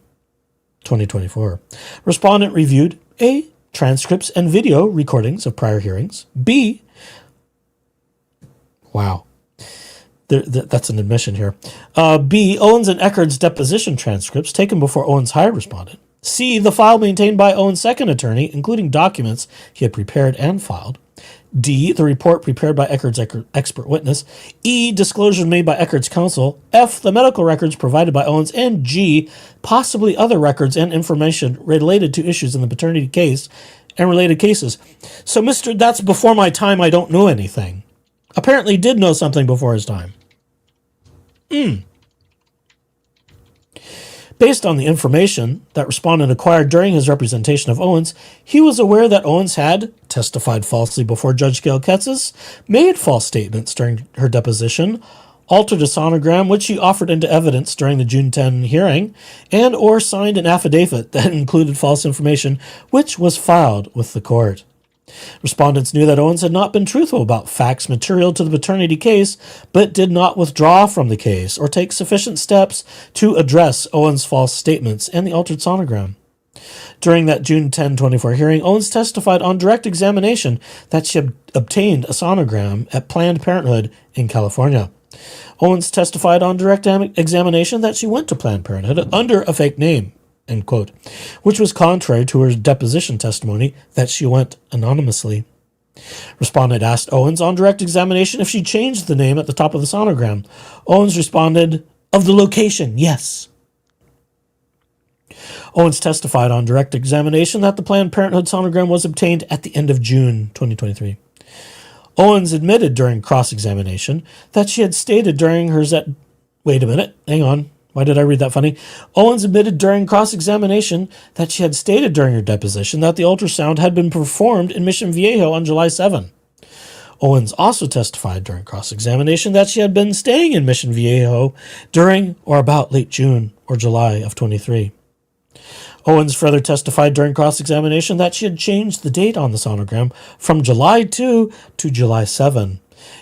2024, respondent reviewed A, transcripts and video recordings of prior hearings, B, wow, that's an admission here, B, Owens and Eckerd's deposition transcripts taken before Owens hired respondent, C, the file maintained by Owens' second attorney, including documents he had prepared and filed, D, the report prepared by Eckerd's expert witness, E, disclosure made by Eckerd's counsel, F, the medical records provided by Owens, and G, possibly other records and information related to issues in the paternity case and related cases. So, Mr. That's before my time, I don't know anything. Apparently did know something before his time. Based on the information that respondent acquired during his representation of Owens, he was aware that Owens had testified falsely before Judge Gelketzis, made false statements during her deposition, altered a sonogram which he offered into evidence during the June 10 hearing, and or signed an affidavit that included false information which was filed with the court. Respondents knew that Owens had not been truthful about facts material to the paternity case, but did not withdraw from the case or take sufficient steps to address Owens' false statements and the altered sonogram. During that June 10, 24 hearing, Owens testified on direct examination that she had obtained a sonogram at Planned Parenthood in California. Owens testified on direct examination that she went to Planned Parenthood under a fake name, end quote, which was contrary to her deposition testimony that she went anonymously. Respondent asked Owens on direct examination if she changed the name at the top of the sonogram. Owens responded, "Of the location, yes." Owens testified on direct examination that the Planned Parenthood sonogram was obtained at the end of June 2023. Owens admitted during cross-examination that she had stated during her Wait a minute, hang on. Why did I read that funny? Owens admitted during cross-examination that she had stated during her deposition that the ultrasound had been performed in Mission Viejo on July 7. Owens also testified during cross-examination that she had been staying in Mission Viejo during or about late June or July of 23. Owens further testified during cross-examination that she had changed the date on the sonogram from July 2 to July 7,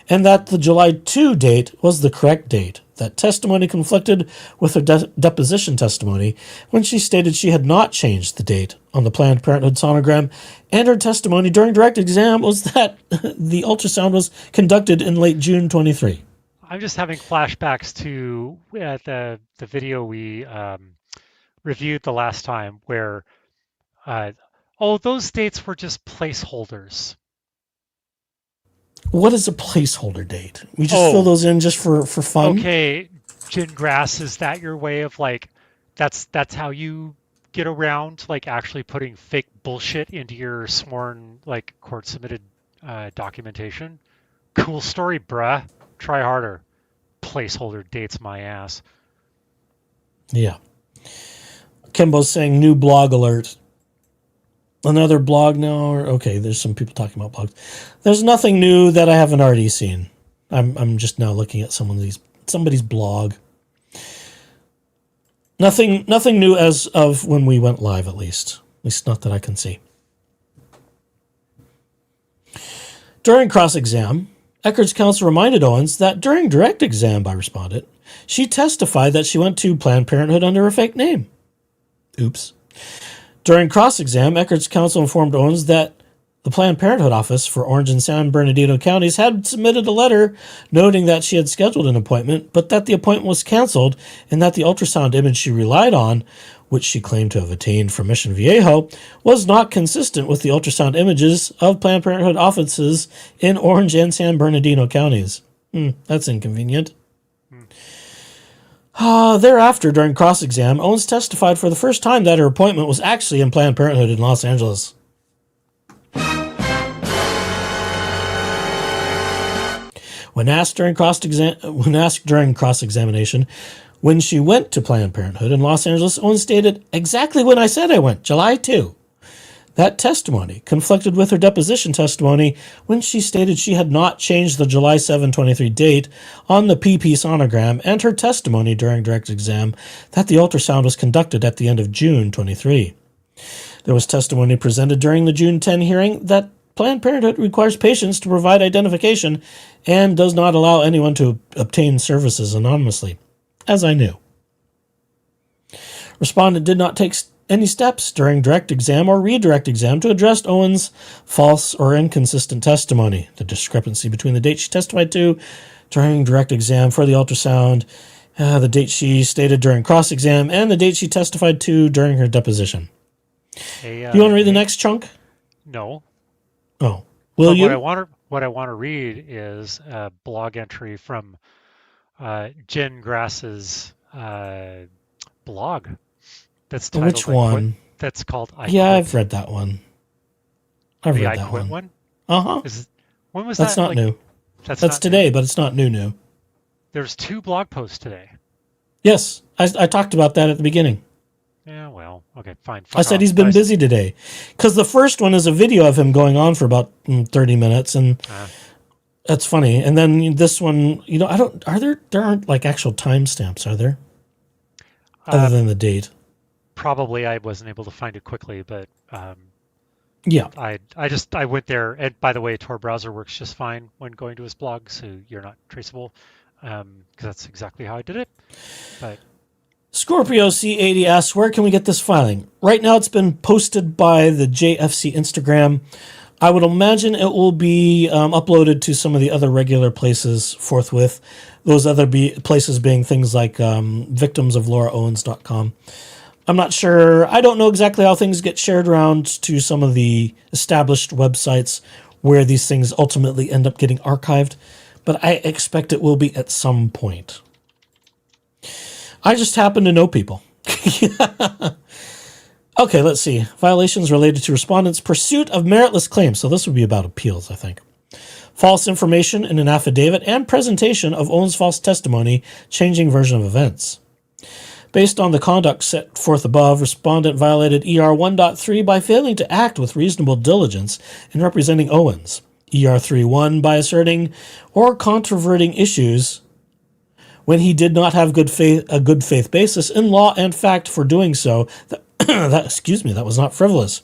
and that the July 2 date was the correct date. That testimony conflicted with her deposition testimony when she stated she had not changed the date on the Planned Parenthood sonogram, and her testimony during direct exam was that the ultrasound was conducted in late June 23. I'm just having flashbacks to the video we reviewed the last time where, those dates were just placeholders. What is a placeholder date? We just fill those in just for fun? Okay, Gingras, is that your way of that's how you get around actually putting fake bullshit into your sworn court submitted documentation? Cool story, bruh. Try harder. Placeholder dates my ass. Yeah. Kimbo's saying new blog alert. Another blog now? Okay, there's some people talking about blogs. There's nothing new that I haven't already seen. I'm just now looking at somebody's blog. Nothing new as of when we went live, at least. At least not that I can see. During cross-exam, Eckerd's counsel reminded Owens that during direct exam by respondent, she testified that she went to Planned Parenthood under a fake name. Oops. During cross-exam, Eckerd's counsel informed Owens that the Planned Parenthood office for Orange and San Bernardino counties had submitted a letter noting that she had scheduled an appointment, but that the appointment was canceled and that the ultrasound image she relied on, which she claimed to have obtained from Mission Viejo, was not consistent with the ultrasound images of Planned Parenthood offices in Orange and San Bernardino counties. That's inconvenient. Thereafter, during cross-exam, Owens testified for the first time that her appointment was actually in Planned Parenthood in Los Angeles. When asked during cross-examination when she went to Planned Parenthood in Los Angeles, Owens stated, "Exactly when I said I went, July 2. That testimony conflicted with her deposition testimony when she stated she had not changed the July 7/23 date on the PP sonogram, and her testimony during direct exam that the ultrasound was conducted at the end of June 23. There was testimony presented during the June 10 hearing that Planned Parenthood requires patients to provide identification and does not allow anyone to obtain services anonymously, as I knew. Respondent did not take any steps during direct exam or redirect exam to address Owens' false or inconsistent testimony. The discrepancy between the date she testified to during direct exam for the ultrasound, the date she stated during cross-exam, and the date she testified to during her deposition. Hey, Do you want to read the next chunk? No. Oh. Will you? What I want to read is a blog entry from Gingras's blog. That's titled, Which one? That's called I Yeah, Quit. I've read that one. I've read that Quit one. one? Uh-huh. When was That's that? not new. That's That's not today, new. but it's not new. There's 2 blog posts today. Yes, I talked about that at the beginning. Yeah, well, okay, fine. I said he's been busy today. Because the first one is a video of him going on for about 30 minutes, and that's funny. And then this one, there aren't actual timestamps, are there? Other than the date. Probably I wasn't able to find it quickly, but Yeah. I went there, and by the way, Tor browser works just fine when going to his blog, so you're not traceable, because that's exactly how I did it. But Scorpio C80 asks, where can we get this filing? Right now it's been posted by the JFC Instagram. I would imagine it will be uploaded to some of the other regular places forthwith. Those other places being things like victimsoflauraowens.com. I'm not sure. I don't know exactly how things get shared around to some of the established websites where these things ultimately end up getting archived, but I expect it will be at some point. I just happen to know people. Okay, let's see. Violations related to respondents' pursuit of meritless claims. So this would be about appeals, I think. False information in an affidavit and presentation of Owens' false testimony, changing version of events. Based on the conduct set forth above, respondent violated ER 1.3 by failing to act with reasonable diligence in representing Owens. ER 3.1 by asserting or controverting issues when he did not have a good faith basis in law and fact for doing so. That was not frivolous.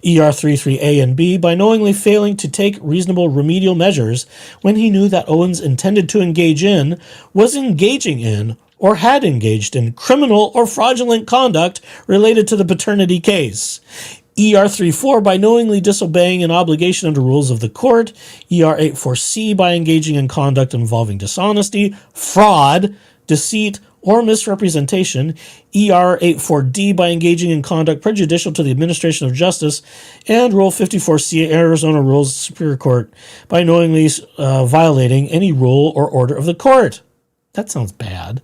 ER 3.3a and b by knowingly failing to take reasonable remedial measures when he knew that Owens intended to engage in, was engaging in, or had engaged in criminal or fraudulent conduct related to the paternity case. ER 3.4 by knowingly disobeying an obligation under rules of the court. ER 8.4c by engaging in conduct involving dishonesty, fraud, deceit, or misrepresentation. ER 8.4d by engaging in conduct prejudicial to the administration of justice. And Rule 54c, Arizona Rules of Superior Court, by knowingly violating any rule or order of the court. That sounds bad.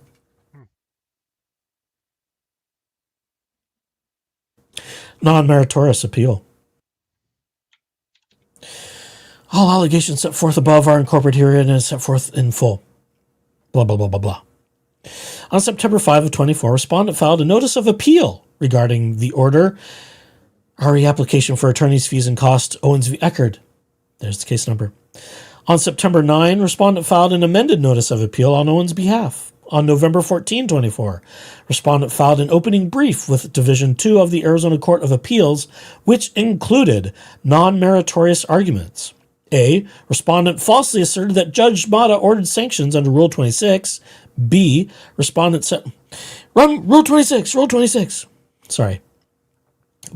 Non-meritorious appeal. All allegations set forth above are incorporated herein and set forth in full. Blah, blah, blah, blah, blah. On September 5 of 24, respondent filed a notice of appeal regarding the order, RE application for attorney's fees and costs, Owens v. Eckerd. There's the case number. On September 9, respondent filed an amended notice of appeal on Owens' behalf. On November 14, 24, respondent filed an opening brief with Division 2 of the Arizona Court of Appeals, which included non-meritorious arguments. A. Respondent falsely asserted that Judge Mata ordered sanctions under Rule 26. B. Respondent said... Rule 26. Sorry.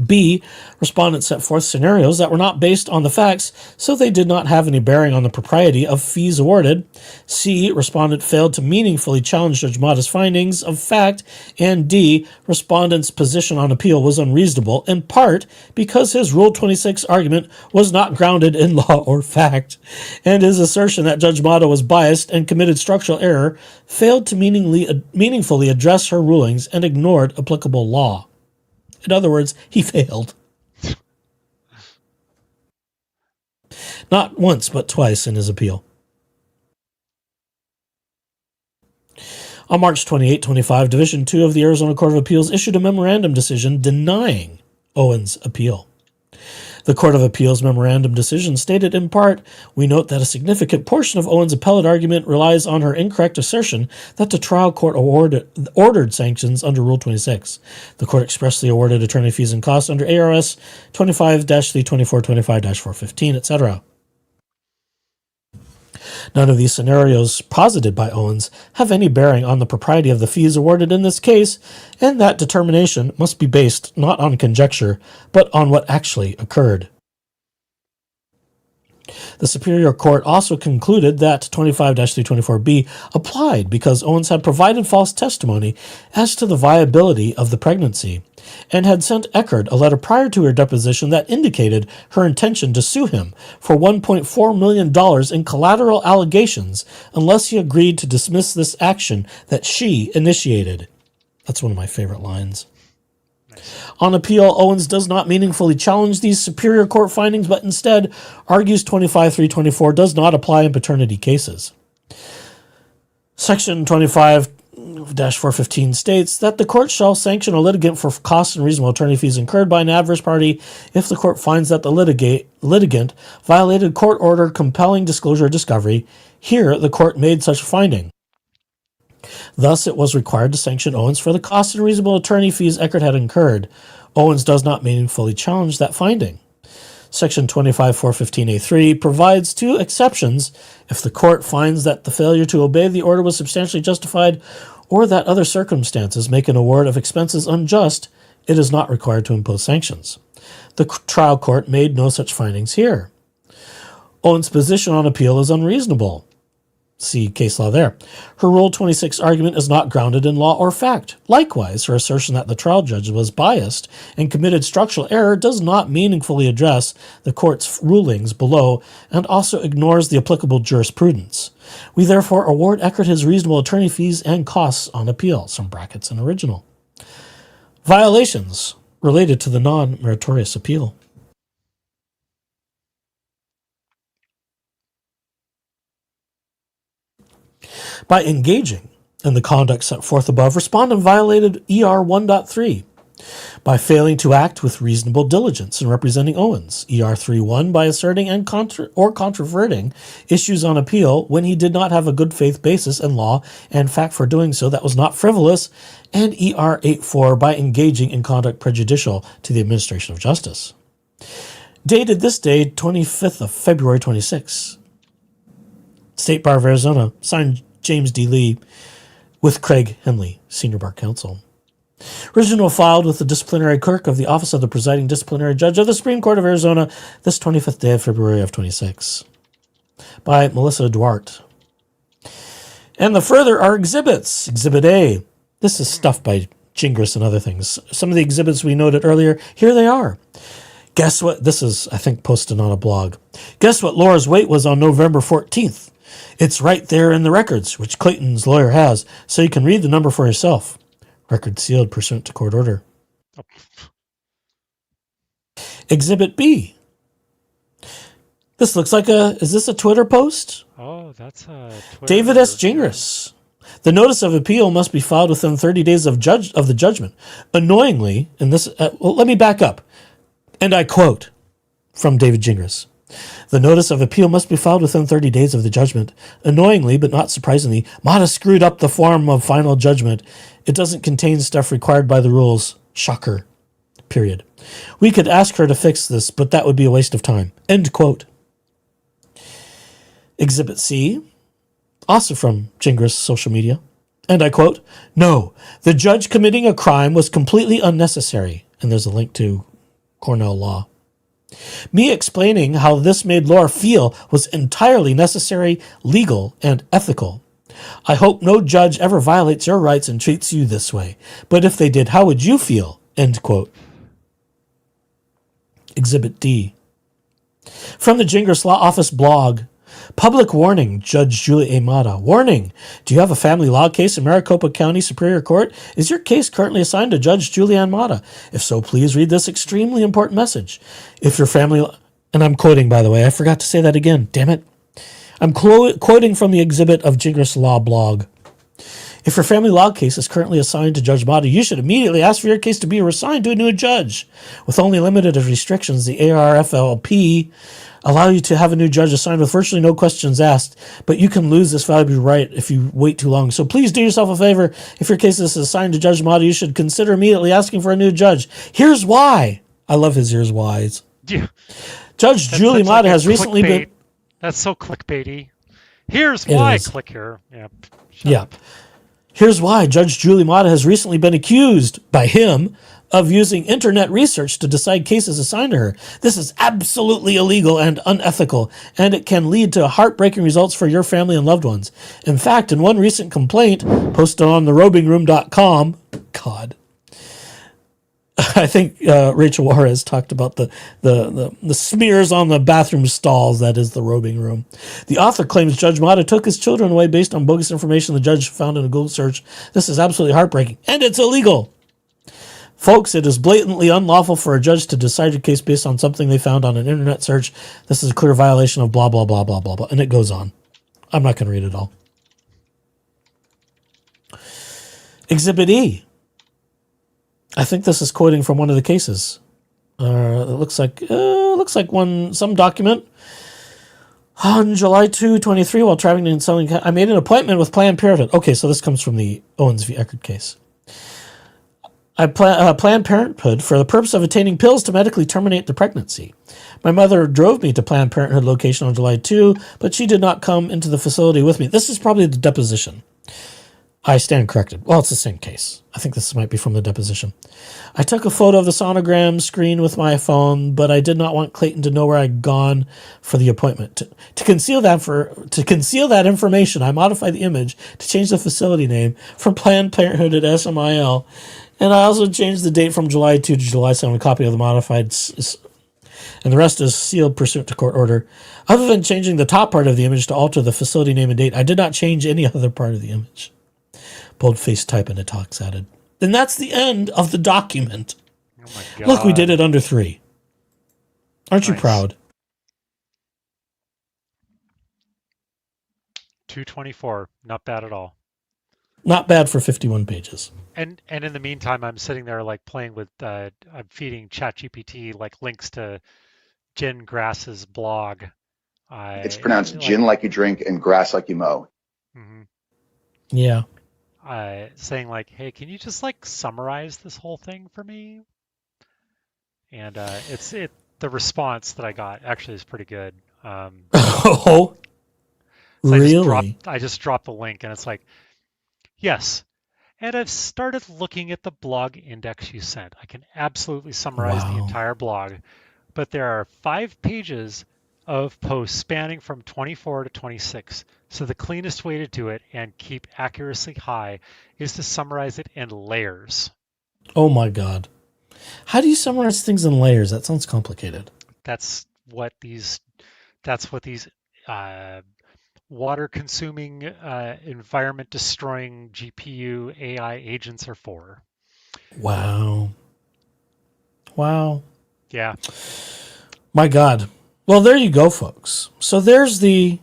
B. Respondent set forth scenarios that were not based on the facts, so they did not have any bearing on the propriety of fees awarded. C. Respondent failed to meaningfully challenge Judge Mata's findings of fact. And D. Respondent's position on appeal was unreasonable, in part because his Rule 26 argument was not grounded in law or fact, and his assertion that Judge Mata was biased and committed structural error failed to meaningfully address her rulings and ignored applicable law. In other words, he failed. Not once, but twice in his appeal. On March 28, 25, Division 2 of the Arizona Court of Appeals issued a memorandum decision denying Owens' appeal. The Court of Appeals memorandum decision stated in part, "We note that a significant portion of Owens' appellate argument relies on her incorrect assertion that the trial court ordered sanctions under Rule 26. The court expressly awarded attorney fees and costs under ARS 25-324, 25-415, etc. None of these scenarios posited by Owens have any bearing on the propriety of the fees awarded in this case, and that determination must be based not on conjecture, but on what actually occurred." The Superior Court also concluded that 25-324B applied because Owens had provided false testimony as to the viability of the pregnancy, and had sent Eckerd a letter prior to her deposition that indicated her intention to sue him for $1.4 million in collateral allegations unless he agreed to dismiss this action that she initiated. That's one of my favorite lines. On appeal, Owens does not meaningfully challenge these Superior Court findings, but instead argues 25-324 does not apply in paternity cases. Section 25-415 states that the court shall sanction a litigant for costs and reasonable attorney fees incurred by an adverse party if the court finds that the litigant violated court order compelling disclosure or discovery. Here, the court made such a finding. Thus, it was required to sanction Owens for the costs and reasonable attorney fees Eckerd had incurred. Owens does not meaningfully challenge that finding. Section 25-415A3 provides two exceptions if the court finds that the failure to obey the order was substantially justified or that other circumstances make an award of expenses unjust. It is not required to impose sanctions. The trial court made no such findings here. Owens' position on appeal is unreasonable. See case law there. Her Rule 26 argument is not grounded in law or fact. Likewise, her assertion that the trial judge was biased and committed structural error does not meaningfully address the court's rulings below and also ignores the applicable jurisprudence. We therefore award Eckert his reasonable attorney fees and costs on appeal, some brackets in original. Violations related to the non-meritorious appeal. By engaging in the conduct set forth above, respondent violated ER 1.3 by failing to act with reasonable diligence in representing Owens, ER 3.1 by asserting and controverting issues on appeal when he did not have a good faith basis in law and fact for doing so that was not frivolous, and ER 8.4 by engaging in conduct prejudicial to the administration of justice. Dated this day, 25th of February 26. State Bar of Arizona, signed James D. Lee with Craig Henley, Senior Bar Counsel. Original filed with the disciplinary clerk of the Office of the Presiding Disciplinary Judge of the Supreme Court of Arizona this 25th day of February of 26. By Melissa Duarte. And the further are exhibits. Exhibit A. This is stuff by Gingras and other things. Some of the exhibits we noted earlier, here they are. Guess what? This is, I think, posted on a blog. Guess what Laura's weight was on November 14th? It's right there in the records, which Clayton's lawyer has, so you can read the number for yourself. Record sealed pursuant to court order. Oh. Exhibit B. This looks like is this a Twitter post? Oh, that's a Twitter. David S. Gingras. The notice of appeal must be filed within 30 days of the judgment. Annoyingly, and this, let me back up. And I quote from David Gingras. The notice of appeal must be filed within 30 days of the judgment. Annoyingly, but not surprisingly, Mata screwed up the form of final judgment. It doesn't contain stuff required by the rules. Shocker. Period. We could ask her to fix this, but that would be a waste of time. End quote. Exhibit C, also from Gingras social media. And I quote, no, the judge committing a crime was completely unnecessary. And there's a link to Cornell Law. Me explaining how this made Laura feel was entirely necessary, legal, and ethical. I hope no judge ever violates your rights and treats you this way. But if they did, how would you feel? End quote. Exhibit D. From the Gingras Law Office blog. Public warning, Judge Julie A. Mata. Warning, do you have a family law case in Maricopa County Superior Court? Is your case currently assigned to Judge Julianne Mata? If so, please read this extremely important message. If your family, and I'm quoting, by the way, I forgot to say that again, damn it. I'm quoting from the exhibit of Gingras Law blog. If your family law case is currently assigned to Judge Mata, you should immediately ask for your case to be reassigned to a new judge. With only limited restrictions, the ARFLP allow you to have a new judge assigned with virtually no questions asked, but you can lose this valuable right if you wait too long. So please do yourself a favor. If your case is assigned to Judge Mata, you should consider immediately asking for a new judge. Here's why. I love his here's whys. Yeah. Judge Julie Mata has recently been... That's so clickbaity. Here's why. Click here. Yeah. Here's why. Judge Julie Mata has recently been accused by him of using internet research to decide cases assigned to her. This is absolutely illegal and unethical, and it can lead to heartbreaking results for your family and loved ones. In fact, in one recent complaint posted on therobingroom.com, God, I think Rachel Juarez talked about the smears on the bathroom stalls, that is the robing room. The author claims Judge Mata took his children away based on bogus information the judge found in a Google search. This is absolutely heartbreaking, and it's illegal. Folks, it is blatantly unlawful for a judge to decide a case based on something they found on an internet search. This is a clear violation of blah, blah, blah, blah, blah, blah. And it goes on. I'm not going to read it all. Exhibit E. I think this is quoting from one of the cases. It looks like some document. On July 2, 23, while traveling in Southern, I made an appointment with Planned Parenthood. Okay, so this comes from the Owens v. Eckert case. I Planned Parenthood for the purpose of obtaining pills to medically terminate the pregnancy. My mother drove me to Planned Parenthood location on July 2, but she did not come into the facility with me. This is probably the deposition. I stand corrected. Well, it's the same case. I think this might be from the deposition. I took a photo of the sonogram screen with my phone, but I did not want Clayton to know where I'd gone for the appointment. To conceal that information, I modified the image to change the facility name from Planned Parenthood at SMIL, and I also changed the date from July 2 to July 7. A copy of the modified, and the rest is sealed pursuant to court order. Other than changing the top part of the image to alter the facility name and date, I did not change any other part of the image. Boldface type and italics added. And that's the end of the document. Oh my God. Look, we did it under 3. Aren't you proud? 224, not bad at all. Not bad for 51 pages. And in the meantime, I'm sitting there like playing with, I'm feeding ChatGPT like links to Gingras's blog. It's pronounced gin like you drink and grass like you mow. Mm-hmm. Yeah. Saying like, hey, can you just like summarize this whole thing for me? And the response that I got actually is pretty good. Oh, so really? I just dropped the link, and it's like, yes. And I've started looking at the blog index you sent. I can absolutely summarize the entire blog, but there are 5 pages of posts spanning from 24 to 26. So the cleanest way to do it and keep accuracy high is to summarize it in layers. Oh my God. How do you summarize things in layers? That sounds complicated. That's what these water-consuming, environment-destroying GPU AI agents are for. Wow. Yeah. My God. Well, there you go, folks. So there's the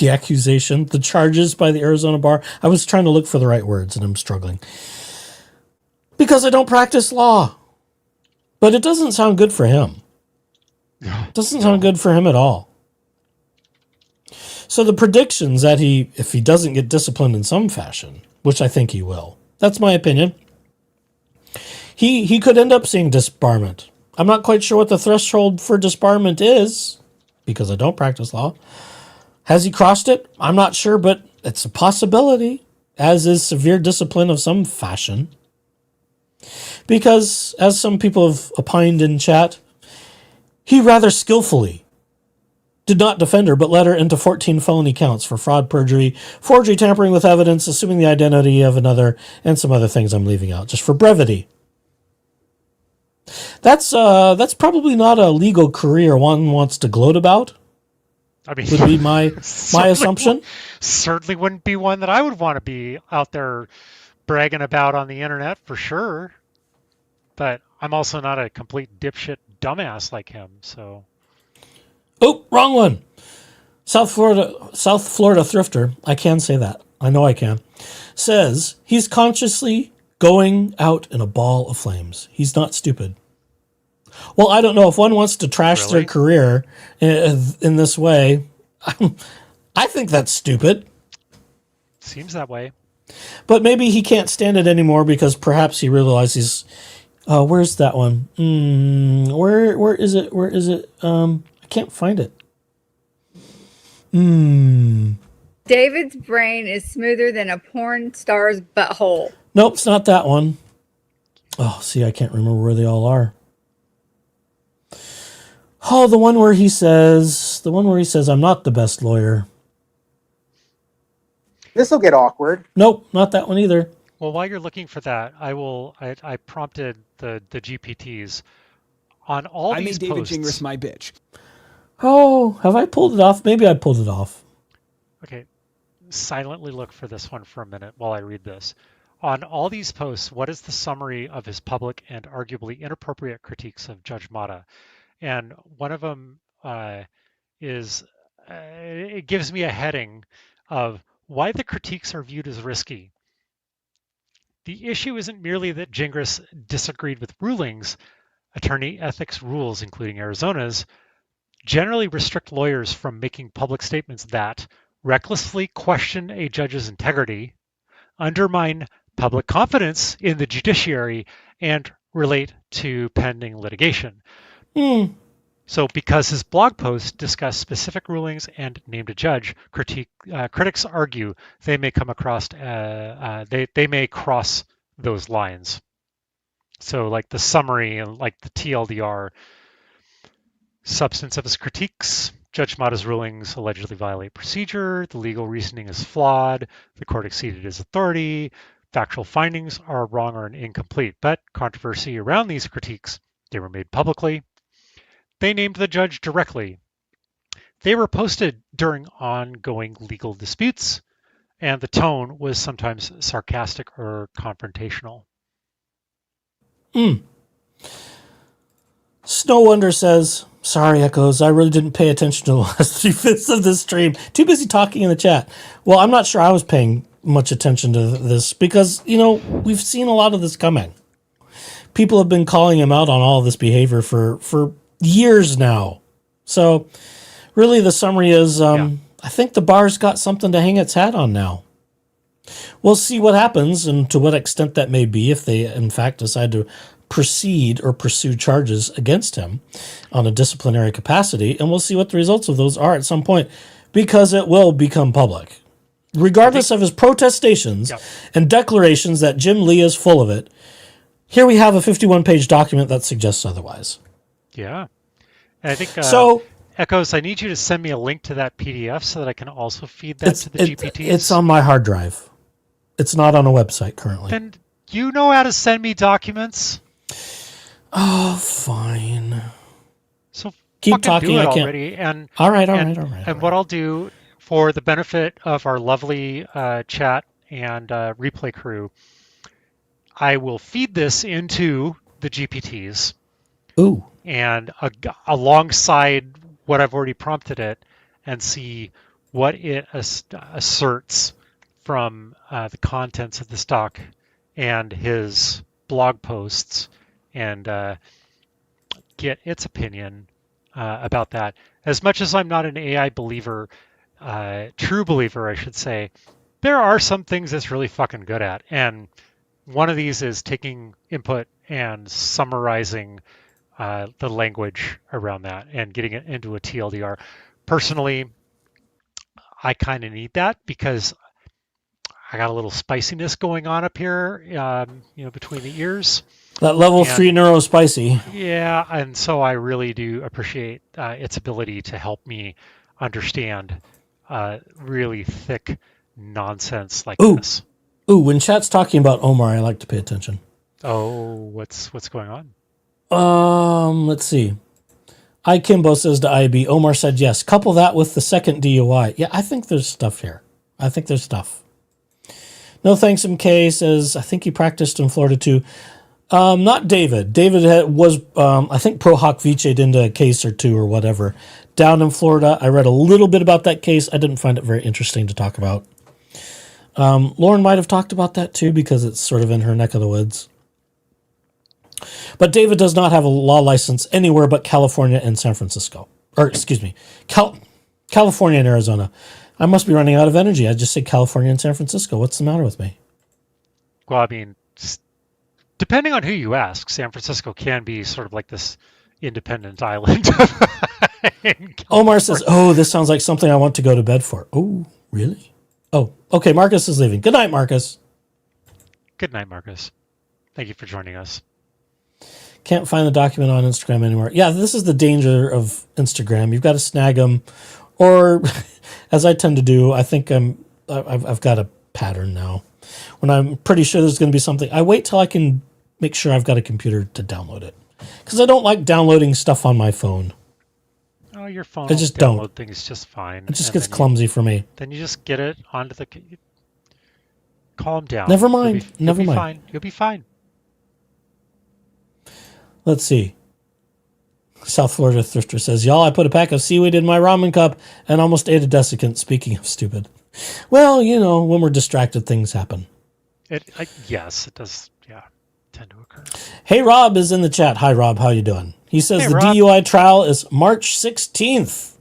accusation, the charges by the Arizona bar. I was trying to look for the right words, and I'm struggling. Because I don't practice law. But it doesn't sound good for him. It doesn't sound good for him at all. So the predictions that if he doesn't get disciplined in some fashion, which I think he will, that's my opinion, he could end up seeing disbarment. I'm not quite sure what the threshold for disbarment is, because I don't practice law. Has he crossed it? I'm not sure, but it's a possibility, as is severe discipline of some fashion. Because, as some people have opined in chat, he rather skillfully did not defend her, but led her into 14 felony counts for fraud, perjury, forgery, tampering with evidence, assuming the identity of another, and some other things I'm leaving out, just for brevity. That's probably not a legal career one wants to gloat about. I mean, would be my assumption. Certainly wouldn't be one that I would want to be out there bragging about on the internet for sure. But I'm also not a complete dipshit dumbass like him, so. Oh, wrong one. South Florida thrifter, I can say that. I know I can. Says he's consciously going out in a ball of flames. He's not stupid. Well, I don't know if one wants to trash their career in this way. I think that's stupid. Seems that way. But maybe he can't stand it anymore because perhaps he realizes, where's that one? Where is it? Where is it? I can't find it. David's brain is smoother than a porn star's butthole. Nope, it's not that one. Oh, see, I can't remember where they all are. Oh, the one where he says, I'm not the best lawyer. This will get awkward. Nope, not that one either. Well, while you're looking for that, I prompted the GPTs on all these posts. I made David Gingras my bitch. Oh, have I pulled it off? Maybe I pulled it off. Okay, silently look for this one for a minute while I read this. On all these posts, what is the summary of his public and arguably inappropriate critiques of Judge Mata? And one of them is, it gives me a heading of why the critiques are viewed as risky. The issue isn't merely that Gingras disagreed with rulings. Attorney ethics rules, including Arizona's, generally restrict lawyers from making public statements that recklessly question a judge's integrity, undermine public confidence in the judiciary, and relate to pending litigation. So because his blog posts discuss specific rulings and named a judge, critics argue they may come across they may cross those lines. So like the summary and like the TLDR, substance of his critiques, Judge Mata's rulings allegedly violate procedure, the legal reasoning is flawed, the court exceeded his authority, factual findings are wrong or incomplete, but controversy around these critiques, they were made publicly. They named the judge directly. They were posted during ongoing legal disputes, and the tone was sometimes sarcastic or confrontational. Snow Wonder says, sorry, Echoes, I really didn't pay attention to the last 3/5 of this stream. Too busy talking in the chat. Well, I'm not sure I was paying much attention to this because, we've seen a lot of this coming. People have been calling him out on all this behavior for years now. So really the summary is, I think the bar's got something to hang its hat on now. We'll see what happens and to what extent that may be if they, in fact, decide to proceed or pursue charges against him on a disciplinary capacity. And we'll see what the results of those are at some point because it will become public. Regardless of his protestations and declarations that Jim Lee is full of it, here we have a 51-page document that suggests otherwise. Yeah. And I think Echoes, I need you to send me a link to that PDF so that I can also feed that to the GPTs. It's on my hard drive. It's not on a website currently. Then you know how to send me documents. Oh, fine. So keep talking. Do it I can't. already. And all right. What I'll do for the benefit of our lovely chat and replay crew, I will feed this into the GPTs. Ooh. And alongside what I've already prompted it, and see what it asserts from the contents of the doc and his blog posts, and get its opinion about that. As much as I'm not an AI believer, true believer, I should say, there are some things it's really fucking good at. And one of these is taking input and summarizing the language around that and getting it into a TLDR. Personally, I kind of need that because I got a little spiciness going on up here, between the ears. That level 3 neurospicy. Yeah, and so I really do appreciate its ability to help me understand really thick nonsense like this. Ooh, when chat's talking about Omar, I like to pay attention. Oh, what's going on? Let's see. Kimbo says to IB, Omar said yes. Couple that with the second DUI. Yeah, I think there's stuff here. I think there's stuff. No thanks, MK says, I think he practiced in Florida too. Not David. David was, I think, pro hoc viced into a case or two or whatever. Down in Florida, I read a little bit about that case. I didn't find it very interesting to talk about. Lauren might have talked about that too because it's sort of in her neck of the woods. But David does not have a law license anywhere but California and San Francisco. Or, excuse me, California and Arizona. I must be running out of energy. I just say California and San Francisco. What's the matter with me? Well, I mean, depending on who you ask, San Francisco can be sort of like this independent island. Omar says, oh, this sounds like something I want to go to bed for. Oh, really? Oh, okay, Marcus is leaving. Good night, Marcus. Good night, Marcus. Thank you for joining us. Can't find the document on Instagram anymore. Yeah, this is the danger of Instagram. You've got to snag them, or as I tend to do, I think I've got a pattern now. When I'm pretty sure there's going to be something, I wait till I can make sure I've got a computer to download it, because I don't like downloading stuff on my phone. Oh, your phone. I just don't. Download things just fine. It just gets clumsy for me. Then you just get it onto the. Calm down. Never mind. Never mind. Fine. You'll be fine. Let's see. South Florida Thrifter says, y'all, I put a pack of seaweed in my ramen cup and almost ate a desiccant. Speaking of stupid. Well, when we're distracted, things happen. Yes, it does. Yeah, tend to occur. Hey, Rob is in the chat. Hi, Rob. How you doing? He says the Rob. DUI trial is March 16th.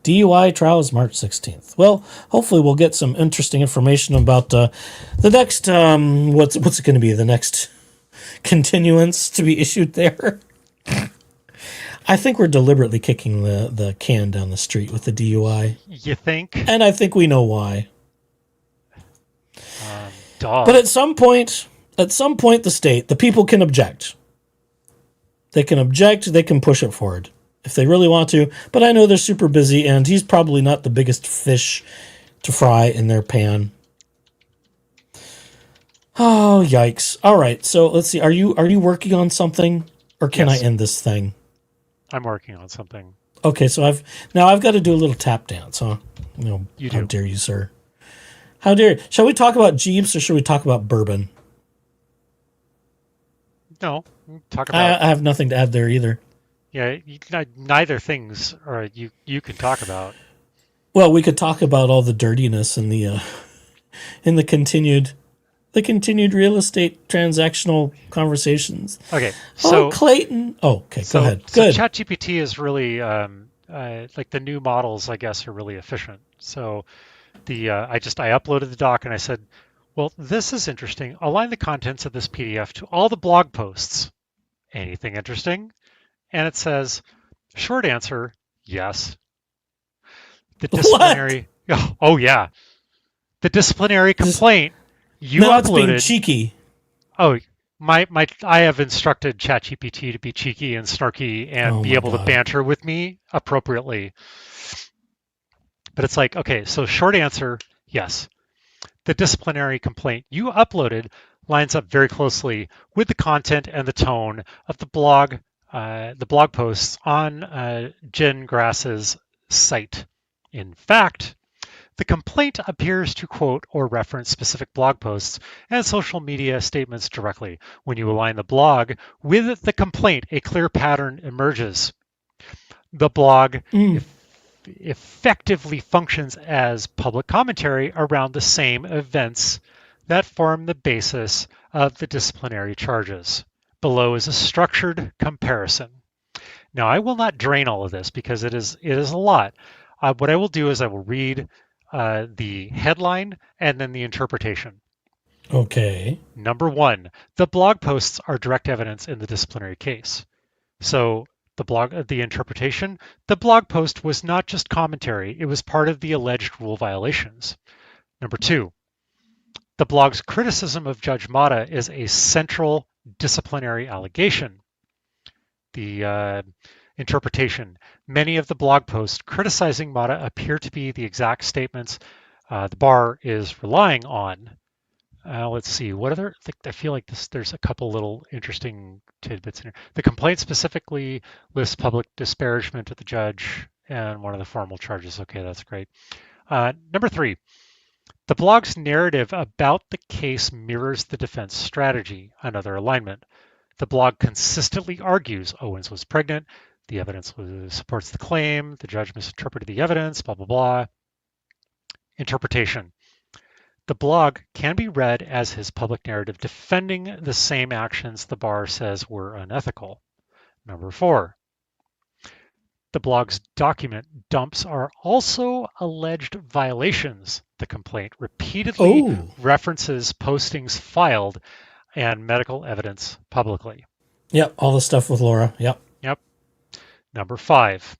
DUI trial is March 16th. Well, hopefully we'll get some interesting information about the next, what's it going to be? The next continuance to be issued there. I think we're deliberately kicking the can down the street with the DUI. You think? And I think we know why. Dog. But at some point, the people can object. They can object, they can push it forward if they really want to. But I know they're super busy, and he's probably not the biggest fish to fry in their pan. Oh, yikes. All right, so let's see. Are you working on something, or can Yes. I end this thing? I'm working on something. Okay, so I've got to do a little tap dance, huh? No, You how do. dare you, sir? How dare you? Shall we talk about Jeeps or should we talk about bourbon? No, talk about. I have nothing to add there either. Yeah, neither things are you can talk about. Well, we could talk about all the dirtiness and the continued real estate transactional conversations. Okay, so Clayton. Oh, okay, so, go ahead. So Good. ChatGPT is really like the new models, I guess, are really efficient. So I uploaded the doc and I said, well, this is interesting. Align the contents of this PDF to all the blog posts. Anything interesting? And it says, short answer, yes. The disciplinary. Oh yeah. The disciplinary complaint you now it's being uploaded. cheeky. Oh, I have instructed ChatGPT to be cheeky and snarky and be able to banter with me appropriately. But it's like, okay, so short answer, yes. The disciplinary complaint you uploaded lines up very closely with the content and the tone of the blog posts on Gingras's site. In fact, the complaint appears to quote or reference specific blog posts and social media statements directly. When you align the blog with the complaint, a clear pattern emerges. The blog effectively functions as public commentary around the same events that form the basis of the disciplinary charges. Below is a structured comparison. Now, I will not drain all of this because it is a lot. What I will do is I will read the headline and then the interpretation. Okay. Number 1, the blog posts are direct evidence in the disciplinary case. So the interpretation, the blog post was not just commentary, it was part of the alleged rule violations. Number 2, the blog's criticism of Judge Mata is a central disciplinary allegation. The interpretation, many of the blog posts criticizing Mata appear to be the exact statements the bar is relying on. Let's see, what other, I feel like there's a couple little interesting tidbits in here. The complaint specifically lists public disparagement of the judge and one of the formal charges. Okay, that's great. Number 3, the blog's narrative about the case mirrors the defense strategy, another alignment. The blog consistently argues Owens was pregnant, the evidence supports the claim, the judge misinterpreted the evidence, blah, blah, blah. Interpretation. The blog can be read as his public narrative defending the same actions the bar says were unethical. Number 4, the blog's document dumps are also alleged violations. The complaint repeatedly references postings filed and medical evidence publicly. Yep, all the stuff with Laura. Yep. Number 5,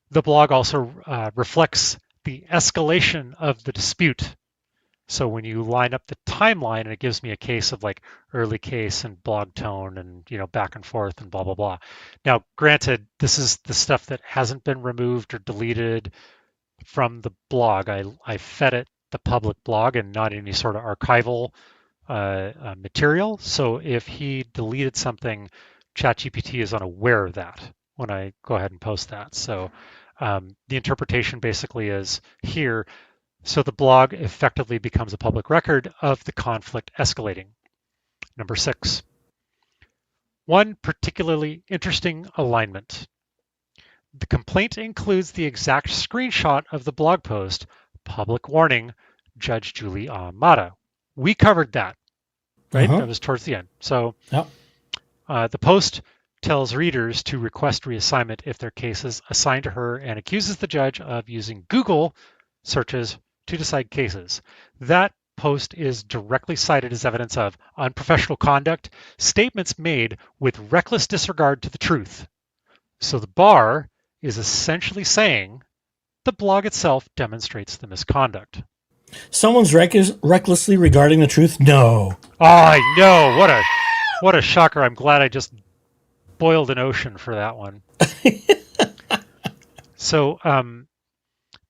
the blog also reflects the escalation of the dispute. So when you line up the timeline, and it gives me a case of like early case and blog tone and, back and forth and blah, blah, blah. Now, granted, this is the stuff that hasn't been removed or deleted from the blog. I fed it the public blog and not any sort of archival material. So if he deleted something, ChatGPT is unaware of that when I go ahead and post that. So the interpretation basically is here. So the blog effectively becomes a public record of the conflict escalating. Number 6, one particularly interesting alignment. The complaint includes the exact screenshot of the blog post, public warning, Judge Julie Mata. We covered that, right? That was towards the end. So the post tells readers to request reassignment if their case is assigned to her and accuses the judge of using Google searches to decide cases. That post is directly cited as evidence of unprofessional conduct, statements made with reckless disregard to the truth. So the bar is essentially saying the blog itself demonstrates the misconduct. Someone's recklessly regarding the truth? No. Oh, I know. What a shocker. I'm glad I just boiled an ocean for that one. So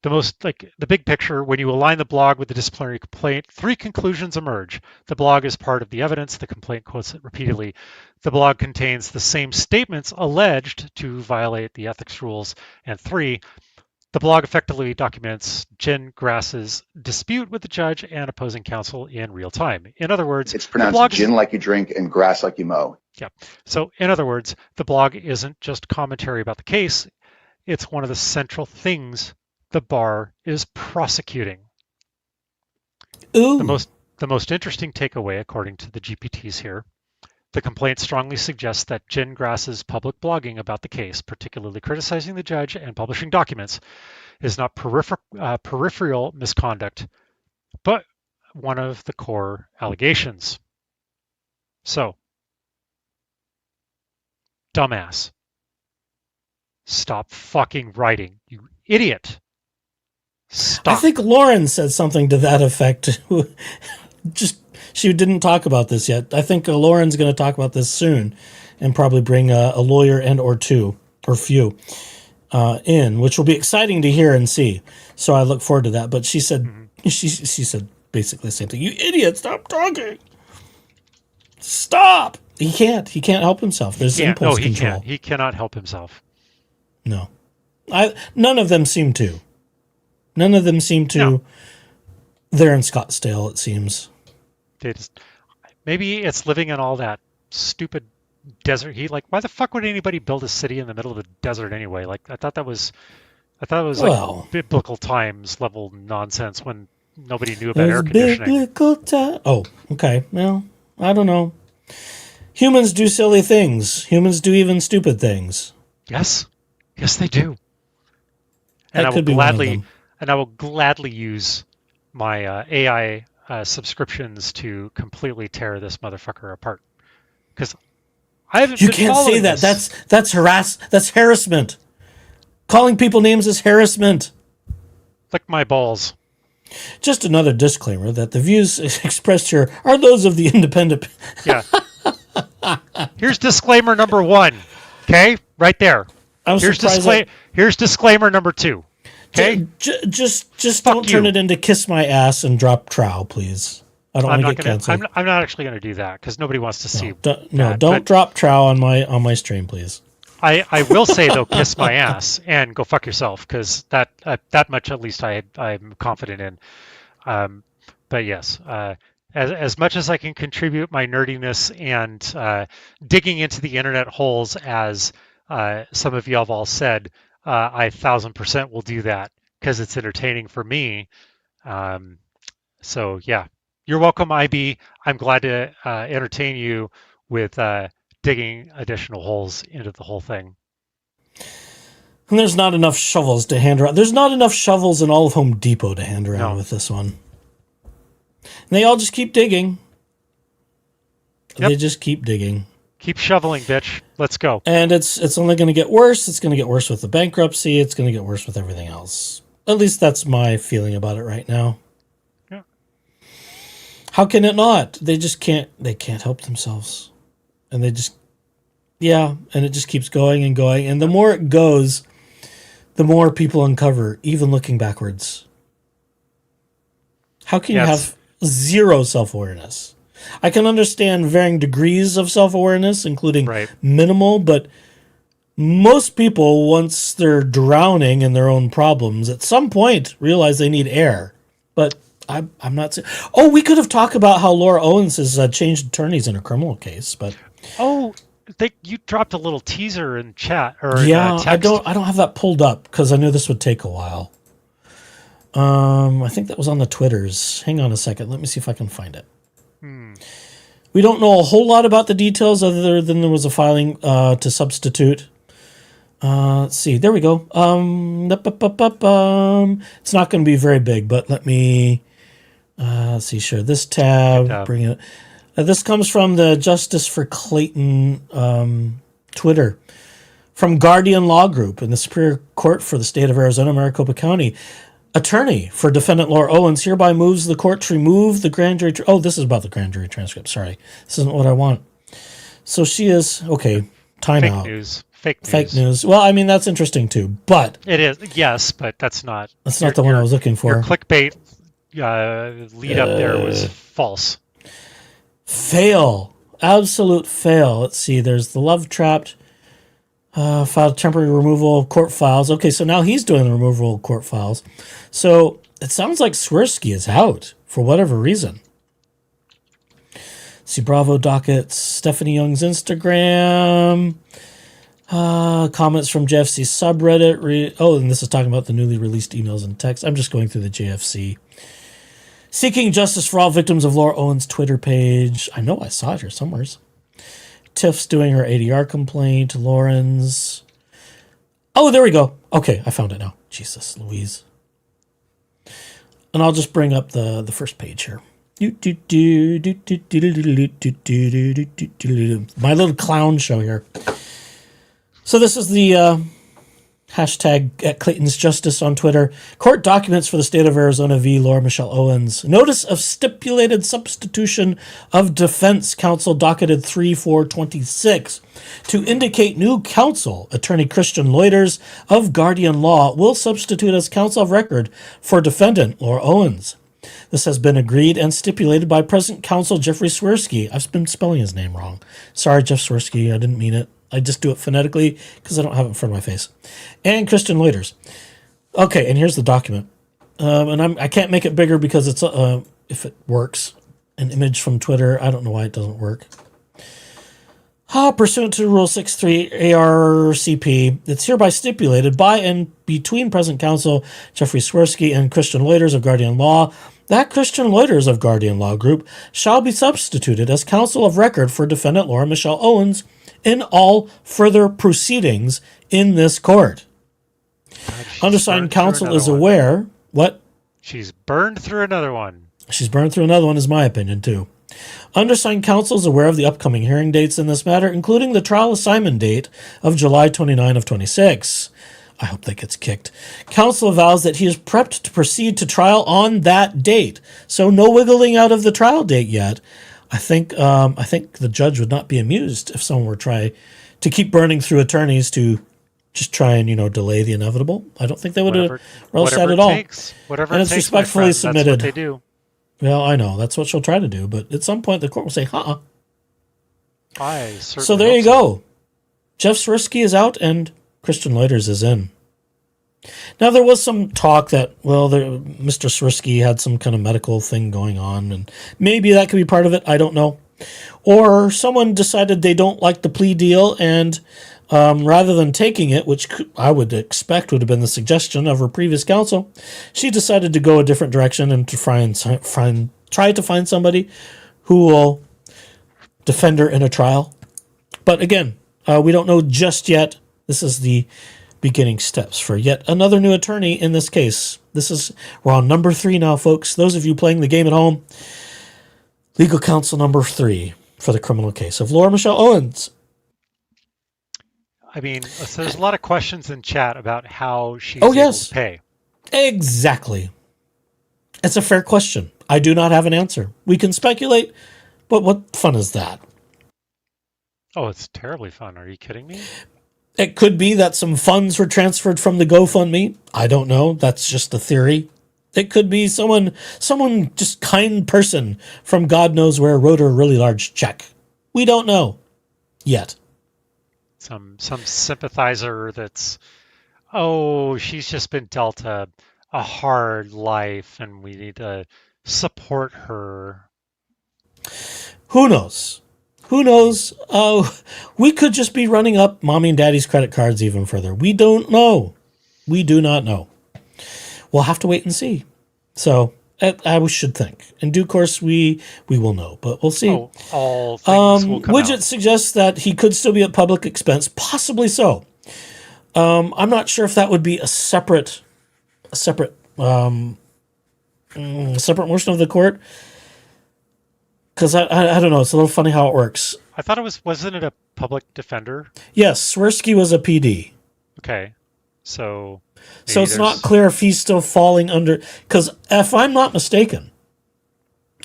the big picture, when you align the blog with the disciplinary complaint, 3 conclusions emerge. The blog is part of the evidence. The complaint quotes it repeatedly. The blog contains the same statements alleged to violate the ethics rules. And 3, the blog effectively documents Gingras's dispute with the judge and opposing counsel in real time. In other words, It's pronounced gin like you drink and grass like you mow. Yeah. So in other words, the blog isn't just commentary about the case. It's one of the central things the bar is prosecuting. Ooh. The most interesting takeaway, according to the GPTs here, the complaint strongly suggests that Gingras's public blogging about the case, particularly criticizing the judge and publishing documents, is not peripheral misconduct, but one of the core allegations. So, dumbass, stop fucking writing, you idiot. Stop. I think Lauren said something to that effect. She didn't talk about this yet. I think Lauren's going to talk about this soon and probably bring a lawyer and or two or few in, which will be exciting to hear and see. So I look forward to that. But she said, she said basically the same thing. You idiot, stop talking. Stop. He can't help himself. There's impulse control. Can't. He cannot help himself. No. None of them seem to. None of them seem to. No. They're in Scottsdale, it seems. Maybe it's living in all that stupid desert heat. Like, why the fuck would anybody build a city in the middle of the desert anyway? Like, I thought that was like biblical times level nonsense when nobody knew about air conditioning. Oh, okay. Well, I don't know. Humans do silly things. Humans do even stupid things. Yes, they do. And I will gladly use my AI subscriptions to completely tear this motherfucker apart. Because I haven't. You can't say that. That's harassment. Calling people names is harassment. Lick my balls. Just another disclaimer that the views expressed here are those of the independent. Yeah. Here's disclaimer number 1. Okay, right there. Here's disclaimer number 2. Okay. Just don't turn it into kiss my ass and drop trow, please. I don't want to get canceled. I'm not actually going to do that because nobody wants to see. Don't drop trow on my stream, please. I will say though, kiss my ass and go fuck yourself because that much at least I'm confident in. But yes, as much as I can contribute my nerdiness and digging into the internet holes, as some of you have all said. I 1000% will do that because it's entertaining for me. So yeah, you're welcome, IB. I'm glad to entertain you with digging additional holes into the whole thing. And there's not enough shovels to hand around. There's not enough shovels in all of Home Depot to hand around with this one. And they all just keep digging. Yep. They just keep digging. Keep shoveling, bitch. Let's go. And it's only going to get worse. It's going to get worse with the bankruptcy. It's going to get worse with everything else. At least that's my feeling about it right now. Yeah. How can it not? They just can't. They can't help themselves, and they just and it just keeps going and going. And the more it goes, the more people uncover, even looking backwards. How can you have zero self-awareness? I can understand varying degrees of self-awareness, including minimal, but most people, once they're drowning in their own problems, at some point realize they need air. But I'm not saying... Oh, we could have talked about how Laura Owens has changed attorneys in a criminal case, but... Oh, you dropped a little teaser in chat. Text. I don't have that pulled up, because I knew this would take a while. I think that was on the Twitters. Hang on a second. Let me see if I can find it. We don't know a whole lot about the details other than there was a filing to substitute. Let's see. There we go. It's not going to be very big, but let me let's see. Share this tab. Bring it. This comes from the Justice for Clayton Twitter from Guardian Law Group in the Superior Court for the State of Arizona, Maricopa County. Attorney for defendant Laura Owens hereby moves the court to remove the grand jury. This is about the grand jury transcript. Sorry. This isn't what I want. So she is, okay, time Fake out. news. Fake news. Well, I mean, that's interesting too, but. It is, yes, but that's not. That's not the one I was looking for. Your clickbait lead up there was false. Fail. Absolute fail. Let's see. There's the love trapped. Filed temporary removal of court files. Okay, so now he's doing the removal of court files. So it sounds like Swirsky is out for whatever reason. See Bravo dockets, Stephanie Young's Instagram, comments from JFC subreddit. And this is talking about the newly released emails and texts. I'm just going through the JFC. Seeking justice for all victims of Laura Owens' Twitter page. I know I saw it here somewhere. Tiff's doing her ADR complaint. Lauren's. Oh, there we go. Okay, I found it now. Jesus Louise. And I'll just bring up the first page here. My little clown show here. So this is the hashtag at Clayton's Justice on Twitter. Court documents for the state of Arizona v. Laura Michelle Owens. Notice of stipulated substitution of defense counsel docketed 3/4/26 to indicate new counsel, attorney Christian Loiters of Guardian Law, will substitute as counsel of record for defendant Laura Owens. This has been agreed and stipulated by present counsel Jeffrey Swirsky. I've been spelling his name wrong. Sorry, Jeff Swirsky. I didn't mean it. I just do it phonetically because I don't have it in front of my face. And Christian Loiters. Okay, and here's the document. And I can't make it bigger because it's if it works. An image from Twitter. I don't know why it doesn't work. Pursuant to Rule 63 ARCP, it's hereby stipulated by and between present counsel Jeffrey Swirsky and Christian Loiters of Guardian Law that Christian Loiters of Guardian Law Group shall be substituted as counsel of record for defendant Laura Michelle Owens in all further proceedings in this court. Undersigned counsel is aware. What? She's burned through another one. She's burned through another one, is my opinion, too. Undersigned counsel is aware of the upcoming hearing dates in this matter, including the trial assignment date of July 29 of 26. I hope that gets kicked. Counsel vows that he is prepped to proceed to trial on that date. So no wiggling out of the trial date yet. I think the judge would not be amused if someone were trying to keep burning through attorneys to just try and, delay the inevitable. I don't think they would have relished that at all. Whatever and it it's takes, respectfully submitted. That's what they do. Well, I know. That's what she'll try to do. But at some point, the court will say, So there you go. Jeff Swirsky is out and Christian Loiters is in. Now, there was some talk that, Mr. Swirsky had some kind of medical thing going on, and maybe that could be part of it. I don't know. Or someone decided they don't like the plea deal, and rather than taking it, which I would expect would have been the suggestion of her previous counsel, she decided to go a different direction and to try to find somebody who will defend her in a trial. But again, we don't know just yet. This is the beginning steps for yet another new attorney in this case. We're on number 3 now, folks. Those of you playing the game at home, legal counsel number 3 for the criminal case of Laura Michelle Owens. I mean, so there's a lot of questions in chat about how she's able to pay. Exactly. It's a fair question. I do not have an answer. We can speculate, but what fun is that? Oh, it's terribly fun. Are you kidding me? It could be that some funds were transferred from the GoFundMe. I don't know. That's just a theory. It could be someone just kind person from God knows where wrote her a really large check. We don't know yet. Some sympathizer that's, she's just been dealt a hard life and we need to support her. Who knows? Who knows? We could just be running up mommy and daddy's credit cards even further. We don't know. We do not know. We'll have to wait and see. So I should think. In due course, we will know, but we'll see. All things will come Widget out. suggests that he could still be at public expense. Possibly so. I'm not sure if that would be a separate motion of the court. Because I don't know. It's a little funny how it works. I thought wasn't it a public defender? Yes, Swirsky was a PD. Okay, so So it's not clear if he's still falling under, because if I'm not mistaken,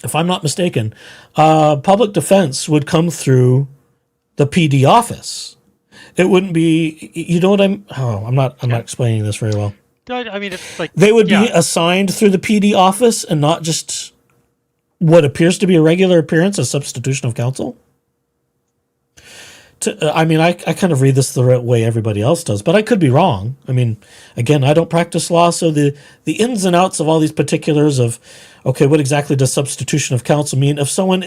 public defense would come through the PD office. It wouldn't be, you know what I'm not explaining this very well. I mean, it's like They would be assigned through the PD office and not just what appears to be a regular appearance, a substitution of counsel. I kind of read this the way everybody else does, but I could be wrong. I mean, again, I don't practice law, so the ins and outs of all these particulars of, okay, what exactly does substitution of counsel mean? If someone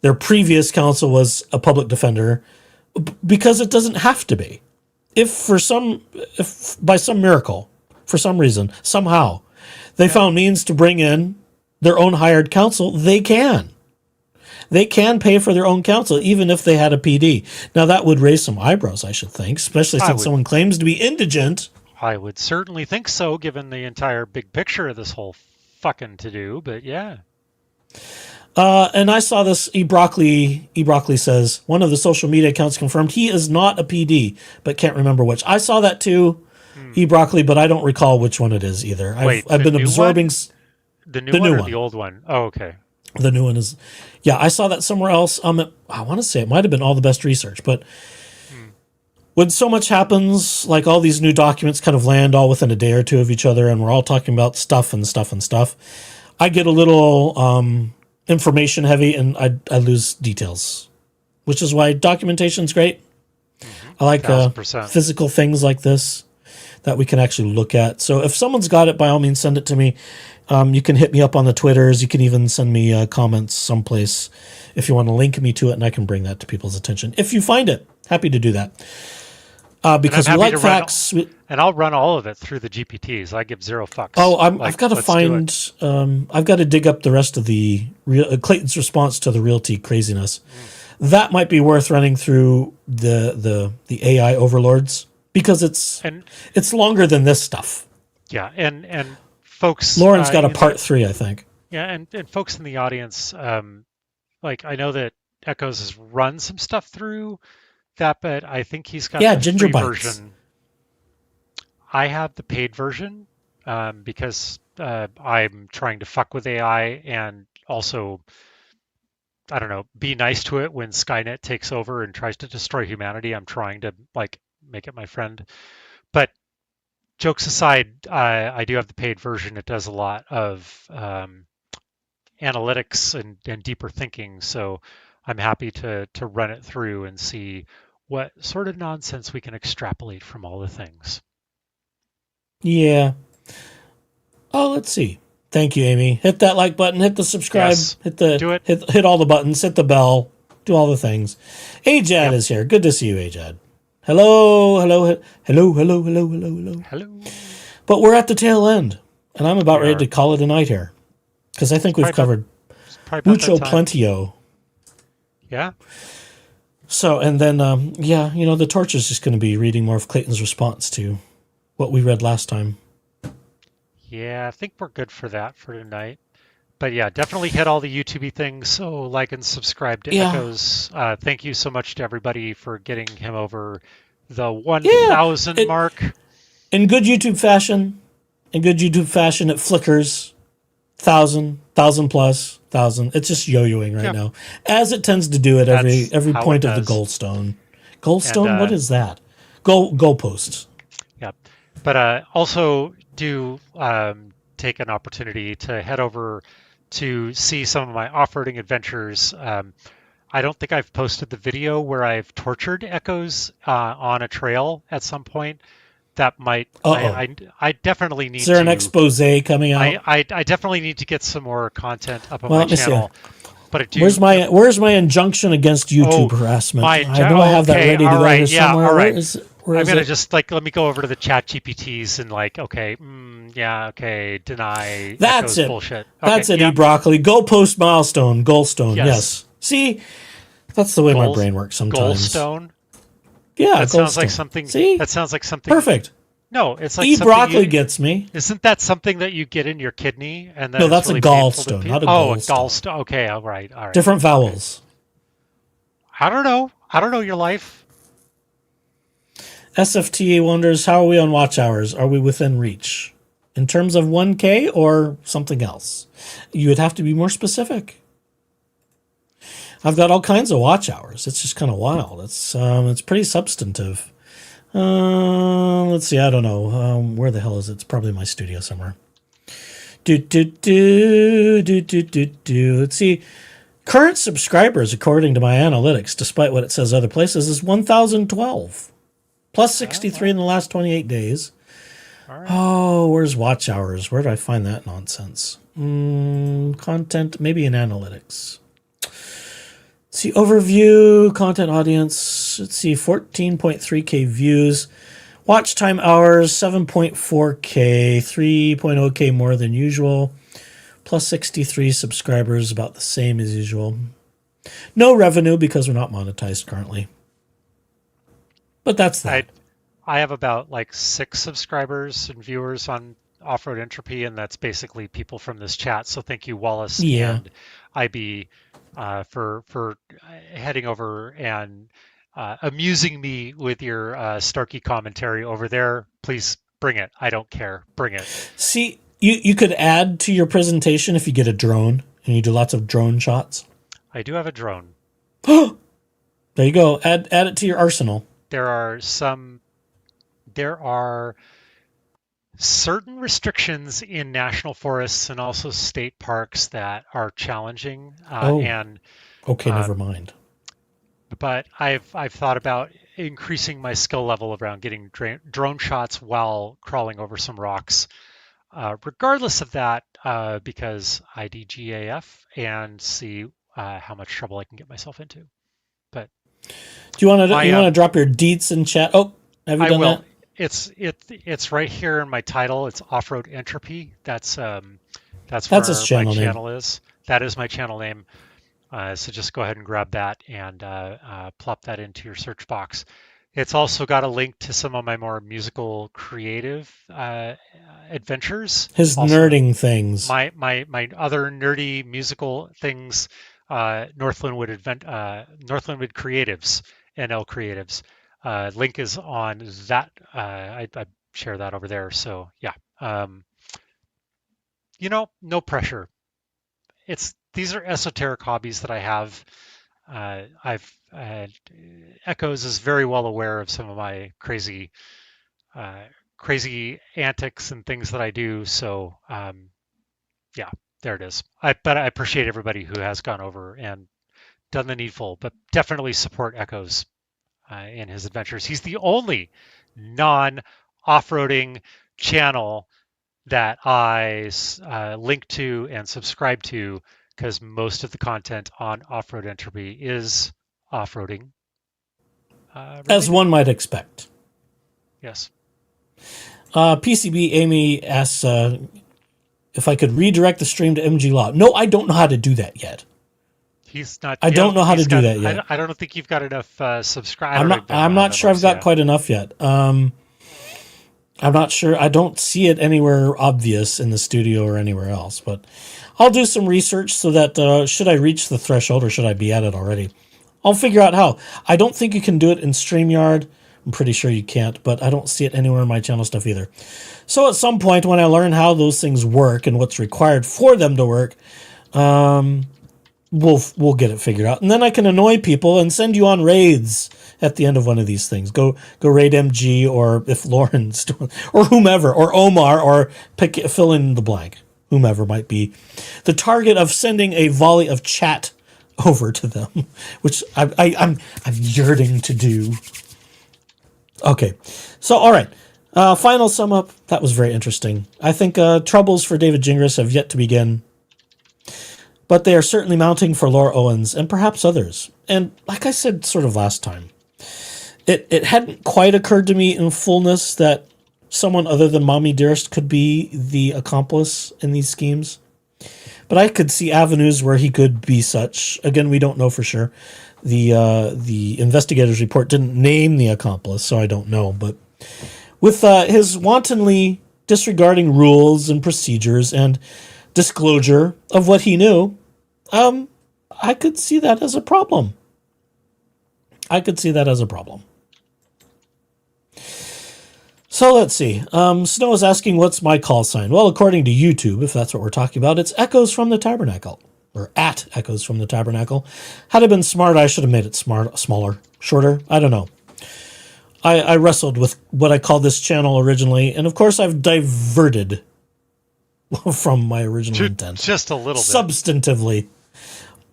their previous counsel was a public defender, because it doesn't have to be. If by some miracle, for some reason, somehow, they found means to bring in their own hired counsel, they can. They can pay for their own counsel, even if they had a PD. Now, that would raise some eyebrows, I should think, especially since someone claims to be indigent. I would certainly think so, given the entire big picture of this whole fucking to-do, but yeah. And I saw this, E. Broccoli says, one of the social media accounts confirmed he is not a PD, but can't remember which. I saw that too, E. Broccoli, but I don't recall which one it is either. I've been absorbing... The new one or the old one? Oh, okay. The new one is, yeah, I saw that somewhere else. I want to say it might have been All the Best Research, but when so much happens, like all these new documents kind of land all within a day or two of each other, and we're all talking about stuff, I get a little information heavy, and I lose details, which is why documentation's great. I like physical things like this that we can actually look at. So if someone's got it, by all means, send it to me. You can hit me up on the Twitters. You can even send me comments someplace if you want to link me to it, and I can bring that to people's attention. If you find it, happy to do that. Because we like facts. And I'll run all of it through the GPTs. I give zero fucks. Oh, I've got to find... I've got to dig up the rest of the... Clayton's response to the realty craziness. That might be worth running through the AI overlords, because it's longer than this stuff. Yeah, and folks... Lauren's got a part 3, I think. Yeah, and folks in the audience, like, I know that Echoes has run some stuff through that, but I think he's got the Ginger free Bites version. I have the paid version because I'm trying to fuck with AI and also, I don't know, be nice to it when Skynet takes over and tries to destroy humanity. I'm trying to, like, make it my friend. But jokes aside, I do have the paid version. It does a lot of analytics and deeper thinking. So I'm happy to run it through and see what sort of nonsense we can extrapolate from all the things. Yeah. Oh, let's see. Thank you, Amy. Hit that like button. Hit the subscribe. Yes. Do it. Hit all the buttons. Hit the bell. Do all the things. Ajad is here. Good to see you, Ajad. Hello. But we're at the tail end, and I'm about ready to call it a night here, because I think we've covered mucho plentio. Yeah. So, and then, the torch is just going to be reading more of Clayton's response to what we read last time. Yeah, I think we're good for that for tonight. But yeah, definitely hit all the YouTube things. So like and subscribe to Echoes. Thank you so much to everybody for getting him over the 1,000 mark. In good YouTube fashion, it flickers. 1,000 plus, 1,000. It's just yo-yoing right now, as it tends to do at every point of the goldstone. Goldstone, what is that? Goalposts. Yeah, but also do take an opportunity to head over to see some of my off-roading adventures. I don't think I've posted the video where I've tortured Echoes on a trail at some point. That might. I definitely need. Is there an expose coming out? I definitely need to get some more content up on my channel. But where's my injunction against YouTube harassment? I know I have that ready to go here somewhere. All right. Where I'm is gonna it? just let me go over to the chat GPTs and deny. That's it. Bullshit. That's it. E-broccoli. Goalpost milestone. Goldstone. Yes. See, that's the way my brain works sometimes. Goldstone. Yeah, that sounds like something. See? That sounds like something. Perfect. No, it's like E-broccoli gets me. Isn't that something that you get in your kidney? And then no, that's really a gallstone, not a gallstone. A gallstone. Okay, all right. Different vowels. I don't know your life. SFTA wonders, how are we on watch hours? Are we within reach? In terms of 1K or something else? You would have to be more specific. I've got all kinds of watch hours. It's just kind of wild. It's pretty substantive. Let's see. I don't know. Where the hell is it? It's probably in my studio somewhere. Let's see. Current subscribers, according to my analytics, despite what it says other places, is 1,012. Plus 63 in the last 28 days. All right. Oh, where's watch hours? Where do I find that nonsense? Content, maybe in analytics. Let's see, overview, content audience. Let's see, 14.3K views. Watch time hours, 7.4K, 3.0K more than usual. Plus 63 subscribers, about the same as usual. No revenue because we're not monetized currently. But that's that. I have about like 6 subscribers and viewers on Off-Road Entropy, and that's basically people from this chat. So thank you, Wallace and IB, for heading over and amusing me with your Starkey commentary over there. Please bring it. I don't care. Bring it. See, you could add to your presentation if you get a drone and you do lots of drone shots. I do have a drone. There you go. Add it to your arsenal. There are certain restrictions in national forests and also state parks that are challenging. Never mind. But I've thought about increasing my skill level around getting drone shots while crawling over some rocks. Regardless of that, because I DGAF and see how much trouble I can get myself into. But do you want to drop your deets in chat? Oh, have you done that? It's right here in my title. It's Off-Road Entropy. That's where his channel my name. channel is. That is my channel name. So just go ahead and grab that and plop that into your search box. It's also got a link to some of my more musical creative adventures. His also, nerding things. My other nerdy musical things. Northlandwood Creatives, NL Creatives. Link is on that. I share that over there. So yeah, no pressure. These are esoteric hobbies that I have. Echoes is very well aware of some of my crazy antics and things that I do. So yeah, there it is. But I appreciate everybody who has gone over and done the needful, but definitely support Echoes in his adventures. He's the only non-off-roading channel that I link to and subscribe to, because most of the content on Off-Road Entropy is off-roading. As one might expect. Yes. PCB Amy asks if I could redirect the stream to MG Law. No, I don't know how to do that yet. He's not. I don't know how to do that yet. I don't think you've got enough subscribers. I'm not sure I've got quite enough yet. I'm not sure. I don't see it anywhere obvious in the studio or anywhere else, but I'll do some research so that should I reach the threshold or should I be at it already? I'll figure out how. I don't think you can do it in StreamYard. I'm pretty sure you can't, but I don't see it anywhere in my channel stuff either. So at some point when I learn how those things work and what's required for them to work, we'll get it figured out. And then I can annoy people and send you on raids at the end of one of these things. Go raid MG, or if Lauren's doing, or whomever, or Omar, or fill in the blank. Whomever might be the target of sending a volley of chat over to them, which I'm yearning to do. Okay, so all right. Final sum up. That was very interesting. I think troubles for David Gingras have yet to begin, but they are certainly mounting for Laura Owens and perhaps others. And like I said sort of last time, it hadn't quite occurred to me in fullness that someone other than Mommy Dearest could be the accomplice in these schemes. But I could see avenues where he could be such. Again, we don't know for sure. The investigator's report didn't name the accomplice, so I don't know. But with his wantonly disregarding rules and procedures and disclosure of what he knew, I could see that as a problem. So let's see. Snow is asking, what's my call sign? Well, according to YouTube, if that's what we're talking about, it's Echoes from the Tabernacle. Or at Echoes from the Tabernacle. Had it been smart, I should have made it smaller, shorter. I don't know. I wrestled with what I called this channel originally, and of course I've diverted from my original intent. Just a little bit. Substantively.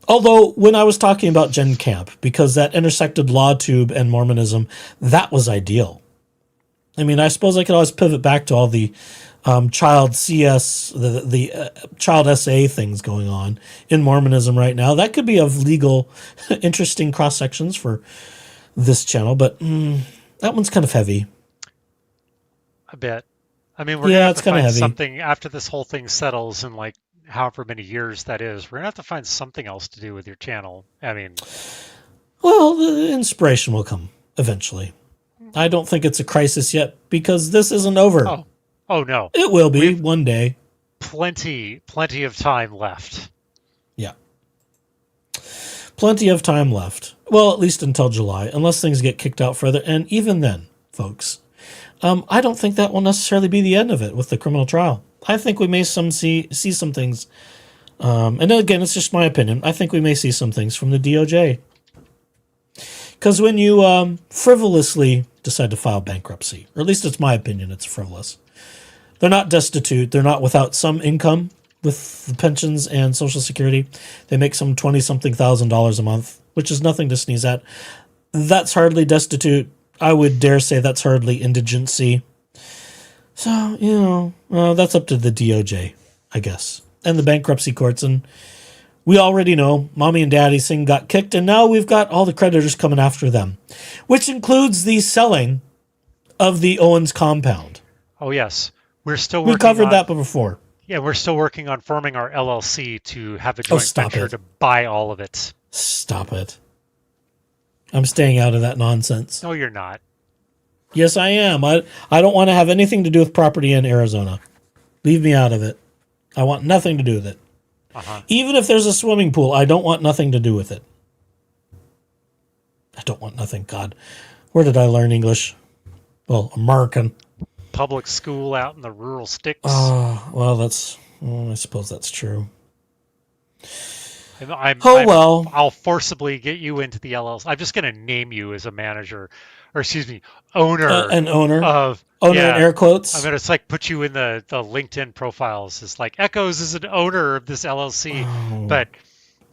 Although, when I was talking about Gen Camp, because that intersected LawTube and Mormonism, that was ideal. I mean, I suppose I could always pivot back to all the child CS, the child SA things going on in Mormonism right now. That could be of legal, interesting cross-sections for this channel, but that one's kind of heavy. A bit. I mean, we're going to have to find heavy. something after this whole thing settles in like however many years that is. We're going to have to find something else to do with your channel. I mean... Well, the inspiration will come eventually. I don't think it's a crisis yet because this isn't over. Oh no. It will be one day. Plenty of time left. Yeah. Plenty of time left. Well, at least until July, unless things get kicked out further. And even then, folks, I don't think that will necessarily be the end of it with the criminal trial. I think we may see some things. And again, it's just my opinion. I think we may see some things from the DOJ. Because when you frivolously decide to file bankruptcy, or at least it's my opinion, it's frivolous. They're not destitute. They're not without some income with the pensions and Social Security. They make some $20-something thousand a month, which is nothing to sneeze at. That's hardly destitute. I would dare say that's hardly indigency. So, that's up to the DOJ, I guess, and the bankruptcy courts. And we already know Mommy and Daddy's thing got kicked, and now we've got all the creditors coming after them, which includes the selling of the Owens compound. Oh, yes. We're still working We covered that before. Yeah, we're still working on forming our LLC to have a joint venture to buy all of it. Stop it. I'm staying out of that nonsense. No, you're not. Yes, I am. I don't want to have anything to do with property in Arizona. Leave me out of it. I want nothing to do with it. Even if there's a swimming pool, I don't want nothing to do with it. I don't want nothing. God, where did I learn English? Well, American. Public school out in the rural sticks. Well, I suppose that's true. I'll forcibly get you into the LLC. I'm just going to name you as a manager, or excuse me, owner. An owner of owner in air quotes. I'm going to put you in the LinkedIn profiles. It's like Echoes is an owner of this LLC, but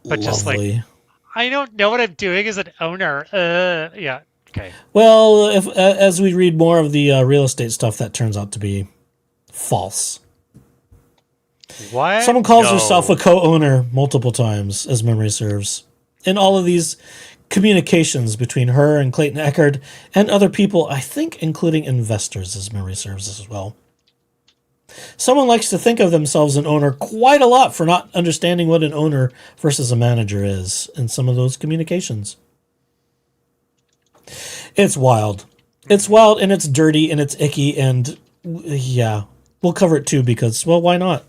lovely. Just like I don't know what I'm doing as an owner. Yeah. Okay. Well, if as we read more of the real estate stuff, that turns out to be false. What? Someone calls herself a co-owner multiple times, as memory serves. In all of these communications between her and Clayton Eckerd and other people, I think including investors, as memory serves as well. Someone likes to think of themselves an owner quite a lot for not understanding what an owner versus a manager is in some of those communications. It's wild. It's wild, and it's dirty, and it's icky, and yeah, we'll cover it too because, well, why not?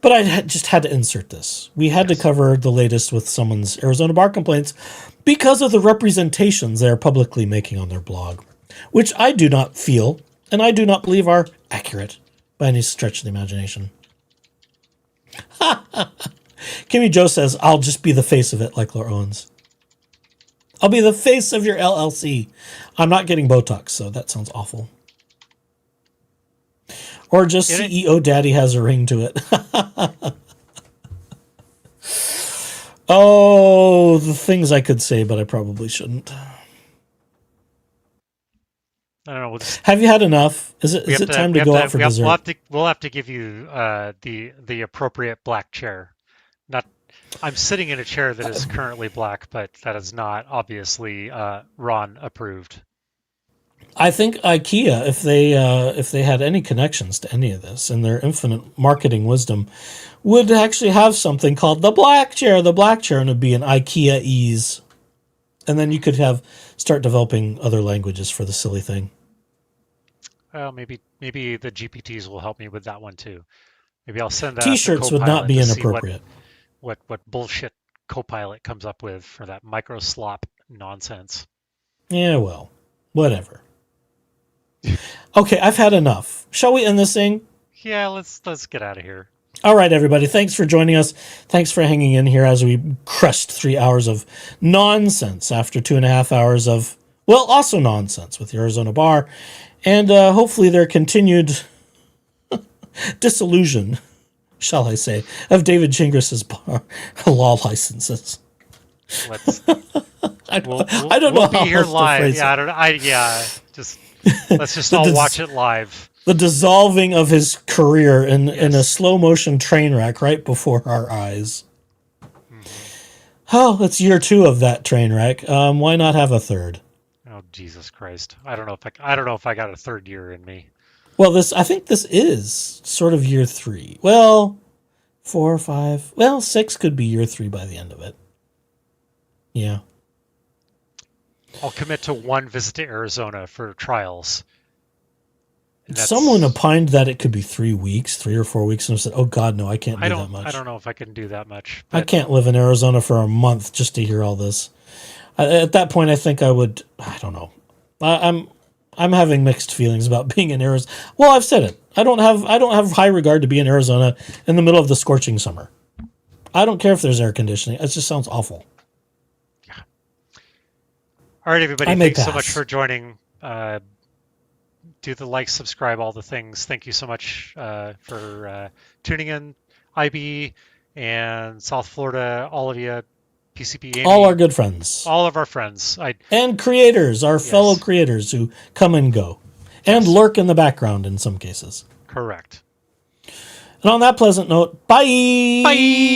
But I just had to insert this. We had to cover the latest with someone's Arizona bar complaints because of the representations they are publicly making on their blog, which I do not feel, and I do not believe are accurate by any stretch of the imagination. Kimmy Joe says, I'll just be the face of it like Laura Owens. I'll be the face of your LLC. I'm not getting Botox, so that sounds awful. Or just CEO Daddy has a ring to it. Oh, the things I could say, but I probably shouldn't. I don't know. Have you had enough? Is it time to go out for dessert? We'll have to give you the appropriate black chair. I'm sitting in a chair that is currently black, but that is not obviously Ron approved. I think IKEA, if they had any connections to any of this and their infinite marketing wisdom, would actually have something called the black chair, and it would be an IKEA ease. And then you could start developing other languages for the silly thing. Well, maybe the GPTs will help me with that one too. Maybe I'll send that. T-shirts would not be inappropriate. What bullshit Copilot comes up with for that micro slop nonsense. Yeah, well, whatever. Okay, I've had enough. Shall we end this thing? Yeah, let's get out of here. All right, everybody. Thanks for joining us. Thanks for hanging in here as we crushed 3 hours of nonsense after 2.5 hours of, well, also nonsense with the Arizona bar. And hopefully their continued disillusion, shall I say, of David Gingras' bar law licenses. I don't know we'll how be here else to live. phrase Yeah, it. Let's just all watch it live. The dissolving of his career in a slow motion train wreck right before our eyes. Oh, it's year 2 of that train wreck. Why not have a third? Oh, Jesus Christ! I don't know if I got a third year in me. Well, I think this is sort of year 3. Well, 4 or 5. Well, 6 could be year 3 by the end of it. Yeah. I'll commit to 1 visit to Arizona for trials. Someone opined that it could be 3 weeks, 3 or 4 weeks, and I said, "Oh God, no, I can't do that much. I don't know if I can do that much. I can't live in Arizona for a month just to hear all this." At that point, I think I would. I don't know. I'm having mixed feelings about being in Arizona. Well, I've said it. I don't have high regard to be in Arizona in the middle of the scorching summer. I don't care if there's air conditioning. It just sounds awful. Yeah. All right, everybody. Thanks so much for joining. Do the like, subscribe, all the things. Thank you so much for tuning in, IB and South Florida, all of you, PCP, Amy, all our good friends, all of our friends, and creators, our fellow creators who come and go, and lurk in the background in some cases. Correct. And on that pleasant note, bye. Bye.